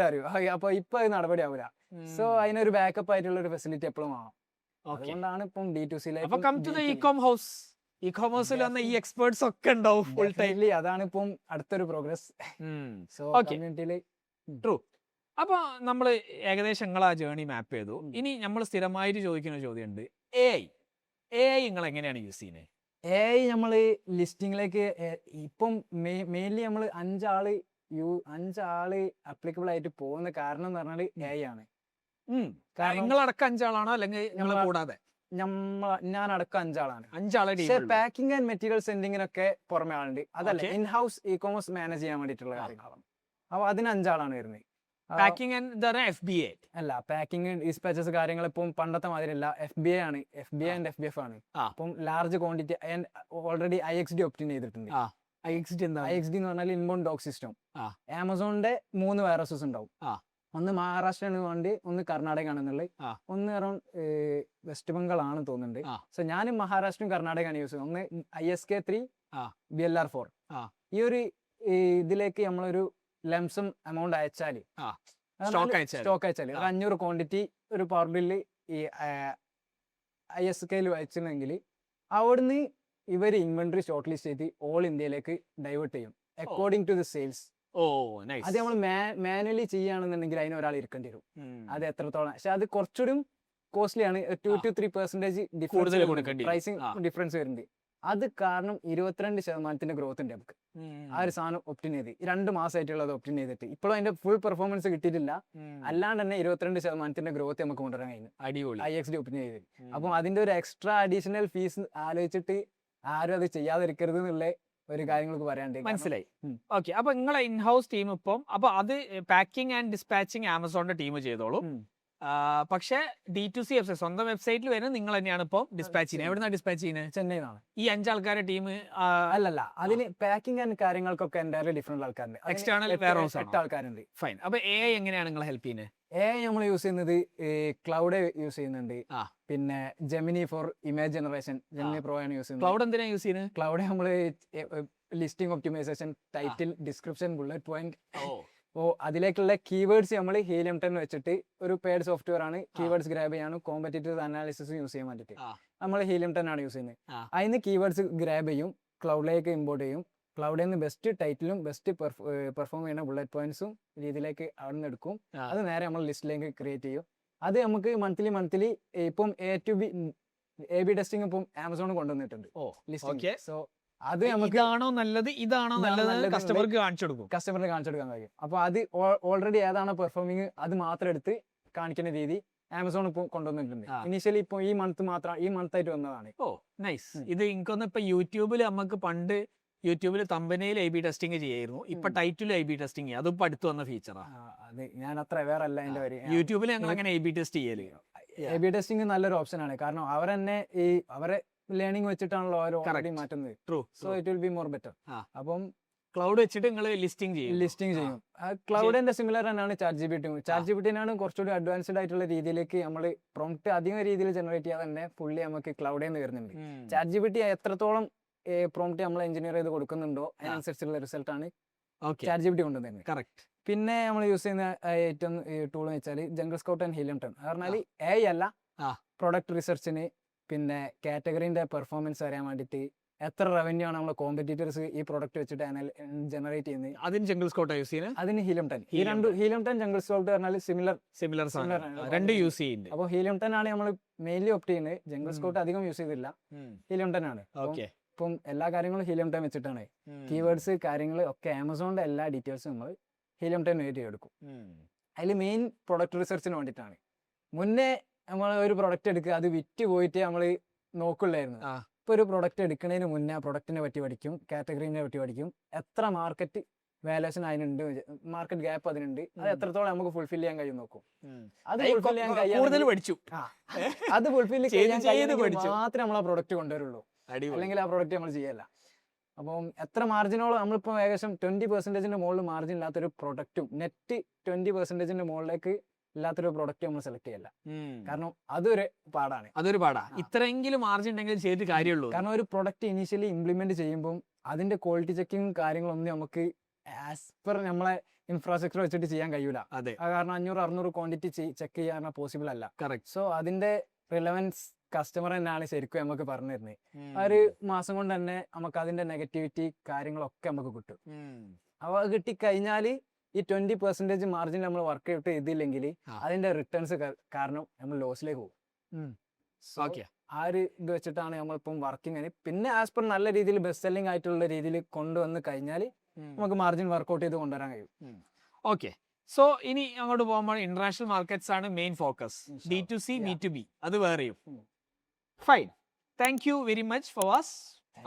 അറിയും. അപ്പൊ ഇപ്പൊ അത് നടപടി ആവില്ല. സോ അതിനൊരു ബാക്കപ്പ് ആയിട്ടുള്ള ഒരു ഫെസിലിറ്റി എപ്പോഴും ആവാം. അതുകൊണ്ടാണ് ഇപ്പം ഇ-കോമേഴ്സിൽ വന്ന ഈ എക്സ്പേർട്സ് ഒക്കെ ഉണ്ടാവും ഫുൾ ടൈം. അതാണ് ഇപ്പം അടുത്തൊരു പ്രോഗ്രസ്. So കമ്മ്യൂണിറ്റിയില് true. അപ്പൊ നമ്മൾ ഏകദേശം നിങ്ങൾ ആ ജേർണി മാപ്പ് ചെയ്തു. ഇനി നമ്മൾ സ്ഥിരമായിട്ട് ചോദിക്കുന്ന ചോദ്യമുണ്ട്, AI നിങ്ങൾ എങ്ങനെയാണ് യൂസ് ചെയ്യുന്നത്? AI നമ്മള് ലിസ്റ്റിംഗിലേക്ക് ഇപ്പം മെയിൻലി നമ്മൾ 5 ആള് അപ്ലിക്കബിൾ ആയിട്ട് പോകുന്ന കാരണം എന്ന് പറഞ്ഞാൽ AI ആണ്. നിങ്ങളടക്കം 5 ആളാണോ അല്ലെങ്കിൽ നിങ്ങളെ കൂടാതെ? ഞാൻ അടക്കം 5 ആളാണ്. 5 ആളെ. പക്ഷേ പാക്കിംഗ് ആൻഡ് മെറ്റീരിയൽ സെൻഡിങ്ങിനൊക്കെ പുറമെ ആളുണ്ട്. അതല്ല, ഇൻ ഹൗസ് ഇ-കോമേഴ്സ് മാനേജ് ചെയ്യാൻ വേണ്ടിയിട്ടുള്ള കാര്യങ്ങളാണ്. അപ്പൊ അതിന് 5 ആളാണ് വരുന്നത്. പാക്കിംഗ് ആൻഡ് FBA അല്ല, പാക്കിംഗ് ഡിസ്പാച്ചസ് കാര്യങ്ങൾ ഇപ്പം പണ്ടത്തെ മാതിരി അല്ല, FBA ആണ്. FBA ആൻഡ് FBF ആണ്. അപ്പം ലാർജ് ക്വാണ്ടിറ്റി ഓൾറെഡി IXD ഒപ്റ്റിൻ ചെയ്തിട്ടുണ്ട്. IXD എന്ന് പറഞ്ഞാൽ ഇൻബൗണ്ട് ഡോക്ക് സിസ്റ്റം. ആമസോണിന്റെ 3 വൈറസസ് ഉണ്ടാവും. ഒന്ന് മഹാരാഷ്ട്രയാണ് വേണ്ടി, ഒന്ന് കർണാടക ആണെന്നുള്ളത്, ഒന്ന് അറൗണ്ട് വെസ്റ്റ് ബംഗാൾ ആണ് തോന്നുന്നുണ്ട്. സോ ഞാൻ മഹാരാഷ്ട്രയും കർണാടകയാണ് യൂസ് ചെയ്യുന്നത്. ഒന്ന് ISK3 BLR4. ഈ ഒരു ഇതിലേക്ക് നമ്മളൊരു ലംസം എമൗണ്ട് അയച്ചാല്, സ്റ്റോക്ക് അയച്ചാല് 500 ക്വാണ്ടിറ്റി ഒരു പവർ ബില്ല് ഈ ISKയിൽ അയച്ചിട്ടുണ്ടെങ്കിൽ അവിടുന്ന് ഇവർ ഇൻവെന്ററി ഷോർട്ട് ലിസ്റ്റ് ചെയ്ത് ഓൾ ഇന്ത്യയിലേക്ക് ഡൈവേർട്ട് ചെയ്യും അക്കോർഡിംഗ് ടു ദി സെയിൽസ്. അത് നമ്മൾ മാനുവലി ചെയ്യുകയാണെന്നുണ്ടെങ്കിൽ അതിന് ഒരാൾ ഇരിക്കേണ്ടി വരും. അത് എത്രത്തോളം, പക്ഷെ അത് കുറച്ചുകൂടി കോസ്റ്റ്ലി ആണ്. 2-3% പ്രൈസിങ് ഡിഫറൻസ് വരുന്നുണ്ട്. അത് കാരണം 22% ഗ്രോത്ത് ഉണ്ട് നമുക്ക്. ആ ഒരു സാധനം ഒപ്റ്റിൻ ചെയ്ത് 2 മാസമായിട്ടുള്ളത് ഒപ്റ്റിൻ ചെയ്തിട്ട് ഇപ്പോഴും അതിന്റെ ഫുൾ പെർഫോമൻസ് കിട്ടിയിട്ടില്ല. അല്ലാണ്ട് തന്നെ 22% ഗ്രോത്ത് നമുക്ക് കൊണ്ടുവരാൻ കഴിഞ്ഞു. അടിപൊളി. IXD ഒപ്റ്റിൻ ചെയ്ത്. അപ്പം അതിന്റെ ഒരു എക്സ്ട്രാ അഡീഷണൽ ഫീസ് ആലോചിച്ചിട്ട് ആരും അത് ചെയ്യാതിരിക്കരുത് എന്നുള്ള ഒരു കാര്യങ്ങൾക്ക് പറയാണ്ട്. മനസ്സിലായി. ഓക്കെ. അപ്പൊ നിങ്ങളെ ഇൻഹൗസ് ടീം ഇപ്പം അപ്പൊ അത് പാക്കിംഗ് ആൻഡ് ഡിസ്പാച്ചിങ് ആമസോണിന്റെ ടീം ചെയ്തോളൂ. പക്ഷേ D2C വെബ്സൈറ്റ്, സ്വന്തം വെബ്സൈറ്റിൽ വരുന്നത് നിങ്ങൾ തന്നെയാണ് ഇപ്പോൾ ഡിസ്പാച്ച് ചെയ്യുന്നത്. എവിടുന്നാണ് ഡിസ്പാച്ച് ചെയ്യുന്നത്? ചെന്നൈയിലാണ്. ഈ 5 ആൾക്കാരുടെ ടീം അല്ലല്ല, അതിന് പാക്കിംഗ് ആൻഡ് കാര്യങ്ങൾക്കൊക്കെ എൻ്റെ ഡിഫറെന്റ് ആൾക്കാരുണ്ട്. എക്സ്റ്റേണൽ 8 ആൾക്കാരുണ്ട്. ഫൈൻ. അപ്പൊ AI എങ്ങനെയാണ് നിങ്ങൾ ഹെൽപ്പ് ചെയ്യുന്നത്? AI നമ്മൾ യൂസ് ചെയ്യുന്നത് ക്ലൗഡ് യൂസ് ചെയ്യുന്നുണ്ട്. പിന്നെ Gemini for image generation, Gemini pro ആണ് യൂസ് ചെയ്യുന്നത്. ക്ലൗഡ് എന്തിനാണ് യൂസ് ചെയ്യുന്നത്? ക്ലൗഡ് നമ്മള് listing optimisation, title, description, bullet point, അപ്പോൾ അതിലേക്കുള്ള കീവേഡ്സ് നമ്മൾ ഹീലിയം 10 വെച്ചിട്ട് ഒരു പെയ്ഡ് സോഫ്റ്റ്വെയർ ആണ്. കീവേഡ്സ് ഗ്രാബ് ചെയ്യാനും കോമ്പറ്റീറ്റീവ് അനാലിസിസ് യൂസ് ചെയ്യാൻ വേണ്ടിയിട്ട് നമ്മൾ ഹീലിയം 10 ആണ് യൂസ് ചെയ്യുന്നത്. അതിന് കീവേഡ്സ് ഗ്രാബ് ചെയ്യും, ക്ലൗഡിലേക്ക് ഇമ്പോർട്ട് ചെയ്യും. ക്ലൗഡിൽ നിന്ന് ബെസ്റ്റ് ടൈറ്റിലും ബെസ്റ്റ് പെർഫോം ചെയ്യുന്ന ബുള്ളറ്റ് പോയിന്റ്സും രീതിയിലേക്ക് അവിടെ നിന്ന് എടുക്കും. അത് നേരെ നമ്മൾ ലിസ്റ്റിലേക്ക് ക്രിയേറ്റ് ചെയ്യും. അത് നമുക്ക് മന്ത്ലി ഇപ്പം AB ടെസ്റ്റിംഗ് ഇപ്പം ആമസോൺ കൊണ്ടുവന്നിട്ടുണ്ട്. സോ അത് ഇതാണോ നല്ലത്, ഇതാണോ നല്ലത് കസ്റ്റമർക്ക് കാണിച്ചു കൊടുക്കാൻ കഴിയും. അപ്പൊ അത് ഓൾറെഡി ഏതാണോ പെർഫോമിങ് അത് മാത്രം എടുത്ത് കാണിക്കുന്ന രീതി ആമസോൺ ഇപ്പൊ കൊണ്ടുവന്നിട്ടുണ്ട്. ഇനീഷ്യലി ഇപ്പൊ ഈ മന്ത് ആയിട്ട് വന്നതാണ്. നൈസ്. ഇത് എനിക്കൊന്ന് ഇപ്പൊ യൂട്യൂബിൽ നമുക്ക് പണ്ട് യൂട്യൂബിൽ തമ്പനയിൽ AB ടെസ്റ്റിംഗ് ചെയ്യായിരുന്നു. ഇപ്പൊ ടൈറ്റിലും AB ടെസ്റ്റിംഗ്, അതും ഇപ്പൊ അടുത്ത് വന്ന ഫീച്ചറാ. അത് ഞാൻ അത്ര വേറെ അല്ല എന്റെ വരി. യൂട്യൂബിൽ ഞങ്ങൾ അങ്ങനെ AB ടെസ്റ്റ് ചെയ്യല്. AB ടെസ്റ്റിംഗ് നല്ലൊരു ഓപ്ഷൻ ആണ്. കാരണം അവരെന്നെ അവരെ ലേണിംഗ് വെച്ചിട്ടാണല്ലോ ഓരോ മാറ്റുന്നത്. So it will be more better. അപ്പം ക്ലൗഡ് വെച്ചിട്ട് നിങ്ങൾ ലിസ്റ്റിംഗ് ചെയ്യും. ക്ലൗഡിന്റെ സിമിലർ തന്നെയാണ് ചാറ്റ് കുറച്ചുകൂടി അഡ്വാൻസ്ഡ് ആയിട്ടുള്ള രീതിയിലേക്ക് നമ്മൾ പ്രോംപ്റ്റ് അധികം രീതിയിൽ ജനറേറ്റ് ചെയ്യാതെ തന്നെ ഫുള്ളി നമുക്ക് ക്ലൗഡിൽ നിന്ന് വരുന്നുണ്ട്. ചാറ്റ് GPT എത്രത്തോളം പ്രോംപ്റ്റ് നമ്മൾ എഞ്ചിനീയർ ചെയ്ത് കൊടുക്കുന്നുണ്ടോ അതിനനുസരിച്ചുള്ള റിസൾട്ട് ആണ് ചാറ്റ് GPT കൊണ്ടുവരുന്നത്. കറക്റ്റ്. പിന്നെ നമ്മൾ യൂസ് ചെയ്യുന്ന ഏറ്റവും ടൂൾ എന്ന് വെച്ചാൽ ജംഗിൾ സ്കൗട്ട് ആൻഡ് ഹീലിയം 10. പറഞ്ഞാൽ AI അല്ല, പ്രൊഡക്റ്റ് റിസർച്ചിന് പിന്നെ കാറ്റഗറിന്റെ പെർഫോമൻസ് അറിയാൻ വേണ്ടിയിട്ട് എത്ര റവന്യൂ ആണ് നമ്മളെ കോമ്പറ്റീറ്റേഴ്സ് ഈ പ്രൊഡക്റ്റ് വെച്ചിട്ട് ജനറേറ്റ് ചെയ്യുന്നത്. അതിന് ജംഗിൾ സ്കൗട്ട് യൂസ് ചെയ്യുന്നത്, അതിന് ഹീലിയം 10. ഈ രണ്ട് ഹീലിയം 10 ജംഗിൾ സ്കൗട്ട് പറഞ്ഞാൽ സിമിലർ രണ്ട് യൂസ് ചെയ്യുന്നുണ്ട്. അപ്പോൾ ഹീലിയം 10 ആണ് നമ്മൾ മെയിൻലി ഓപ്റ്റ് ചെയ്യുന്നത്. ജംഗിൾ സ്കൗട്ട് അധികം യൂസ് ചെയ്തില്ല, ഹീലിയം 10 ആണ്. ഇപ്പം എല്ലാ കാര്യങ്ങളും ഹീലിയം ടൈം വെച്ചിട്ടാണ്. കീവേഡ്സ് കാര്യങ്ങൾ ഒക്കെ ആമസോണിന്റെ എല്ലാ ഡീറ്റെയിൽസും നമ്മൾ ഹീലിയം ടൈം എഴുതി എടുക്കും. അതിൽ മെയിൻ പ്രൊഡക്റ്റ് റിസർച്ചിന് വേണ്ടിയിട്ടാണ്. മുന്നേ നമ്മൾ ഒരു പ്രൊഡക്റ്റ് എടുക്കുക, അത് വിറ്റ് പോയിട്ട് നമ്മൾ നോക്കില്ലായിരുന്നു. ഇപ്പൊ ഒരു പ്രൊഡക്റ്റ് എടുക്കുന്നതിന് മുന്നേ ആ പ്രൊഡക്റ്റിനെ പറ്റി പഠിക്കും, കാറ്റഗറീനെ പറ്റി പഠിക്കും, എത്ര മാർക്കറ്റ് വാല്യൂഷൻ അതിനുണ്ട്, മാർക്കറ്റ് ഗ്യാപ്പ് അതിനുണ്ട്, അത് എത്രത്തോളം നമുക്ക് ഫുൾഫിൽ ചെയ്യാൻ കഴിയും നോക്കും. അത് ഫുൾഫിൽ ചെയ്യാൻ കൂടുതൽ പഠിച്ചു, അത് ഫുൾഫിൽ ചെയ്യാൻ മാത്രമേ നമ്മൾ ആ പ്രൊഡക്റ്റ് കൊണ്ടുവരുള്ളൂ, അല്ലെങ്കിൽ ആ പ്രൊഡക്റ്റ് നമ്മൾ ചെയ്യല്ല. അപ്പം എത്ര മാർജിനോളം നമ്മളിപ്പോൾ ഏകദേശം 20% മുകളിൽ മാർജിൻ ഇല്ലാത്തൊരു പ്രൊഡക്റ്റും നെറ്റ് 20% മുകളിലേക്ക് ഇല്ലാത്തൊരു പ്രൊഡക്റ്റ് നമ്മൾ സെലക്ട് ചെയ്യല്ല. കാരണം അതൊരു പാടാണ്. ഇത്രയെങ്കിലും മാർജിൻ ഉണ്ടെങ്കിൽ ചെയ്തിട്ട് കാര്യമുള്ളൂ. കാരണം ഒരു പ്രൊഡക്റ്റ് ഇനീഷ്യലി ഇംപ്ലിമെന്റ് ചെയ്യുമ്പോൾ അതിന്റെ ക്വാളിറ്റി ചെക്കിങ് കാര്യങ്ങളൊന്നും നമുക്ക് ആസ് പെർ നമ്മളെ ഇൻഫ്രാസ്ട്രക്ചർ വെച്ചിട്ട് ചെയ്യാൻ കഴിയൂല. കാരണം 500-600 ക്വാണ്ടിറ്റി ചെക്ക് ചെയ്യാൻ പോസിബിൾ അല്ല. സോ അതിന്റെ റിലവൻസ് കസ്റ്റമർ തന്നെയാണ് ശരിക്കും നമുക്ക് പറഞ്ഞു തരുന്നത്. ആ ഒരു മാസം കൊണ്ട് തന്നെ നമുക്ക് അതിന്റെ നെഗറ്റിവിറ്റി കാര്യങ്ങളൊക്കെ നമുക്ക് കിട്ടും. അപ്പൊ അത് കിട്ടിക്കഴിഞ്ഞാല് ഈ 20% മാർജിൻ നമ്മൾ വർക്ക് ഔട്ട് ചെയ്തില്ലെങ്കിൽ അതിന്റെ റിട്ടേൺസ് കാരണം നമ്മൾ ലോസിലേക്ക് പോകും. ആ ഒരു ഇത് വെച്ചിട്ടാണ് നമ്മളിപ്പം വർക്കിംഗ്. പിന്നെ ആസ് പെർ നല്ല രീതിയിൽ ബെസ്റ്റ് സെല്ലിംഗ് ആയിട്ടുള്ള രീതിയിൽ കൊണ്ടുവന്ന് കഴിഞ്ഞാൽ നമുക്ക് മാർജിൻ വർക്ക്ഔട്ട് ചെയ്ത് കൊണ്ടുവരാൻ കഴിയും. ഓക്കെ, സോ ഇനി അങ്ങോട്ട് പോകുമ്പോൾ ഇന്റർനാഷണൽ മാർക്കറ്റ്സ് ആണ് മെയിൻ ഫോക്കസ്. D2C, B2B അത് വേറെയും. Fine, thank you very much for was.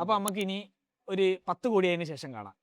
അപ്പൊ നമുക്ക് ഇനി ഒരു 10 കോടി അതിന് ശേഷം കാണാം.